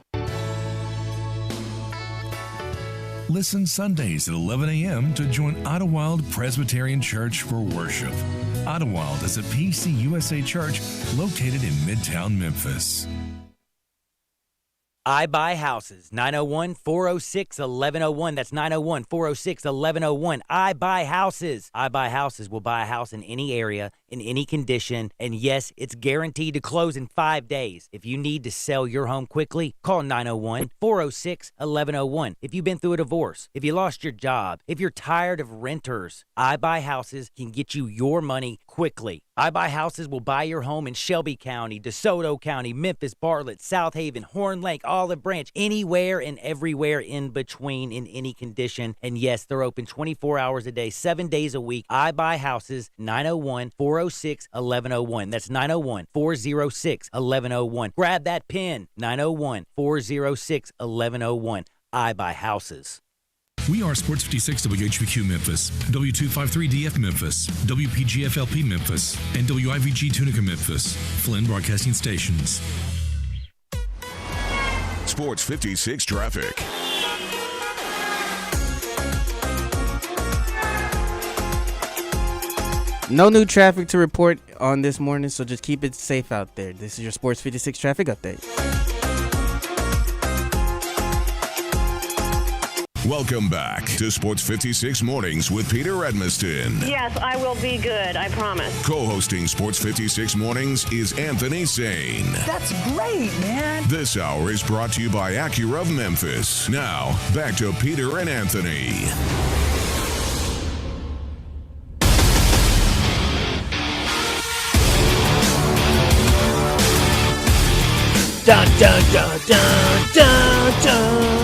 Listen Sundays at 11 a.m. to join Idlewild Presbyterian Church for worship. Idlewild is a PCUSA church located in Midtown Memphis. I Buy Houses, 901-406-1101. That's 901-406-1101. I Buy Houses. I Buy Houses will buy a house in any area in any condition. And yes, it's guaranteed to close in 5 days. If you need to sell your home quickly, call 901-406-1101. If you've been through a divorce, if you lost your job, if you're tired of renters, iBuyHouses can get you your money quickly. iBuyHouses will buy your home in Shelby County, DeSoto County, Memphis, Bartlett, South Haven, Horn Lake, Olive Branch, anywhere and everywhere in between in any condition. And yes, they're open 24 hours a day, 7 days a week. iBuyHouses, 901-406-1101. That's 901-406-1101. Grab that pen, 901-406-1101. iBuyHouses. We are Sports 56 WHBQ Memphis, W253DF Memphis, WPGFLP Memphis, and WIVG Tunica Memphis, Flynn Broadcasting Stations. Sports 56 traffic. No new traffic to report on this morning, so just keep it safe out there. This is your Sports 56 traffic update. Welcome back to Sports 56 Mornings with Peter Edmiston. Yes, I will be good, I promise. Co-hosting Sports 56 Mornings is Anthony Sane. That's great, man. This hour is brought to you by Acura of Memphis. Now, back to Peter and Anthony. Dun, dun, dun, dun, dun, dun.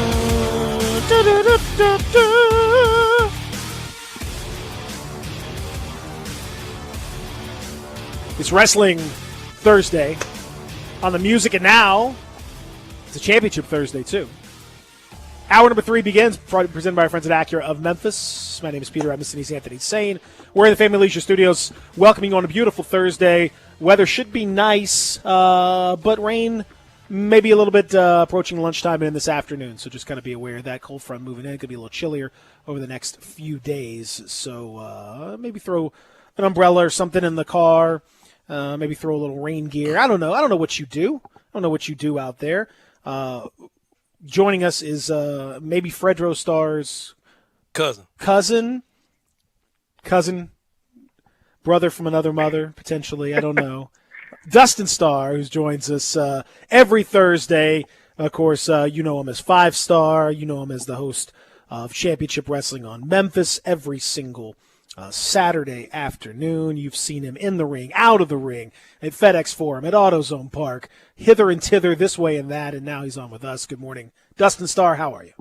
It's Wrestling Thursday on the Music, and now it's a Championship Thursday too. Hour number 3 begins, presented by our friends at Acura of Memphis. My name is Peter Edmiston. He's Anthony Sane. We're in the Family Leisure Studios, welcoming you on a beautiful Thursday. Weather should be nice, but rain maybe a little bit approaching lunchtime and in this afternoon, so just kind of be aware of that. Cold front moving in. It could be a little chillier over the next few days, so maybe throw an umbrella or something in the car, maybe throw a little rain gear. I don't know what you do. I don't know what you do out there. Joining us is maybe Fredro Starr's cousin, brother from another mother, potentially. I don't know. Dustin Starr, who joins us every Thursday. Of course, you know him as 5 Star. You know him as the host of Championship Wrestling on Memphis every single Saturday afternoon. You've seen him in the ring, out of the ring, at FedEx Forum, at AutoZone Park, hither and thither, this way and that, and now he's on with us. Good morning. Dustin Starr, how are you?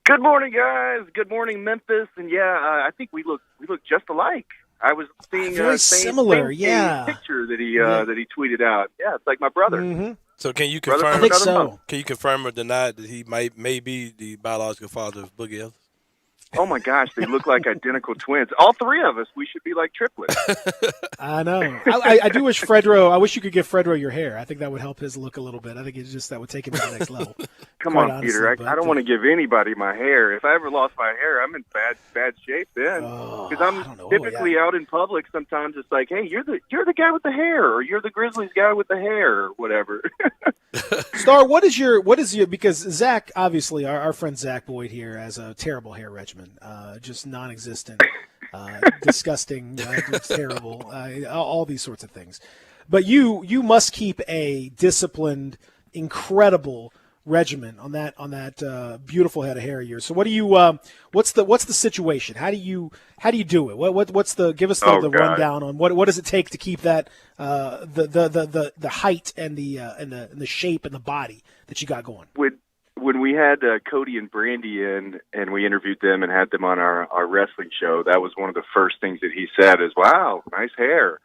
Good morning, guys. Good morning, Memphis. And, I think we look just alike. I was seeing very similar, picture that he tweeted out. Yeah, it's like my brother. Mm-hmm. So can you confirm? I think so. Can you confirm or deny that he may be the biological father of Boogie Ellis? Oh my gosh, they look like identical twins. All 3 of us, we should be like triplets. I know. I do wish Fredro. I wish you could give Fredro your hair. I think that would help his look a little bit. I think that would take him to the next level. Come on, honestly, Peter. I don't want to give anybody my hair. If I ever lost my hair, I'm in bad shape then. Because I'm typically out in public. Sometimes it's like, hey, you're the guy with the hair, or you're the Grizzlies guy with the hair, or whatever. Star, what is your because Zach, obviously our friend Zach Boyd here has a terrible hair regimen, just non-existent, disgusting, terrible, all these sorts of things. But you must keep a disciplined, incredible regimen on that beautiful head of hair of yours. So what do you what's the situation? How do you do it? What's the give us the rundown on what does it take to keep that the height and the shape and the body that you got going? When we had Cody and Brandy in and we interviewed them and had them on our wrestling show, that was one of the first things that he said is, "Wow, nice hair."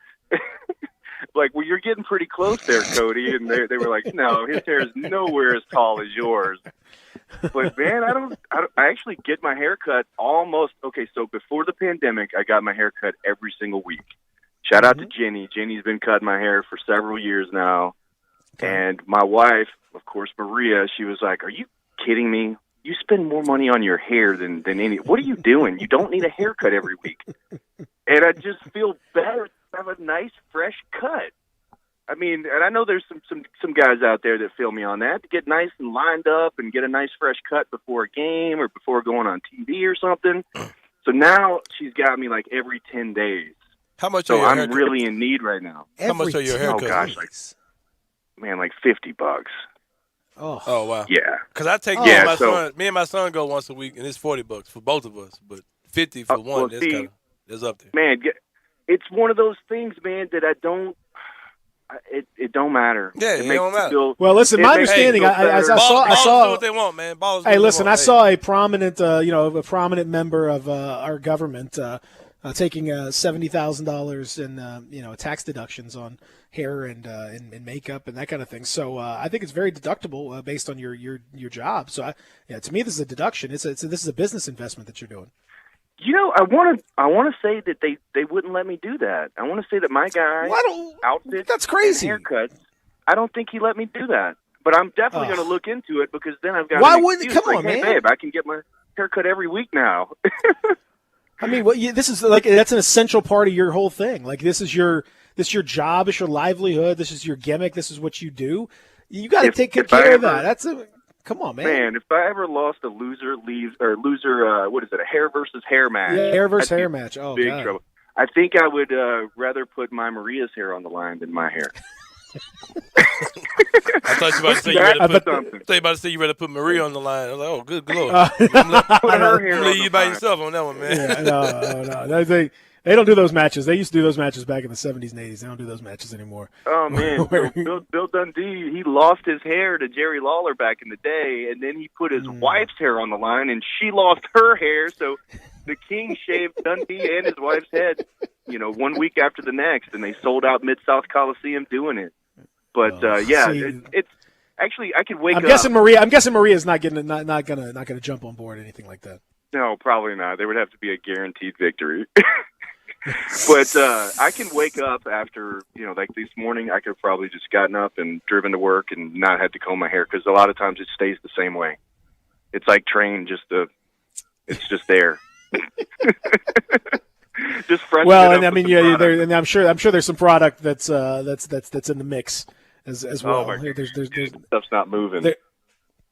Like, well, you're getting pretty close there, Cody. And they were like, no, his hair is nowhere as tall as yours. But, man, I actually get my hair cut almost – okay, so before the pandemic, I got my hair cut every single week. Shout out to Jenny. Jenny's been cutting my hair for several years now. Okay. And my wife, of course, Maria, she was like, are you kidding me? You spend more money on your hair than any – what are you doing? You don't need a haircut every week. And I just feel better to have a nice, fresh cut. I mean, and I know there's some guys out there that feel me on that, to get nice and lined up and get a nice, fresh cut before a game or before going on TV or something. So now she's got me like every 10 days. How much? So are your I'm haircuts? really in need right now. How much are your haircuts? Oh gosh, like $50. Oh wow. Yeah. Because I take Yeah, my so- son. Me and my son go once a week, and it's $40 for both of us. But 50 for one. well, That's see, kind of that's up there. Man, it's one of those things, man, that I don't. It don't matter. Yeah, it don't matter. Well, listen, my understanding, I saw. Ballers do what they want, man. Ballers do Hey, what listen, they I want. saw a prominent, a prominent member of our government taking $70,000 in, tax deductions on hair and makeup and that kind of thing. So I think it's very deductible based on your job. So to me, this is a deduction. This is a business investment that you're doing. I want to say that they wouldn't let me do that. I want to say that my guy outfits, that's crazy. and haircuts. I don't think he let me do that. But I'm definitely going to look into it because then I've got. Why an wouldn't? excuse, Come like, on, hey, man. babe, I can get my haircut every week now. I mean, this is like that's an essential part of your whole thing. Like this is your job, it's your livelihood, this is your gimmick, this is what you do. You got to take if care I of ever- that. Come on, man. Man, if I ever lost a loser, what is it? A hair versus hair match? Yeah, hair versus I'd be hair match. Oh, big God. trouble. I think I would rather put my Maria's hair on the line than my hair. I thought you were about to say you about to say you rather put Maria on the line. I was like, oh, good lord. Put her hair on leave the you by line. yourself on that one, man. Yeah, no. They don't do those matches. They used to do those matches back in the 70s and 80s. They don't do those matches anymore. Oh man, Bill Dundee, he lost his hair to Jerry Lawler back in the day, and then he put his wife's hair on the line, and she lost her hair. So the King shaved Dundee and his wife's head, 1 week after the next, and they sold out Mid-South Coliseum doing it. But it's actually I could wake I'm up. guessing Maria's not gonna jump on board or anything like that. No, probably not. There would have to be a guaranteed victory. But I can wake up after, like this morning, I could have probably just gotten up and driven to work and not had to comb my hair because a lot of times it stays the same way. It's like train, it's just there. Just fresh. Well, and I mean, and I'm sure there's some product that's in the mix as well. Oh my There's stuff's not moving.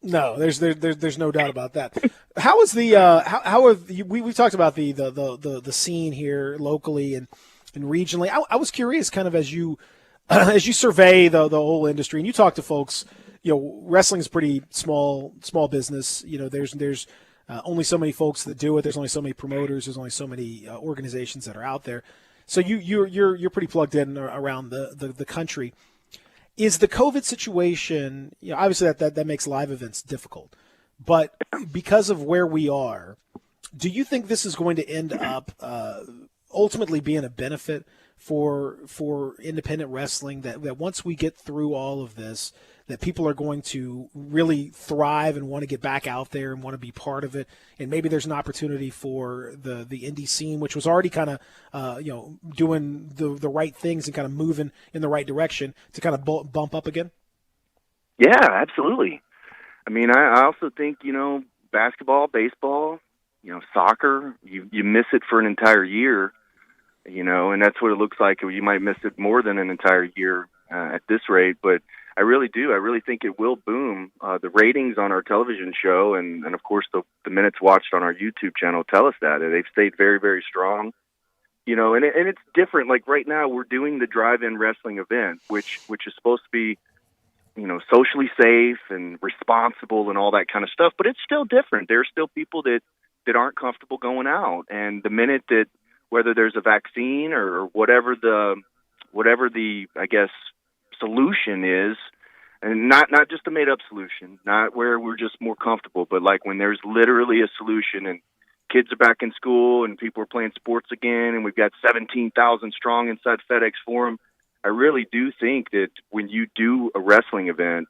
No, there's no doubt about that. How is the how have we talked about the scene here locally and regionally? I was curious, kind of as you survey the whole industry and you talk to folks. Wrestling is pretty small business. There's only so many folks that do it. There's only so many promoters. There's only so many organizations that are out there. So you're pretty plugged in around the country. Is the COVID situation, obviously that makes live events difficult, but because of where we are, do you think this is going to end up ultimately being a benefit for independent wrestling, that once we get through all of this, that people are going to really thrive and want to get back out there and want to be part of it, and maybe there's an opportunity for the indie scene, which was already kind of doing the right things and kind of moving in the right direction, to kind of bump up again? Yeah, absolutely. I mean, I also think, basketball, baseball, soccer, you miss it for an entire year, and that's what it looks like. You might miss it more than an entire year at this rate, but I really do. I really think it will boom. The ratings on our television show and of course, the minutes watched on our YouTube channel tell us that. They've stayed very, very strong. And it's different. Like right now, we're doing the drive-in wrestling event, which is supposed to be, socially safe and responsible and all that kind of stuff. But it's still different. There are still people that aren't comfortable going out. And the minute that, whether there's a vaccine or whatever the I guess, solution is, and not just a made up solution, not where we're just more comfortable, but like when there's literally a solution and kids are back in school and people are playing sports again and we've got 17,000 strong inside FedEx Forum, I really do think that when you do a wrestling event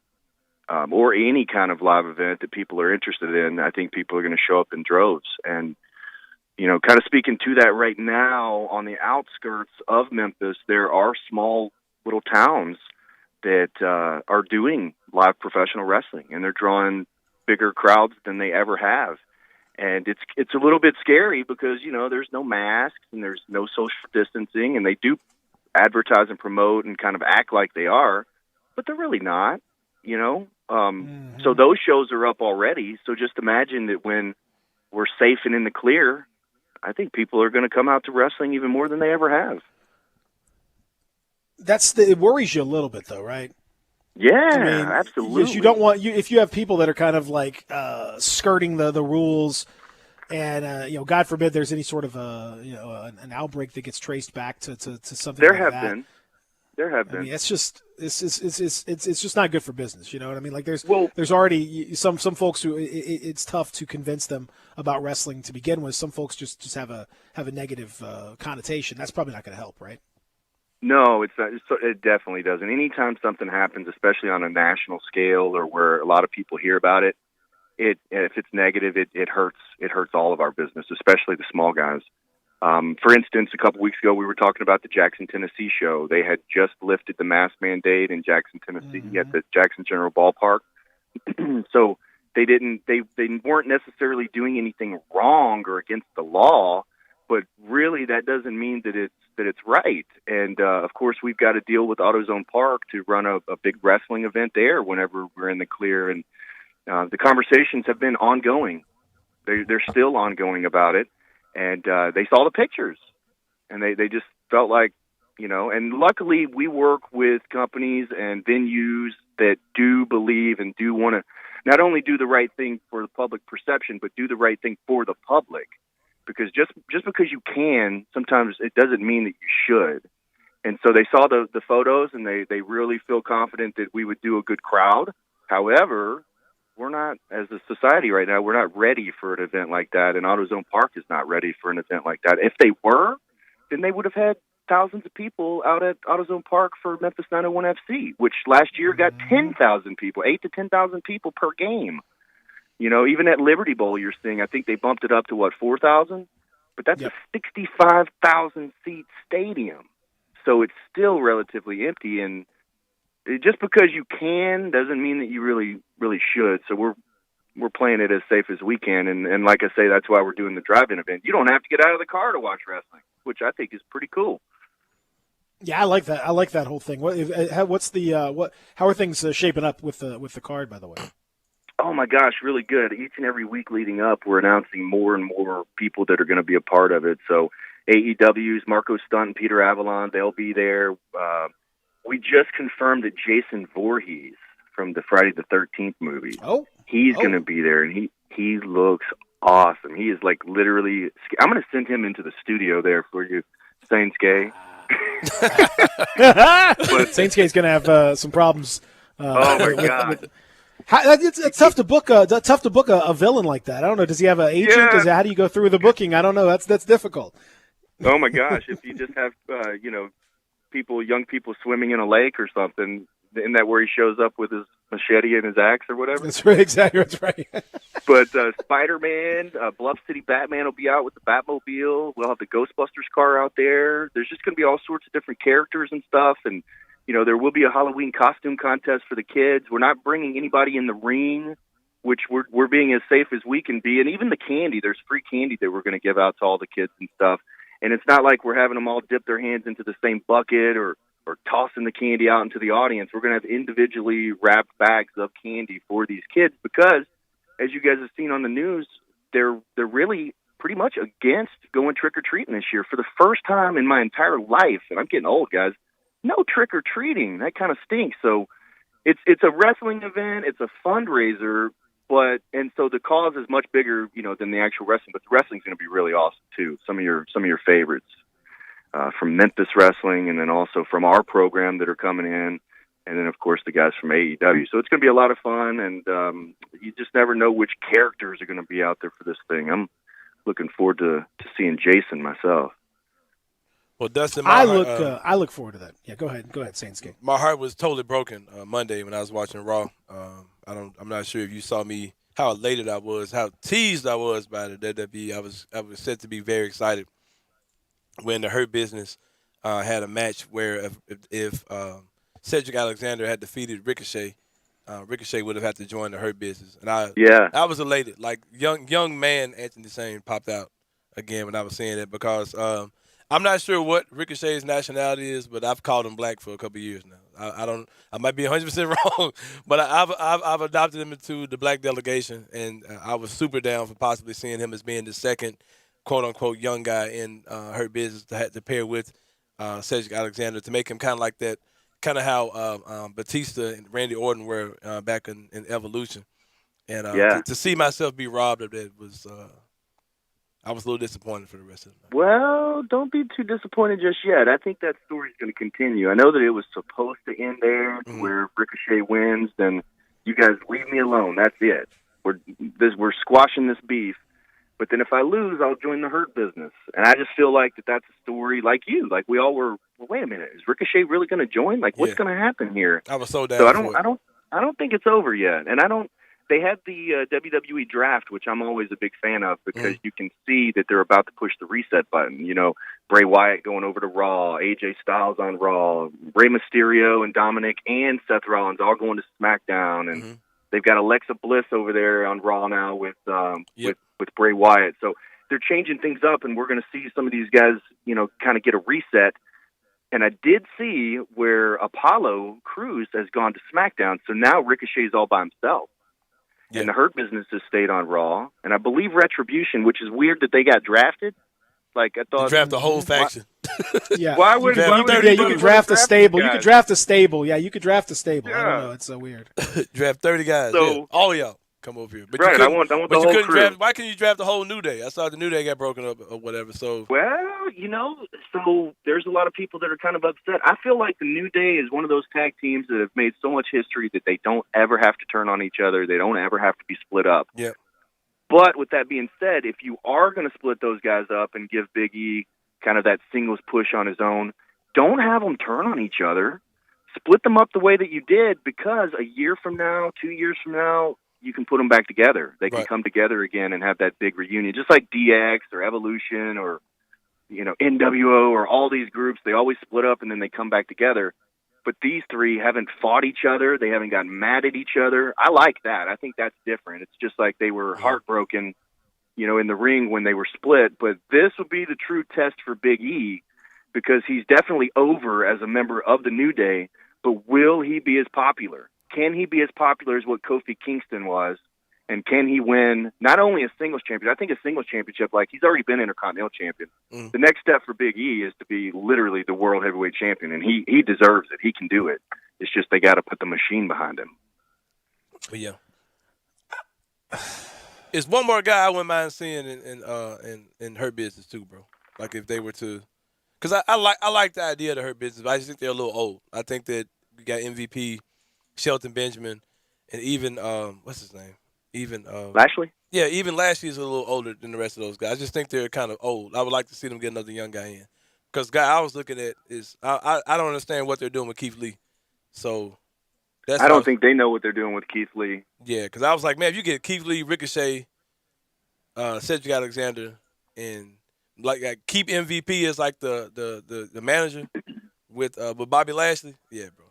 or any kind of live event that people are interested in, I think people are going to show up in droves. And kind of speaking to that right now, on the outskirts of Memphis, there are small little towns that are doing live professional wrestling, and they're drawing bigger crowds than they ever have. And it's a little bit scary because, there's no masks and there's no social distancing, and they do advertise and promote and kind of act like they are, but they're really not, So those shows are up already. So just imagine that when we're safe and in the clear, I think people are going to come out to wrestling even more than they ever have. it worries you a little bit, though, right? Yeah, I mean, absolutely. Because you don't want if you have people that are kind of like skirting the rules, and God forbid there's any sort of an outbreak that gets traced back to something. There like have that. been. There have been. I mean, it's just not good for business. You know what I mean? Like there's already some folks who it's tough to convince them about wrestling to begin with. Some folks just have a negative connotation. That's probably not going to help, right? No, it's not. It definitely doesn't. Anytime something happens, especially on a national scale or where a lot of people hear about it, if it's negative, it hurts. It hurts all of our business, especially the small guys. For instance, a couple weeks ago, we were talking about the Jackson, Tennessee show. They had just lifted the mask mandate in Jackson, Tennessee at the Jackson General Ballpark. So they weren't necessarily doing anything wrong or against the law, but really that doesn't mean that it's right. And, of course, we've got to deal with AutoZone Park to run a big wrestling event there whenever we're in the clear. And the conversations have been ongoing. They're still ongoing about it. And they saw the pictures, and they just felt like, and luckily we work with companies and venues that do believe and do want to not only do the right thing for the public perception, but do the right thing for the public. Because just because you can, sometimes it doesn't mean that you should. And so they saw the photos, and they really feel confident that we would do a good crowd. However, we're not, as a society right now, we're not ready for an event like that, and AutoZone Park is not ready for an event like that. If they were, then they would have had thousands of people out at AutoZone Park for Memphis 901 FC, which last year got 10,000 people, 8,000 to 10,000 people per game. Even at Liberty Bowl, you're seeing, I think they bumped it up to, 4,000? But that's a 65,000-seat stadium. So it's still relatively empty, and just because you can doesn't mean that you really, really should. So we're playing it as safe as we can, and like I say, that's why we're doing the drive-in event. You don't have to get out of the car to watch wrestling, which I think is pretty cool. Yeah, I like that. I like that whole thing. How are things shaping up with the card, by the way? Oh my gosh, really good. Each and every week leading up, we're announcing more and more people that are going to be a part of it. So AEW's Marco Stunt and Peter Avalon, they'll be there. We just confirmed that Jason Voorhees from the Friday the 13th movie, he's going to be there, and he looks awesome. He is like literally. I'm going to send him into the studio there for you, Saints Gay. But Saints Gay's going to have some problems. Oh my God. It's tough to book a villain like that. I don't know. Does he have an agent? Yeah. How do you go through the booking? I don't know. That's difficult. Oh my gosh! If you just have young people swimming in a lake or something, isn't that where he shows up with his machete and his axe or whatever? That's right. Exactly. That's right. But Spider-Man, Bluff City Batman will be out with the Batmobile. We'll have the Ghostbusters car out there. There's just going to be all sorts of different characters and stuff, and there will be a Halloween costume contest for the kids. We're not bringing anybody in the ring, which we're being as safe as we can be. And even the candy, there's free candy that we're going to give out to all the kids and stuff. And it's not like we're having them all dip their hands into the same bucket or tossing the candy out into the audience. We're going to have individually wrapped bags of candy for these kids because, as you guys have seen on the news, they're really pretty much against going trick-or-treating this year. For the first time in my entire life, and I'm getting old, guys, no trick-or-treating. That kind of stinks. So it's a wrestling event. It's a fundraiser, and so the cause is much bigger, than the actual wrestling. But the wrestling's going to be really awesome too. Some of your favorites from Memphis Wrestling, and then also from our program that are coming in, and then of course the guys from AEW. So it's going to be a lot of fun, and you just never know which characters are going to be out there for this thing. I'm looking forward to seeing Jason myself. Well, Dustin, I look forward to that. Yeah, go ahead, Saints Gate. My heart was totally broken Monday when I was watching Raw. I'm not sure if you saw me, how elated I was, how teased I was by the WWE. I was said to be very excited when the Hurt Business had a match where if Cedric Alexander had defeated Ricochet, Ricochet would have had to join the Hurt Business, and I was elated. Like young man Anthony Sane popped out again when I was saying that because. I'm not sure what Ricochet's nationality is, but I've called him black for a couple of years now. I might be 100% wrong, but I've adopted him into the black delegation, and I was super down for possibly seeing him as being the second, quote unquote, young guy in Hurt Business to pair with Cedric Alexander to make him kind of like that, kind of how Batista and Randy Orton were back in Evolution. And to see myself be robbed of that was I was a little disappointed for the rest of it. Well, don't be too disappointed just yet. I think that story's going to continue. I know that it was supposed to end there, where Ricochet wins. Then you guys leave me alone. That's it. We're squashing this beef. But then if I lose, I'll join the Hurt Business. And I just feel like that's a story like you. Like we all were. Well, wait a minute, is Ricochet really going to join? Like what's going to happen here? I was so down. So I don't think it's over yet. And I don't. They had the WWE draft, which I'm always a big fan of because you can see that they're about to push the reset button. You know, Bray Wyatt going over to Raw, AJ Styles on Raw, Rey Mysterio and Dominic and Seth Rollins all going to SmackDown, and they've got Alexa Bliss over there on Raw now with Bray Wyatt. So they're changing things up, and we're going to see some of these guys, you know, kind of get a reset. And I did see where Apollo Crews has gone to SmackDown, so now Ricochet's all by himself. Yeah. And the Hurt Business has stayed on Raw. And I believe Retribution, which is weird that they got drafted. Like, I thought... You draft the whole faction. Yeah. Why would you could draft a stable. You could draft a stable. Yeah, you could draft a stable. Yeah. I don't know. It's so weird. Draft 30 guys. So, yeah. All of y'all come over here. But right, I want the whole crew. Why couldn't you draft the whole New Day? I saw the New Day got broken up or whatever. So well, you know, so there's a lot of people that are kind of upset. I feel like the New Day is one of those tag teams that have made so much history that they don't ever have to turn on each other. They don't ever have to be split up. Yeah. But with that being said, if you are going to split those guys up and give Big E kind of that singles push on his own, don't have them turn on each other. Split them up the way that you did, because a year from now, 2 years from now, you can put them back together. They can come together again and have that big reunion, just like DX or Evolution or, you know, NWO or all these groups. They always split up and then they come back together. But these three haven't fought each other. They haven't gotten mad at each other. I like that. I think that's different. It's just like they were heartbroken, you know, in the ring when they were split. But this would be the true test for Big E, because he's definitely over as a member of the New Day. But will he be as popular? Can he be as popular as what Kofi Kingston was? And can he win not only a singles champion? I think a singles championship, like he's already been Intercontinental champion. The next step for Big E is to be literally the world heavyweight champion, and he deserves it. He can do it. It's just they got to put the machine behind him. But yeah, it's one more guy I wouldn't mind seeing in Hurt Business too, bro. Like if they were to, because I like the idea of the Hurt Business, but I just think they're a little old. I think that we got MVP, Shelton Benjamin, and even what's his name? Even Lashley? Yeah, even Lashley is a little older than the rest of those guys. I just think they're kind of old. I would like to see them get another young guy in. Because the guy I was looking at is I don't understand what they're doing with Keith Lee. So I don't think they know what they're doing with Keith Lee. Yeah, because I was like, man, if you get Keith Lee, Ricochet, Cedric Alexander, and like keep MVP as like the manager with Bobby Lashley, yeah, bro.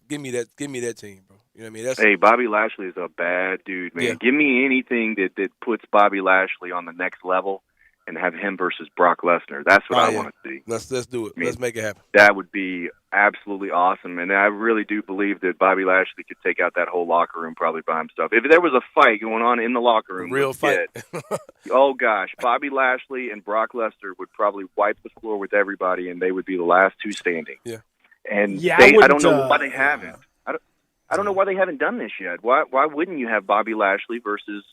Give me that team, bro. You know what I mean? Hey, Bobby Lashley is a bad dude, man. Yeah. Give me anything that puts Bobby Lashley on the next level and have him versus Brock Lesnar. That's what I want to see. Let's do it. Let's make it happen. That would be absolutely awesome. And I really do believe that Bobby Lashley could take out that whole locker room probably by himself. If there was a fight going on in the locker room, real fight. Oh gosh, Bobby Lashley and Brock Lesnar would probably wipe the floor with everybody, and they would be the last two standing. Yeah. And I don't know why they haven't. I don't know why they haven't done this yet. Why wouldn't you have Bobby Lashley versus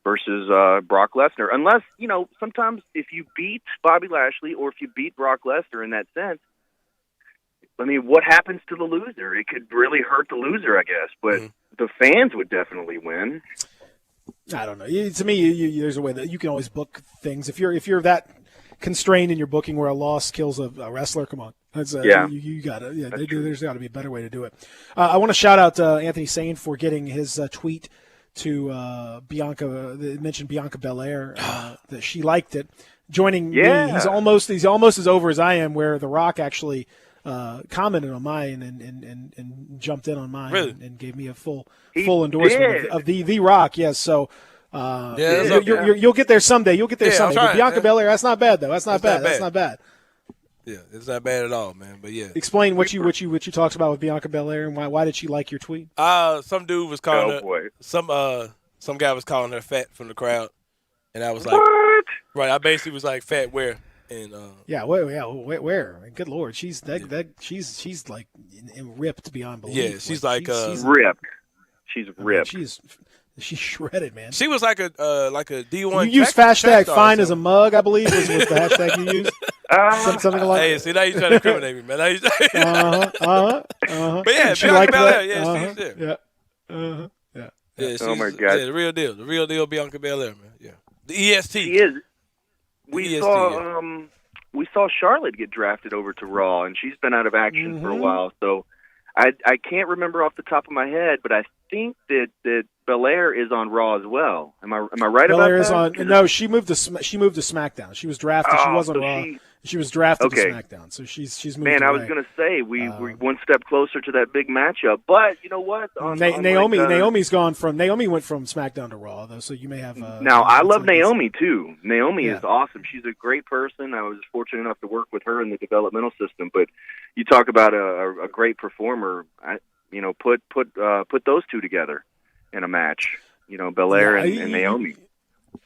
Brock Lesnar? Unless, you know, sometimes if you beat Bobby Lashley or if you beat Brock Lesnar in that sense, I mean, what happens to the loser? It could really hurt the loser, I guess. But the fans would definitely win. I don't know. To me, there's a way that you can always book things. If you're that constrained in your booking where a loss kills a wrestler, come on. That's you got to. Yeah, there's got to be a better way to do it. I want to shout out Anthony Sane for getting his tweet to Bianca. Mentioned Bianca Belair that she liked it. Joining me, he's almost as over as I am. Where The Rock actually commented on mine and jumped in on mine and gave me a full endorsement of the Rock. Yes, so. You'll get there someday. You'll get there someday. But Bianca Belair, that's not bad though. That's not bad. Yeah, it's not bad at all, man. But yeah, explain what you talked about with Bianca Belair and why did she like your tweet? Some dude was calling her. Some guy was calling her fat from the crowd, and I was like, what? Right. I basically was like, fat where? And where? Good Lord, she's she's like ripped beyond belief. Yeah, she's like ripped. She's ripped. She's shredded, man. She was like a D1. You used hashtag fine as a mug, I believe, was the hashtag you used. Something like. Hey, see now you trying to incriminate me, man. But yeah, she Bianca liked Belair. that. Yeah, she's yeah. Yeah, oh my God. Yeah, the real deal, Bianca Belair, man. Yeah, the EST. She is. We saw Charlotte get drafted over to Raw, and she's been out of action for a while. So I can't remember off the top of my head, but I think that Belair is on Raw as well. Am I right Belair about that? is on. No, she moved to SmackDown. She was drafted. She was on Raw. She was drafted to SmackDown, so she's moved. Man, away. I was going to say we're one step closer to that big matchup, but you know what? Naomi went from SmackDown to Raw though, so you may have. Now I love Naomi too. Naomi is awesome. She's a great person. I was fortunate enough to work with her in the developmental system. But you talk about a great performer. Put those two together in a match. Belair and Naomi.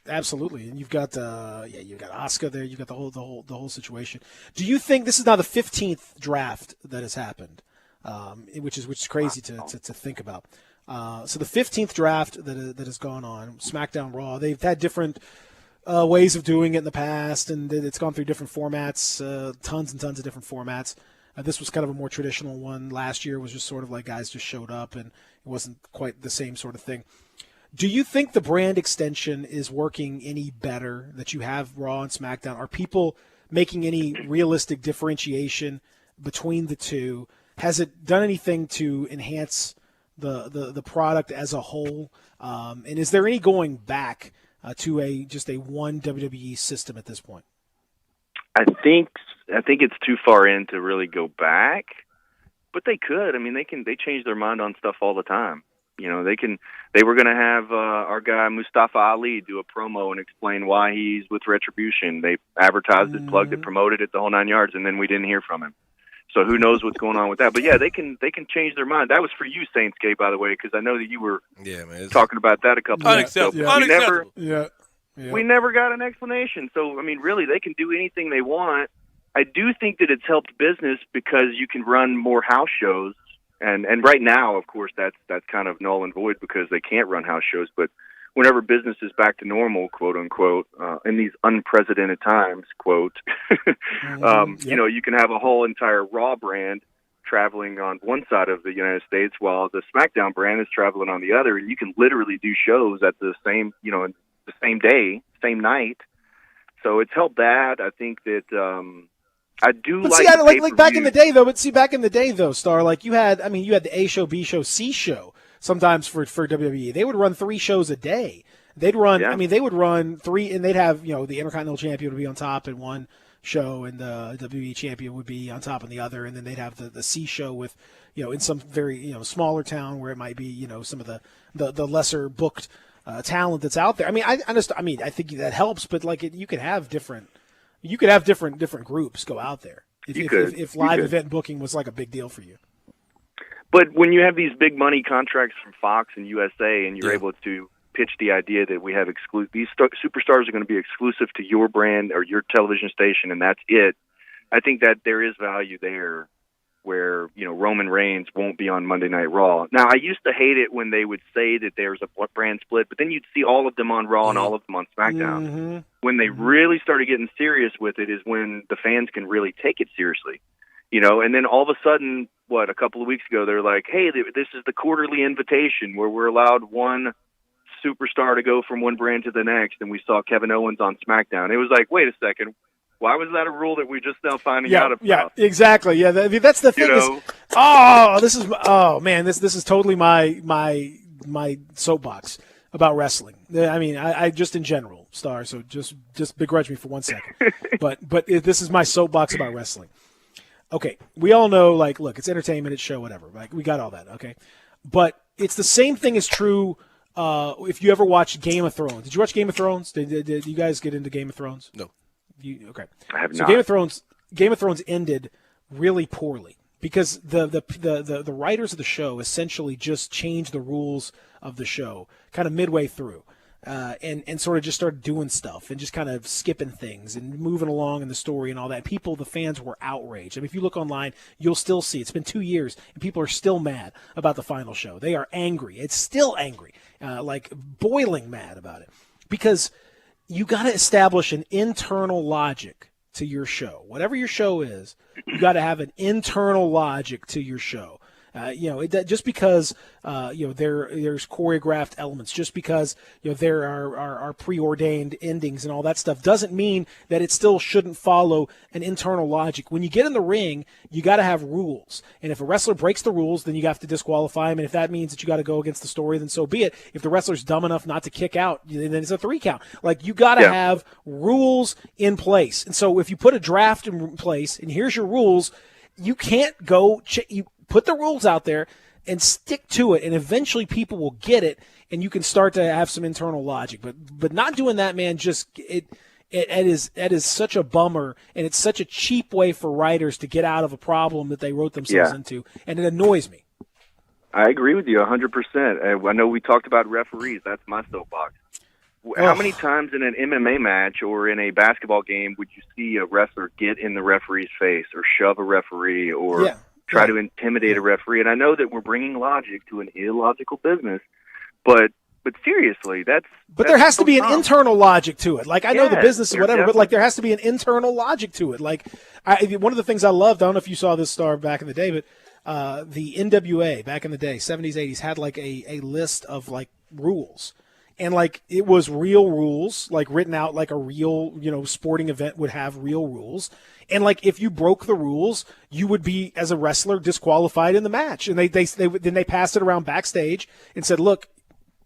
Absolutely, and you've got Asuka there. You've got the whole situation. Do you think this is now the 15th draft that has happened, which is crazy to think about? So the 15th draft that has gone on, SmackDown, Raw. They've had different ways of doing it in the past, and it's gone through different formats, tons and tons of different formats. This was kind of a more traditional one. Last year was just sort of like guys just showed up, and it wasn't quite the same sort of thing. Do you think the brand extension is working any better that you have Raw and SmackDown? Are people making any realistic differentiation between the two? Has it done anything to enhance the product as a whole? And is there any going back to just a one WWE system at this point? I think it's too far in to really go back, but they could. I mean, they change their mind on stuff all the time. They were going to have our guy Mustafa Ali do a promo and explain why he's with Retribution. They advertised it, plugged it, promoted it, the whole 9 yards, and then we didn't hear from him. So who knows what's going on with that? But yeah, they can change their mind. That was for you, Saintscape, by the way, because I know that you were talking about that a couple of weeks ago. We never got an explanation. So I mean, really, they can do anything they want. I do think that it's helped business because you can run more house shows. And right now, of course, that's kind of null and void because they can't run house shows. But whenever business is back to normal, quote unquote, in these unprecedented times, quote, you can have a whole entire Raw brand traveling on one side of the United States while the SmackDown brand is traveling on the other. And you can literally do shows at the same, the same day, same night. So it's helped that. I think that. I do like back in the day though. But see, back in the day though, Star, like you had the A show, B show, C show. Sometimes for WWE, they would run 3 shows a day. They'd run. Yeah. I mean, they would run 3, and they'd have the Intercontinental Champion would be on top in one show, and the WWE Champion would be on top in the other, and then they'd have the C show with in some very smaller town where it might be some of the lesser booked talent that's out there. I mean, I think that helps, but you could have different. You could have different groups go out there if live event booking was like a big deal for you. But when you have these big money contracts from Fox and USA, and you're able to pitch the idea that we have these superstars are going to be exclusive to your brand or your television station, and that's it. I think that there is value there, where Roman Reigns won't be on Monday Night Raw. Now, I used to hate it when they would say that there's a brand split, but then you'd see all of them on Raw and all of them on SmackDown. Mm-hmm. When they really started getting serious with it is when the fans can really take it seriously. And then all of a sudden, a couple of weeks ago, they're like, hey, this is the quarterly invitation where we're allowed one superstar to go from one brand to the next, and we saw Kevin Owens on SmackDown. It was like, wait a second. Why was that a rule that we're just now finding out about? Yeah, exactly. Yeah, that's the thing. This is totally my soapbox about wrestling. I mean, I just in general, Star. So just begrudge me for 1 second. but this is my soapbox about wrestling. Okay, we all know, look, it's entertainment, it's show, whatever. We got all that. Okay, but it's the same thing is true. If you ever watched Game of Thrones, did you watch Game of Thrones? Did you guys get into Game of Thrones? No. I have not. Game of Thrones ended really poorly because the writers of the show essentially just changed the rules of the show kind of midway through. and sort of just started doing stuff and just kind of skipping things and moving along in the story and all that. The fans were outraged. I mean, if you look online, you'll still see it's been 2 years and people are still mad about the final show. They are angry. It's still angry, like boiling mad about it, because you got to establish an internal logic to your show. Whatever your show is, you got to have an internal logic to your show. Just because there's choreographed elements, just because there are preordained endings and all that stuff, doesn't mean that it still shouldn't follow an internal logic. When you get in the ring, you got to have rules, and if a wrestler breaks the rules, then you have to disqualify him. And if that means that you got to go against the story, then so be it. If the wrestler's dumb enough not to kick out, then it's a 3 count. Like, you got to have rules in place. And so if you put a draft in place, and here's your rules, you can't go. You put the rules out there and stick to it, and eventually people will get it, and you can start to have some internal logic. But not doing that, man, it is such a bummer, and it's such a cheap way for writers to get out of a problem that they wrote themselves into, and it annoys me. I agree with you 100%. I know we talked about referees. That's my soapbox. How many times in an MMA match or in a basketball game would you see a wrestler get in the referee's face or shove a referee or try to intimidate a referee? And I know that we're bringing logic to an illogical business, but seriously, that's there has to be an internal logic to it. Like, I know the business is whatever, but like there has to be an internal logic to it. Like, one of the things I loved, I don't know if you saw this, Star, back in the day, but the NWA back in the day, 70s, 80s, had like a list of like rules. And like, it was real rules, like written out like a real, sporting event would have real rules. And like, if you broke the rules, you would be, as a wrestler, disqualified in the match. And they passed it around backstage and said, look,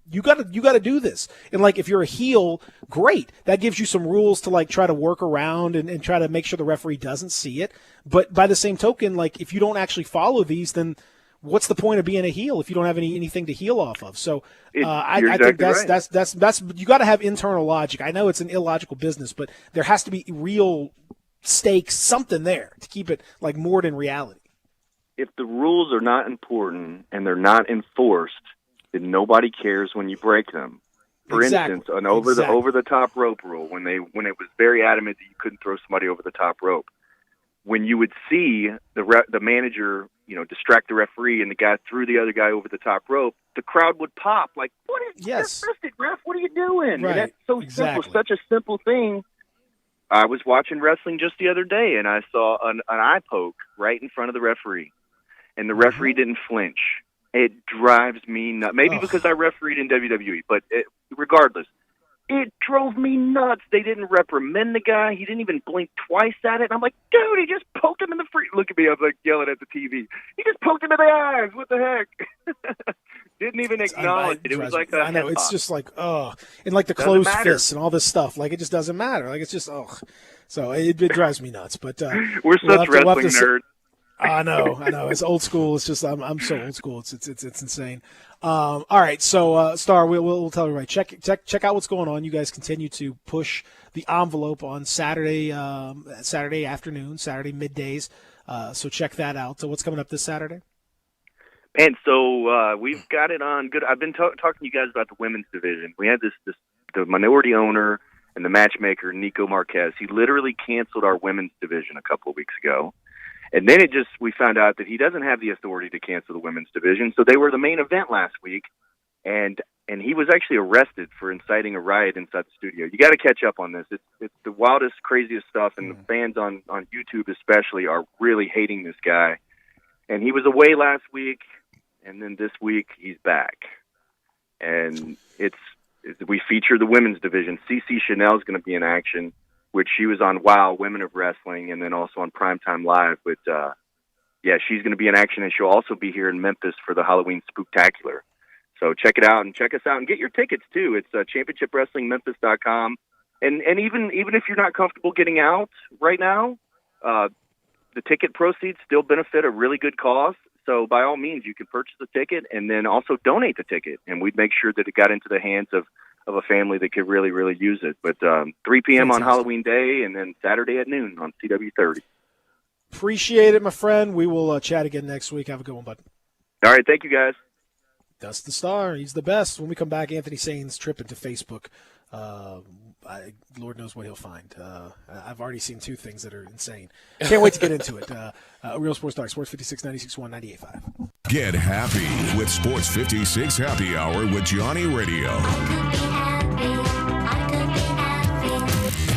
you got to do this. And like, if you're a heel, great. That gives you some rules to like try to work around and try to make sure the referee doesn't see it. But by the same token, like, if you don't actually follow these, then what's the point of being a heel if you don't have anything to heel off of? So I think that's you got to have internal logic. I know it's an illogical business, but there has to be real stakes, something there to keep it like moored in reality. If the rules are not important and they're not enforced, then nobody cares when you break them. For instance, an over the top rope rule, when it was very adamant that you couldn't throw somebody over the top rope, when you would see the manager, distract the referee and the guy threw the other guy over the top rope, the crowd would pop like, "What is this, ref? What are you doing?" Right. And that's so simple, such a simple thing. I was watching wrestling just the other day, and I saw an eye poke right in front of the referee, and the referee didn't flinch. It drives me nuts. Maybe because I refereed in WWE, but regardless, it drove me nuts. They didn't reprimand the guy. He didn't even blink twice at it. And I'm like, dude, he just poked him in the Look at me. I was like yelling at the TV. He just poked him in the eyes. What the heck? Didn't even acknowledge it. It was like I know. It's just like, and like the closed fists and all this stuff. Like, it just doesn't matter. Like, it's just, So it drives me nuts. But we're such wrestling nerds. I know. It's old school. It's just I'm so old school. It's insane. All right, so Star, we'll tell everybody check out what's going on. You guys continue to push the envelope on Saturday afternoon, Saturday middays. So check that out. So what's coming up this Saturday? And so we've got it on good. I've been talking to you guys about the women's division. We had the minority owner and the matchmaker Nico Marquez. He literally canceled our women's division a couple of weeks ago. And then we found out that he doesn't have the authority to cancel the women's division. So they were the main event last week, and he was actually arrested for inciting a riot inside the studio. You got to catch up on this. It's the wildest, craziest stuff, and the fans on YouTube especially are really hating this guy. And he was away last week, and then this week he's back. And we feature the women's division. CeCe Chanel is going to be in action, which she was on WOW, Women of Wrestling, and then also on Primetime Live. But, she's going to be in action, and she'll also be here in Memphis for the Halloween Spooktacular. So check it out, and check us out, and get your tickets, too. It's championshipwrestlingmemphis.com. And even if you're not comfortable getting out right now, the ticket proceeds still benefit a really good cause. So by all means, you can purchase the ticket and then also donate the ticket, and we'd make sure that it got into the hands of a family that could really, really use it. But 3 p.m. on Halloween Day and then Saturday at noon on CW30. Appreciate it, my friend. We will chat again next week. Have a good one, bud. All right. Thank you, guys. That's the star. He's the best. When we come back, Anthony Sain's trip into Facebook. Lord knows what he'll find. I've already seen 2 things that are insane. Can't wait to get into it. Real Sports Talk, Sports 56, 96.1, 98.5. Get happy with Sports 56 Happy Hour with Johnny Radio.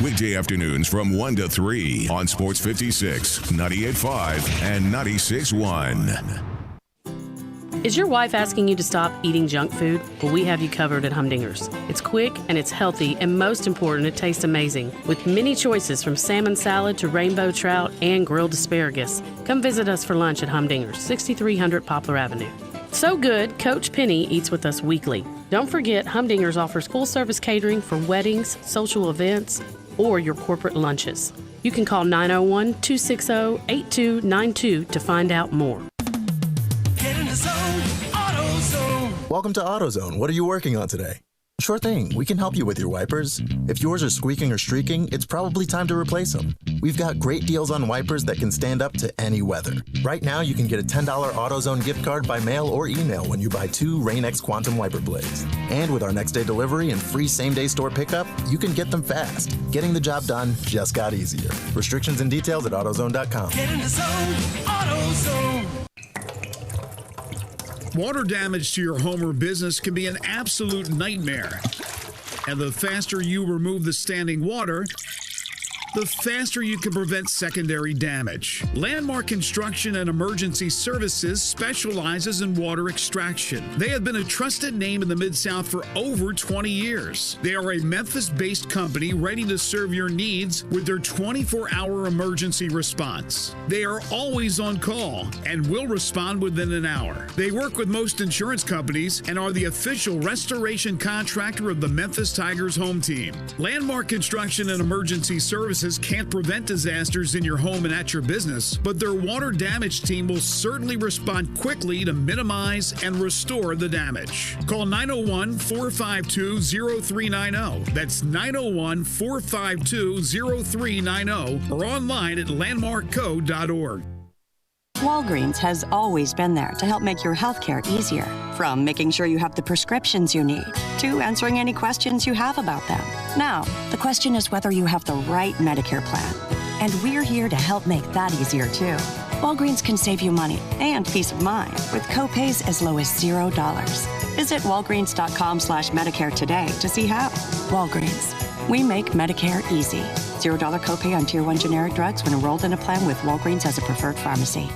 Weekday afternoons from 1 to 3 on Sports 56, 98.5, and 96.1. Is your wife asking you to stop eating junk food? Well, we have you covered at Humdinger's. It's quick and it's healthy, and most important, it tastes amazing. With many choices from salmon salad to rainbow trout and grilled asparagus. Come visit us for lunch at Humdinger's, 6300 Poplar Avenue. So good, Coach Penny eats with us weekly. Don't forget, Humdinger's offers full-service catering for weddings, social events, or your corporate lunches. You can call 901-260-8292 to find out more. Get in the zone, AutoZone. Welcome to AutoZone. What are you working on today? Sure thing, we can help you with your wipers. If yours are squeaking or streaking, it's probably time to replace them. We've got great deals on wipers that can stand up to any weather. Right now, you can get a $10 AutoZone gift card by mail or email when you buy 2 Rain-X Quantum wiper blades. And with our next day delivery and free same-day store pickup, you can get them fast. Getting the job done just got easier. Restrictions and details at AutoZone.com. Get in the zone, AutoZone. Water damage to your home or business can be an absolute nightmare. And the faster you remove the standing water, the faster you can prevent secondary damage. Landmark Construction and Emergency Services specializes in water extraction. They have been a trusted name in the Mid-South for over 20 years. They are a Memphis-based company ready to serve your needs with their 24-hour emergency response. They are always on call and will respond within an hour. They work with most insurance companies and are the official restoration contractor of the Memphis Tigers home team. Landmark Construction and Emergency Services can't prevent disasters in your home and at your business, but their water damage team will certainly respond quickly to minimize and restore the damage. Call 901-452-0390. That's 901-452-0390 or online at landmarkco.org. Walgreens has always been there to help make your healthcare easier. From making sure you have the prescriptions you need to answering any questions you have about them. Now, the question is whether you have the right Medicare plan. And we're here to help make that easier too. Walgreens can save you money and peace of mind with copays as low as $0. Visit walgreens.com/Medicare today to see how. Walgreens. We make Medicare easy. $0 copay on Tier 1 generic drugs when enrolled in a plan with Walgreens as a preferred pharmacy.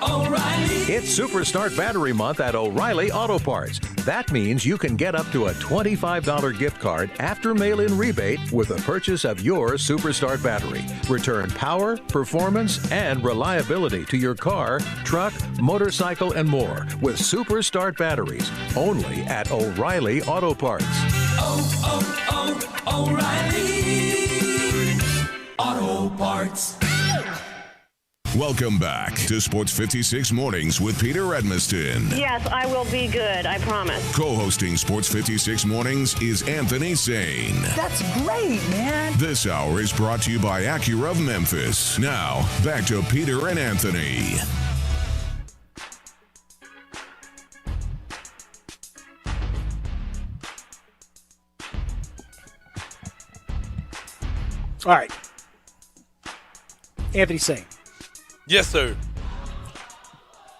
O'Reilly. It's Super Start Battery Month at O'Reilly Auto Parts. That means you can get up to a $25 gift card after mail-in rebate with a purchase of your Super Start battery. Return power, performance, and reliability to your car, truck, motorcycle, and more with Super Start batteries. Only at O'Reilly Auto Parts. O'Reilly Auto Parts. Welcome back to Sports 56 Mornings with Peter Edmiston. Yes, I will be good, I promise. Co-hosting Sports 56 Mornings is Anthony Sain. That's great, man. This hour is brought to you by Acura of Memphis. Now, back to Peter and Anthony. All right. Anthony Sain. Yes, sir.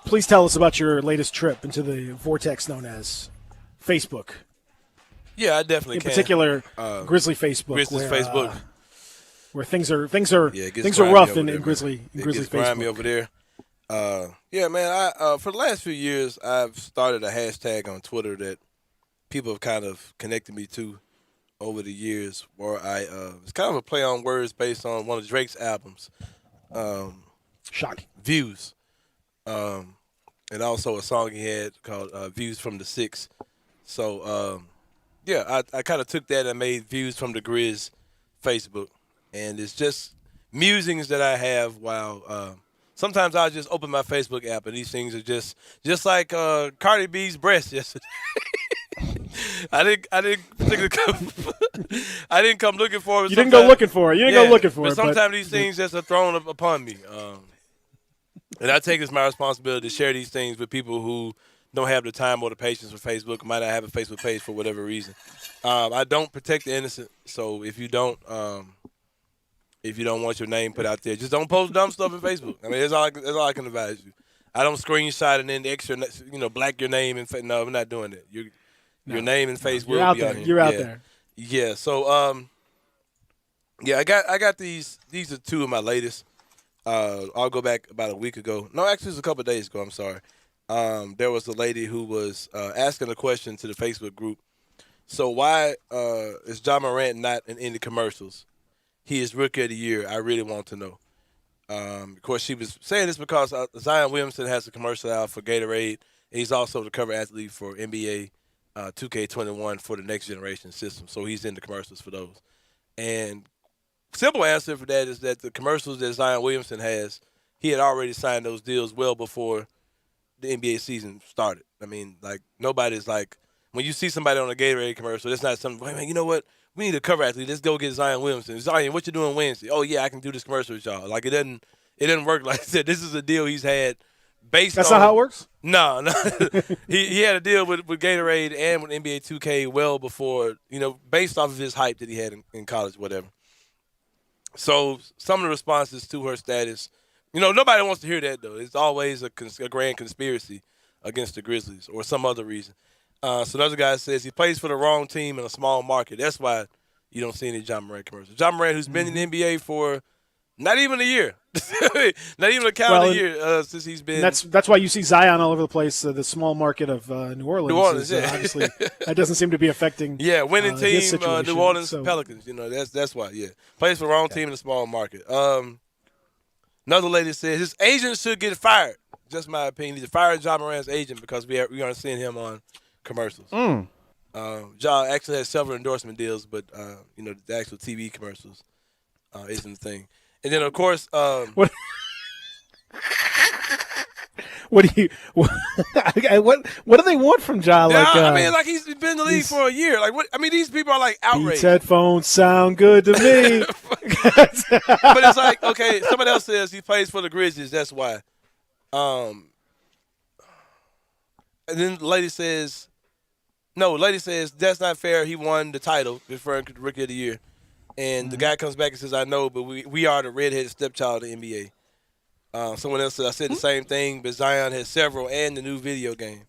Please tell us about your latest trip into the vortex known as Facebook. Yeah, I definitely can. In particular, Grizzly Facebook. Grizzlies Facebook. Where things are rough in Grizzly Facebook. Facebook. Over there. Yeah, man. I for the last few years, I've started a hashtag on Twitter that people have kind of connected me to over the years, where it's kind of a play on words based on one of Drake's albums. Shocking. Views. And also a song he had called Views from the Six. So, yeah, I kind of took that and made Views from the Grizz Facebook. And it's just musings that I have while sometimes I'll just open my Facebook app and these things are just like Cardi B's breast yesterday. I didn't come looking for it. You didn't go looking for it. You didn't go looking for it. But sometimes these things just are thrown upon me. And I take it as my responsibility to share these things with people who don't have the time or the patience for Facebook, might not have a Facebook page for whatever reason. I don't protect the innocent, so if you don't want your name put out there, just don't post dumb stuff on Facebook. I mean, that's all I can advise you. I don't screenshot and then extra, black your name and no, I'm not doing that. Your name and face will be out here. You're out there. Yeah. So I got these. These are two of my latest. I'll go back about a week ago. No, actually, it was a couple of days ago. I'm sorry. There was a lady who was asking a question to the Facebook group. So why is John Morant not in any commercials? He is Rookie of the Year. I really want to know. Of course, she was saying this because Zion Williamson has a commercial out for Gatorade. He's also the cover athlete for NBA 2K21 for the next generation system. So he's in the commercials for those. And simple answer for that is that the commercials that Zion Williamson has, he had already signed those deals well before the NBA season started. I mean, like, nobody's like, when you see somebody on a Gatorade commercial, it's not something, hey, man, you know what? We need a cover athlete. Let's go get Zion Williamson. Zion, what you doing Wednesday? Oh, yeah, I can do this commercial with y'all. Like, it doesn't work like that. This is a deal he's had based That's on. not how it works? No. he had a deal with Gatorade and with NBA 2K well before, based off of his hype that he had in college, whatever. So some of the responses to her status, nobody wants to hear that, though. It's always a grand conspiracy against the Grizzlies or some other reason. So another guy says he plays for the wrong team in a small market. That's why you don't see any John Morant commercials. John Morant, who's been in the NBA for not even a year, not even a calendar year since he's been. That's why you see Zion all over the place. The small market of New Orleans. New Orleans, yeah. Obviously, that doesn't seem to be affecting. Yeah, winning team, situation, New Orleans Pelicans. That's why. Yeah, plays for the wrong team in a small market. Another lady says his agent should get fired. Just my opinion. He should fire John Morant's agent because we aren't seeing him on commercials. John actually has several endorsement deals, but the actual TV commercials isn't the thing. And then of course, what do they want from John? Like he's been in the league for a year. Like what? I mean, these people are like outraged. These headphones sound good to me. But it's like, okay, somebody else says he plays for the Grizzlies. That's why. And then the lady says, that's not fair. He won the title, referring to the Rookie of the Year. And the guy comes back and says, I know, but we are the redheaded stepchild of the NBA. Someone else said, I said the same thing, but Zion has several and the new video game.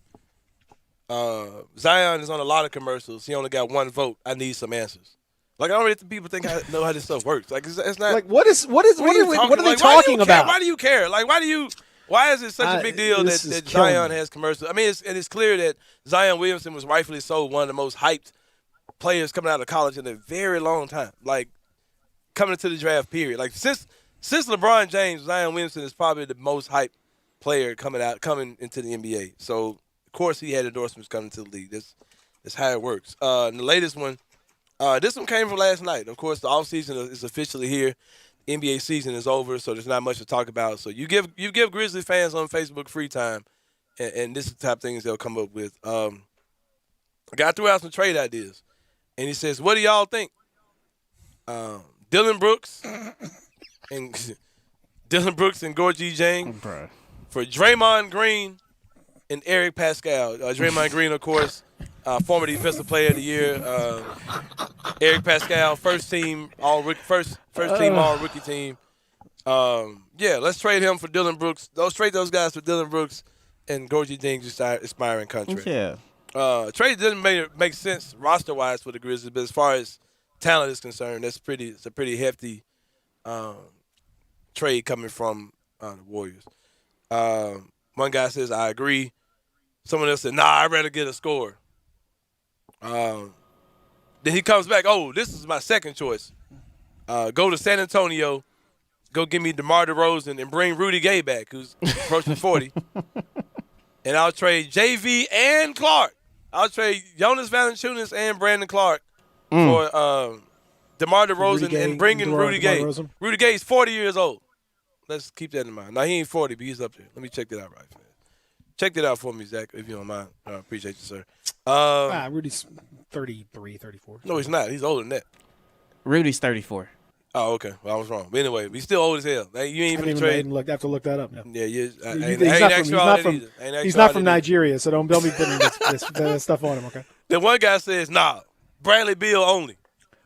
Zion is on a lot of commercials. He only got one vote. I need some answers. Like, I don't really think people think I know how this stuff works. Like, it's not. Like, what are they talking about? Why do you care? Like, why is it such a big deal that Zion has commercials? I mean, it's clear that Zion Williamson was rightfully so one of the most hyped players coming out of college in a very long time. Like, coming into the draft period. Like, since LeBron James, Zion Williamson is probably the most hyped player coming into the NBA. So, of course, he had endorsements coming to the league. That's how it works. And the latest one, this one came from last night. Of course, the offseason is officially here. NBA season is over, so there's not much to talk about. So you give Grizzly fans on Facebook free time, and this is the type of things they'll come up with. A guy threw out some trade ideas, and he says, what do y'all think? Dylan Brooks and Gorgie Jang for Draymond Green and Eric Pascal. Draymond Green, of course, former Defensive Player of the Year. Eric Pascal, first team all rookie team. Let's trade him for Dylan Brooks. Trade those guys for Dylan Brooks and Gorgie Jang's expiring contract. Yeah. Trade doesn't make sense roster wise for the Grizzlies, but as far as talent is concerned, it's a pretty hefty trade coming from the Warriors. One guy says, I agree. Someone else said, I'd rather get a scorer. Then he comes back, this is my second choice. Go to San Antonio, go give me DeMar DeRozan and bring Rudy Gay back, who's approaching 40. And I'll trade JV and Clark. I'll trade Jonas Valanciunas and Brandon Clark for DeMar DeRozan and bringing Rudy Gay. Rudy Gay's 40 years old. Let's keep that in mind. Now, he ain't 40, but he's up there. Let me check that out right. Check that out for me, Zach, if you don't mind. I appreciate you, sir. Rudy's 33, 34. No, he's not. He's older than that. Rudy's 34. Oh, okay. Well, I was wrong. But anyway, he's still old as hell. Like, you ain't even trade. I have to look that up now. Yeah, he's not from Nigeria, so don't be putting this stuff on him. Okay. The one guy says, "Nah, Bradley Beal only.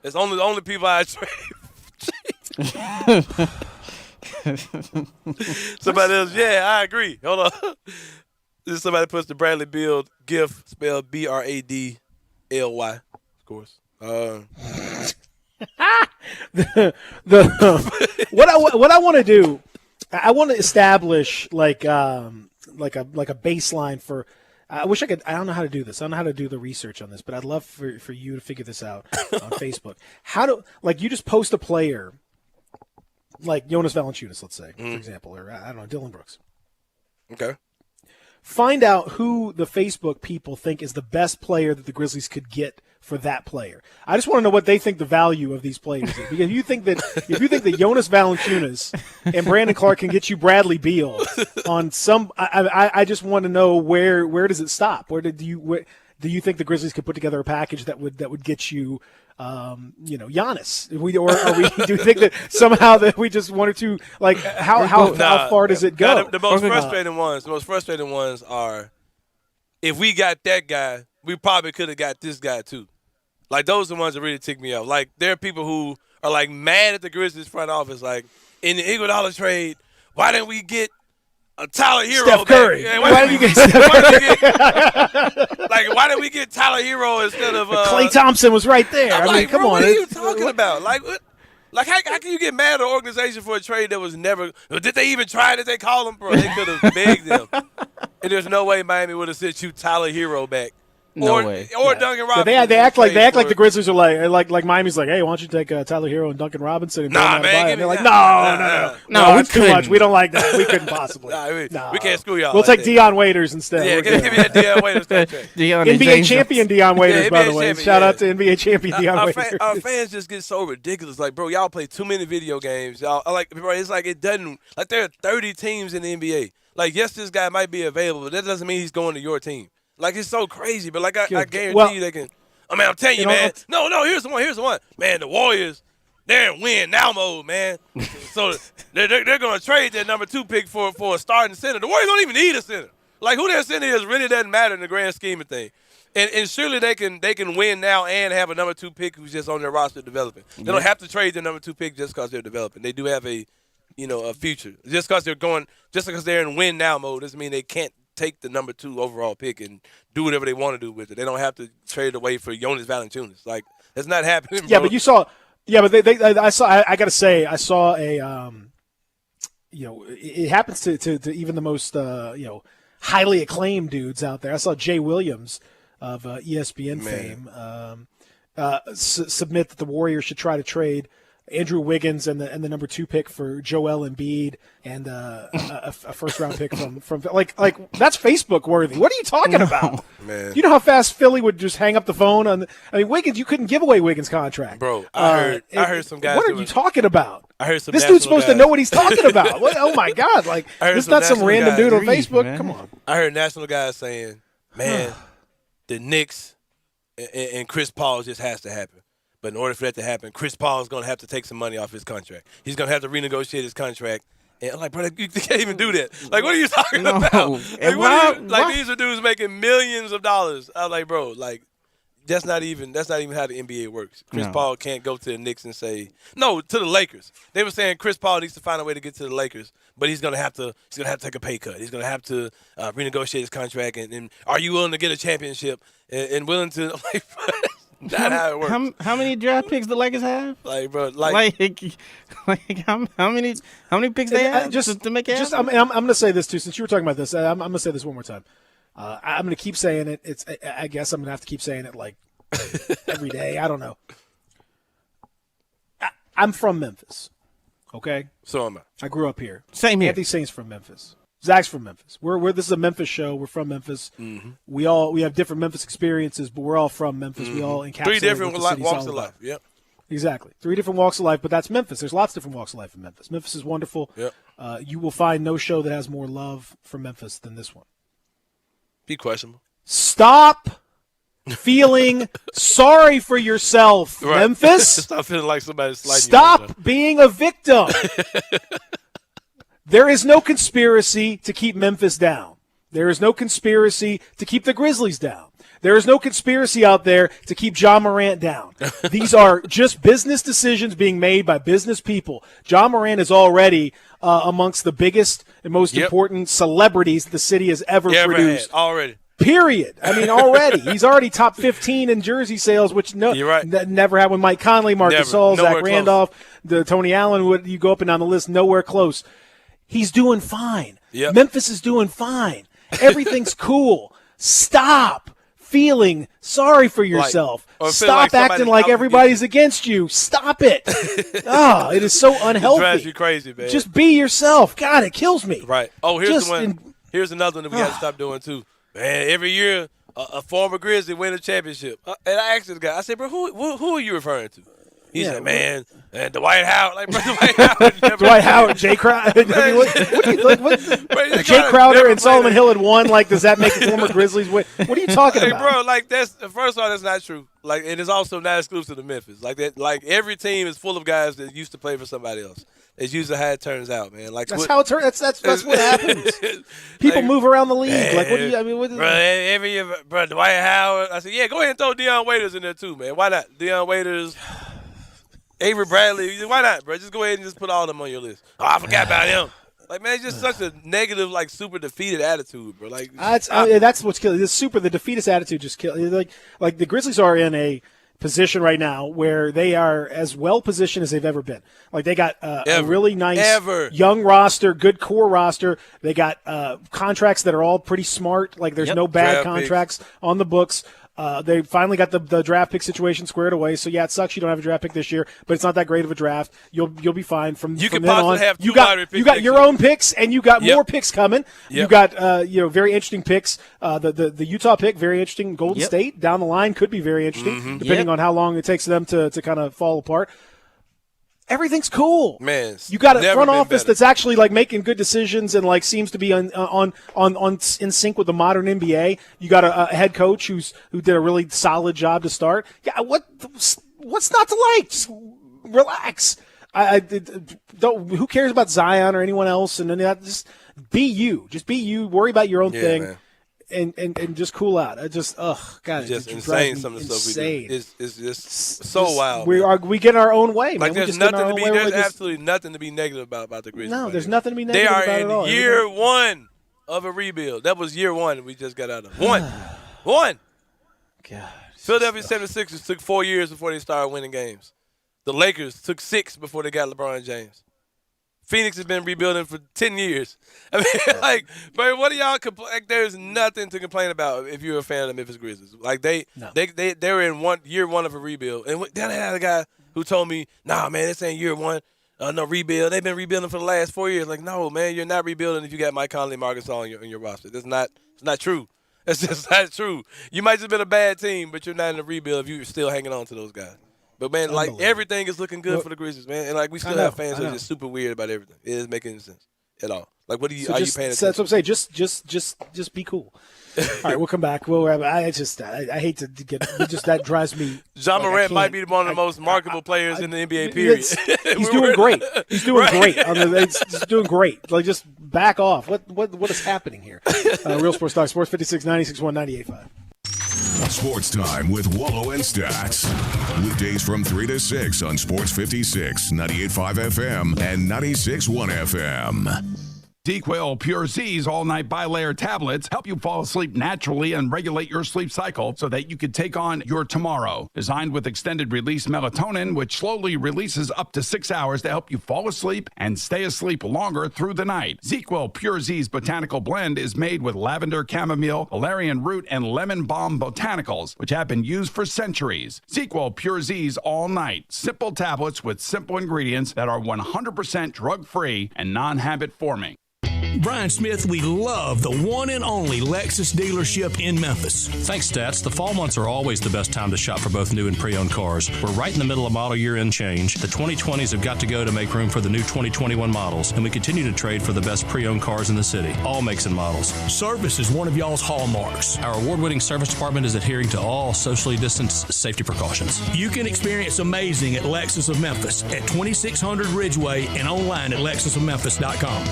It's the only people I trade." Somebody else, yeah, I agree. Hold on. This somebody puts the Bradley Beal GIF spelled Bradly, of course. What I want to do, I want to establish like a baseline for. I wish I could. I don't know how to do this. I don't know how to do the research on this, but I'd love for you to figure this out on Facebook. You just post a player, like Jonas Valanciunas, let's say, for example, or I don't know, Dylan Brooks. Okay. Find out who the Facebook people think is the best player that the Grizzlies could get for that player. I just want to know what they think the value of these players is. Because if you think that Jonas Valanciunas and Brandon Clark can get you Bradley Beal on some, I just want to know where does it stop? Where do you think the Grizzlies could put together a package that would get you, Giannis? Do you think that somehow that we just one or two how far does it go? The most frustrating ones are if we got that guy, we probably could have got this guy too. Like, those are the ones that really tick me off. Like, there are people who are, like, mad at the Grizzlies front office. Like, in the Iguodala trade, why didn't we get a Tyler Hero? Steph Curry. Why didn't we get Tyler Hero instead of Klay Thompson was right there. I mean, come on. What are you talking about? Like, what? Like, how can you get mad at an organization for a trade that was never – did they even try? Did they call him, bro? They could have begged them. And there's no way Miami would have sent you Tyler Hero back. No way. Or Duncan Robinson. They act like the Grizzlies are like Miami's like, hey, why don't you take Tyler Hero and Duncan Robinson and man. And they're like, no, it's too much. We don't like that. We couldn't possibly. We can't screw y'all. We'll take Deion Waiters instead. Yeah, give me that Deion Waiters contract. NBA champion Deion Waiters, by the way. Shout out to NBA champion Deion Waiters. Our fans just get so ridiculous. Like, bro, y'all play too many video games. Y'all it's like it doesn't. Like, there are 30 teams in the NBA. Like, yes, this guy might be available, but that doesn't mean he's going to your team. Like, it's so crazy, but like I guarantee you they can. I mean, I'm telling you, man. No, here's the one. Man, the Warriors, they're in win now mode, man. So they're going to trade their number 2 pick for a starting center. The Warriors don't even need a center. Like, who their center is really doesn't matter in the grand scheme of things. And surely they can win now and have a number 2 pick who's just on their roster developing. They don't have to trade their number 2 pick just because they're developing. They do have a future. Just because they're in win now mode doesn't mean they can't take the number 2 overall pick and do whatever they want to do with it. They don't have to trade it away for Jonas Valanciunas. Like, that's not happening, bro. Yeah, but you saw. Yeah, but I saw. I got to say, I saw a. It happens to even the most highly acclaimed dudes out there. I saw Jay Williams of ESPN fame submit that the Warriors should try to trade Andrew Wiggins and the number 2 pick for Joel Embiid and a first round pick from like that's Facebook worthy. What are you talking about? Man. You know how fast Philly would just hang up the phone on Wiggins, you couldn't give away Wiggins' contract. Bro, I heard some guys. What are you talking about? I heard some This dude's supposed to know what he's talking about. Oh my God. Like, this is not some random dude on Facebook. Man. Come on. I heard national guys saying, man, the Knicks and Chris Paul just has to happen. But in order for that to happen, Chris Paul is going to have to take some money off his contract. He's going to have to renegotiate his contract. And I'm like, bro, you can't even do that. Like, what are you talking about? Like, these are dudes making millions of dollars. I'm like, bro, like, that's not even how the NBA works. Chris Paul can't go to the Knicks and say no to the Lakers. They were saying Chris Paul needs to find a way to get to the Lakers, but he's gonna have to take a pay cut. He's gonna have to renegotiate his contract. And are you willing to get a championship and willing to like? Not how it works. How many draft picks the Lakers have? Like, bro, how many picks they have to make it happen? I'm going to say this too, since you were talking about this. I'm going to say this one more time. I'm going to keep saying it. I guess I'm going to have to keep saying it like every day. I don't know. I'm from Memphis. Okay. So am I. I grew up here. Same here. Anthony Saint's from Memphis. Zach's from Memphis. This is a Memphis show. We're from Memphis. Mm-hmm. We have different Memphis experiences, but we're all from Memphis. We all encapsulate 3 different what the city's walks all of about. life. Yep. Exactly. 3 different walks of life, but that's Memphis. There's lots of different walks of life in Memphis. Memphis is wonderful. Yep. You will find no show that has more love for Memphis than this one. Be questionable. Stop feeling sorry for yourself, Right. Memphis. Stop feeling like somebody's sliding Stop being a victim. There is no conspiracy to keep Memphis down. There is no conspiracy to keep the Grizzlies down. There is no conspiracy out there to keep Ja Morant down. These are just business decisions being made by business people. Ja Morant is already amongst the biggest and most important celebrities the city has ever produced. Already. Period. I mean, already. He's already top 15 in jersey sales, which never had with Mike Conley, Marc Gasol, Zach Randolph, Tony Allen. You go up and down the list, nowhere close. He's doing fine. Yep. Memphis is doing fine. Everything's cool. Stop feeling sorry for yourself. Stop acting like everybody's against you. Stop it. It is so unhealthy. It drives you crazy, man. Just be yourself. God, it kills me. Right. Oh, here's the one. Here's another one that we got to stop doing, too. Man, every year a former Grizzly win a championship. And I asked this guy, I said, bro, who are you referring to? He said, man, Dwight Howard. Like, bro, Dwight Howard. Dwight Howard, Jay Crowder. Jay Crowder and Solomon Hill had won. Like, does that make the former Grizzlies win? What are you talking about? Bro, like, first of all, that's not true. Like, it is also not exclusive to Memphis. Like, that, like every team is full of guys that used to play for somebody else. It's usually how it turns out, man. Like that's how it turns. That's what happens. People move around the league. Man, like, what do you? I mean, what? Bro, every year, bro, Dwight Howard. I said, yeah, go ahead and throw Deion Waiters in there too, man. Why not? Deion Waiters, Avery Bradley. Why not, bro? Just go ahead and just put all of them on your list. Oh, I forgot about him. Like, man, it's just such a negative, like, super defeated attitude, bro. Like, that's what's killing. The defeatist attitude just kills. Like the Grizzlies are in a position right now where they are as well positioned as they've ever been. Like, they got a really nice young roster, good core roster. They got contracts that are all pretty smart. Like, there's no bad contracts on the books. They finally got the draft pick situation squared away. So, yeah, it sucks you don't have a draft pick this year, but it's not that great of a draft. You'll be fine from then on. Have you got your own picks, and you got more picks coming. You got very interesting picks. The Utah pick, very interesting. Golden State down the line could be very interesting, depending on how long it takes them to kind of fall apart. Everything's cool, man. You got a front office that's actually like making good decisions and like seems to be on in sync with the modern NBA. You got a head coach who did a really solid job to start. Yeah, what's not to like? Just relax. Who cares about Zion or anyone else? And then just be you. Just be you. Worry about your own thing. Man. And just cool out. I just God, it's just insane. Some of the stuff we do. It's just so wild. We get in our own way, man. Like, there's nothing to be. There's absolutely nothing to be negative about the Grizzlies. No, there's nothing to be negative about at all. They are in year one of a rebuild. That was year one we just got out of. One. God. Philadelphia 76ers took 4 years before they started winning games. The Lakers took 6 before they got LeBron James. Phoenix has been rebuilding for 10 years. I mean, like, but what do y'all complain? Like, there's nothing to complain about if you're a fan of the Memphis Grizzlies. Like, they were in year one of a rebuild. And then I had a guy who told me, nah, man, this ain't year one. No rebuild. They've been rebuilding for the last 4 years. Like, no, man, you're not rebuilding if you got Mike Conley, Marc Gasol on your roster. It's not true. It's just not true. You might just have been a bad team, but you're not in a rebuild if you're still hanging on to those guys. But, man, like, everything is looking good for the Grizzlies, man. And, like, we still have fans who are just super weird about everything. It doesn't make any sense at all. Like, are you paying attention? That's what I'm saying. Just be cool. All right, we'll come back. I hate to get that drives me. Ja Morant might be one of the most marketable players in the NBA, period. He's doing great. He's doing great. He's doing great. Like, just back off. What is happening here? Real Sports Talk, Sports 56, 96.1, 98.5. Sports Time with Wallo and Stats. Weekdays from 3 to 6 on Sports 56, 98.5 FM, and 96.1 FM. DQuil Pure Z's all-night bilayer tablets help you fall asleep naturally and regulate your sleep cycle so that you can take on your tomorrow. Designed with extended-release melatonin, which slowly releases up to 6 hours to help you fall asleep and stay asleep longer through the night. ZQuil Pure Z's botanical blend is made with lavender, chamomile, valerian root, and lemon balm botanicals, which have been used for centuries. ZQuil Pure Z's all night. Simple tablets with simple ingredients that are 100% drug-free and non-habit forming. Brian Smith, we love the one and only Lexus dealership in Memphis. Thanks, Stats. The fall months are always the best time to shop for both new and pre-owned cars. We're right in the middle of model year end change. The 2020s have got to go to make room for the new 2021 models, and we continue to trade for the best pre-owned cars in the city, all makes and models. Service is one of y'all's hallmarks. Our award-winning service department is adhering to all socially distanced safety precautions. You can experience amazing at Lexus of Memphis at 2600 Ridgeway and online at lexusofmemphis.com.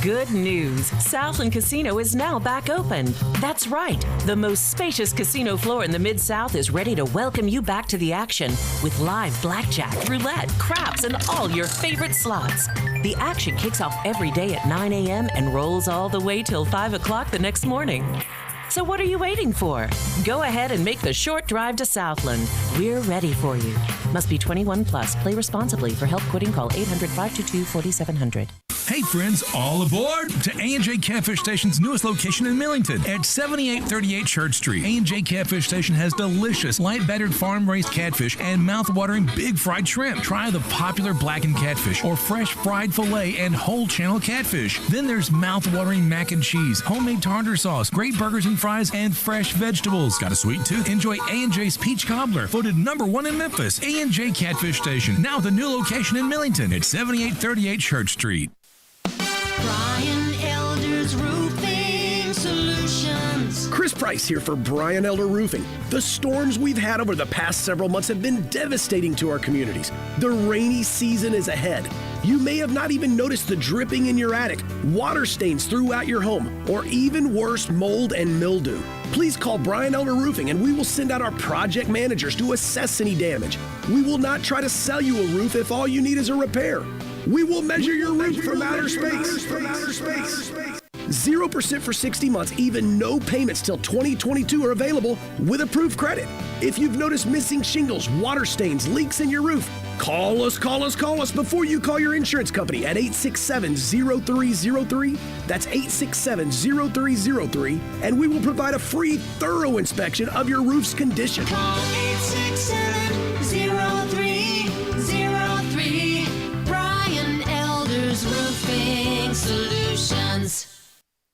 Good news. Southland Casino is now back open. That's right. The most spacious casino floor in the Mid-South is ready to welcome you back to the action with live blackjack, roulette, craps, and all your favorite slots. The action kicks off every day at 9 a.m. and rolls all the way till 5 o'clock the next morning. So what are you waiting for? Go ahead and make the short drive to Southland. We're ready for you. Must be 21 plus. Play responsibly. For help quitting, call 800-522-4700. Hey friends, all aboard to A&J Catfish Station's newest location in Millington at 7838 Church Street. A&J Catfish Station has delicious light battered farm-raised catfish and mouth-watering big fried shrimp. Try the popular blackened catfish or fresh fried filet and whole channel catfish. Then there's mouth-watering mac and cheese, homemade tartar sauce, great burgers and fries, and fresh vegetables. Got a sweet tooth? Enjoy A&J's Peach Cobbler, voted #1 in Memphis. A&J Catfish Station, now the new location in Millington at 7838 Church Street. Brian Elder's Roofing Solutions. Chris Price here for Brian Elder Roofing. The storms we've had over the past several months have been devastating to our communities. The rainy season is ahead. You may have not even noticed the dripping in your attic, water stains throughout your home, or even worse, mold and mildew. Please call Brian Elder Roofing and we will send out our project managers to assess any damage. We will not try to sell you a roof if all you need is a repair. We will measure your roof from outer space. 0% for 60 months, even no payments till 2022 are available with approved credit. If you've noticed missing shingles, water stains, leaks in your roof, call us before you call your insurance company at 867-0303. That's 867-0303, and we will provide a free, thorough inspection of your roof's condition. Call 867-0303. Brian Elder's Roofing Solutions.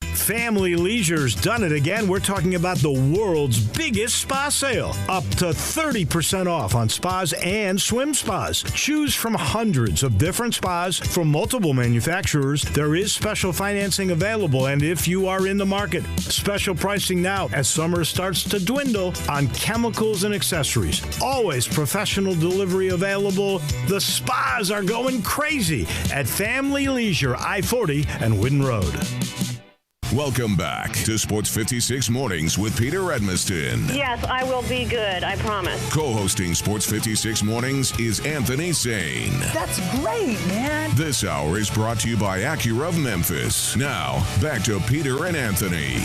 Family Leisure's done it again. We're talking about the world's biggest spa sale. Up to 30% off on spas and swim spas. Choose from hundreds of different spas from multiple manufacturers. There is special financing available, and if you are in the market, special pricing now as summer starts to dwindle on chemicals and accessories. Always professional delivery available. The spas are going crazy at Family Leisure, I-40 and Whidden Road. Welcome back to Sports 56 Mornings with Peter Edmiston. Yes, I will be good, I promise. Co-hosting Sports 56 Mornings is Anthony Sane. That's great, man. This hour is brought to you by Acura of Memphis. Now, back to Peter and Anthony.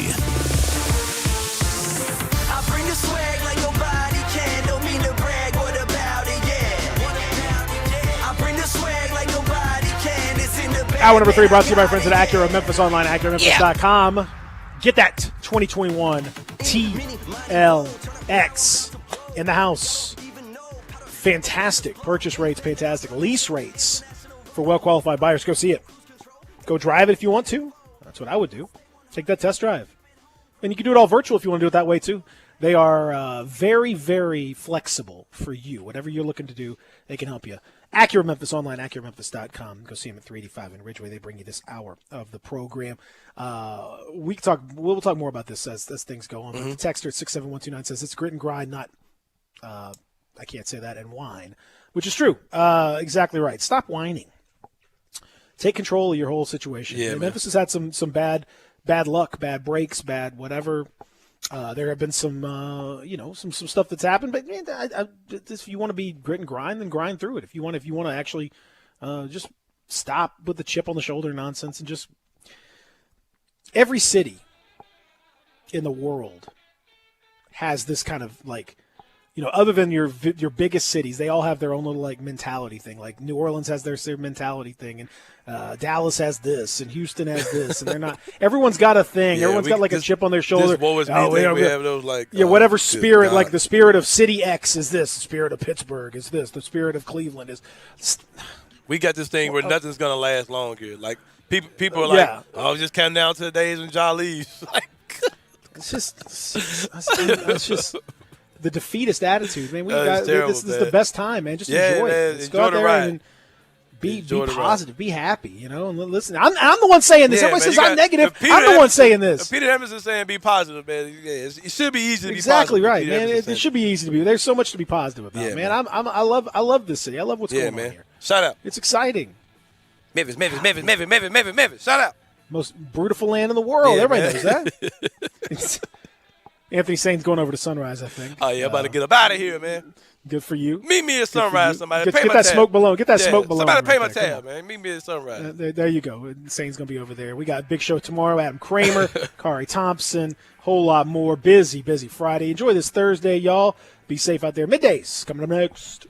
I bring the swag like nobody can. Don't mean to brag, what about it, yeah. I bring the swag like nobody can. It's in the bag. Hour number 3 brought to you by friends at Acura of Memphis, online, AcuraMemphis.com. Get that 2021 TLX in the house. Fantastic purchase rates, fantastic lease rates for well-qualified buyers. Go see it. Go drive it if you want to. That's what I would do. Take that test drive. And you can do it all virtual if you want to do it that way too. They are very, very flexible for you. Whatever you're looking to do, they can help you. Acura Memphis online, AcuraMemphis.com. Go see them at 385 in Ridgeway. They bring you this hour of the program. We'll talk more about this as things go on. The texter at 67129 says it's grit and grind, not I can't say that, and whine, which is true. Exactly right. Stop whining. Take control of your whole situation. Yeah, Memphis has had some bad luck, bad breaks, bad whatever. There have been some stuff that's happened, but man, if you want to be grit and grind, then grind through it. If you want to actually just stop with the chip on the shoulder nonsense and just every city in the world has this kind of other than your biggest cities, they all have their own little mentality thing. Like New Orleans has their mentality thing, and Dallas has this, and Houston has this, and they're not. Everyone's got a thing. Yeah, Everyone's got a chip on their shoulder. We have those whatever spirit. Like the spirit of City X is this. The spirit of Pittsburgh is this. The spirit of Cleveland is. We got this thing where nothing's gonna last long here. Like people are like, "Oh, just counting down to the days when Ja leaves." Like, it's just the defeatist attitude, man. This is the best time, man. Just enjoy it. Let's go out there and be positive, be happy, you know. And listen, I'm the one saying this. Everybody says I'm negative. I'm the one saying this. Peter Emerson saying be positive, man. It should be easy to be positive. Exactly right, man. It should be easy to be. There's so much to be positive about, man. I love this city. I love what's going on here. Shout out. It's exciting. Memphis. Shout out. Most beautiful land in the world. Everybody knows that. Anthony Sain's going over to Sunrise, I think. Oh, yeah, about to get up out of here, man. Good for you. Meet me at Sunrise, somebody. Get that smoke balloon. Get that smoke balloon. Somebody pay my tab, man. Meet me at Sunrise. There you go. Sain's going to be over there. We got a big show tomorrow. Adam Kramer, Kari Thompson, whole lot more. Busy Friday. Enjoy this Thursday, y'all. Be safe out there. Middays coming up next.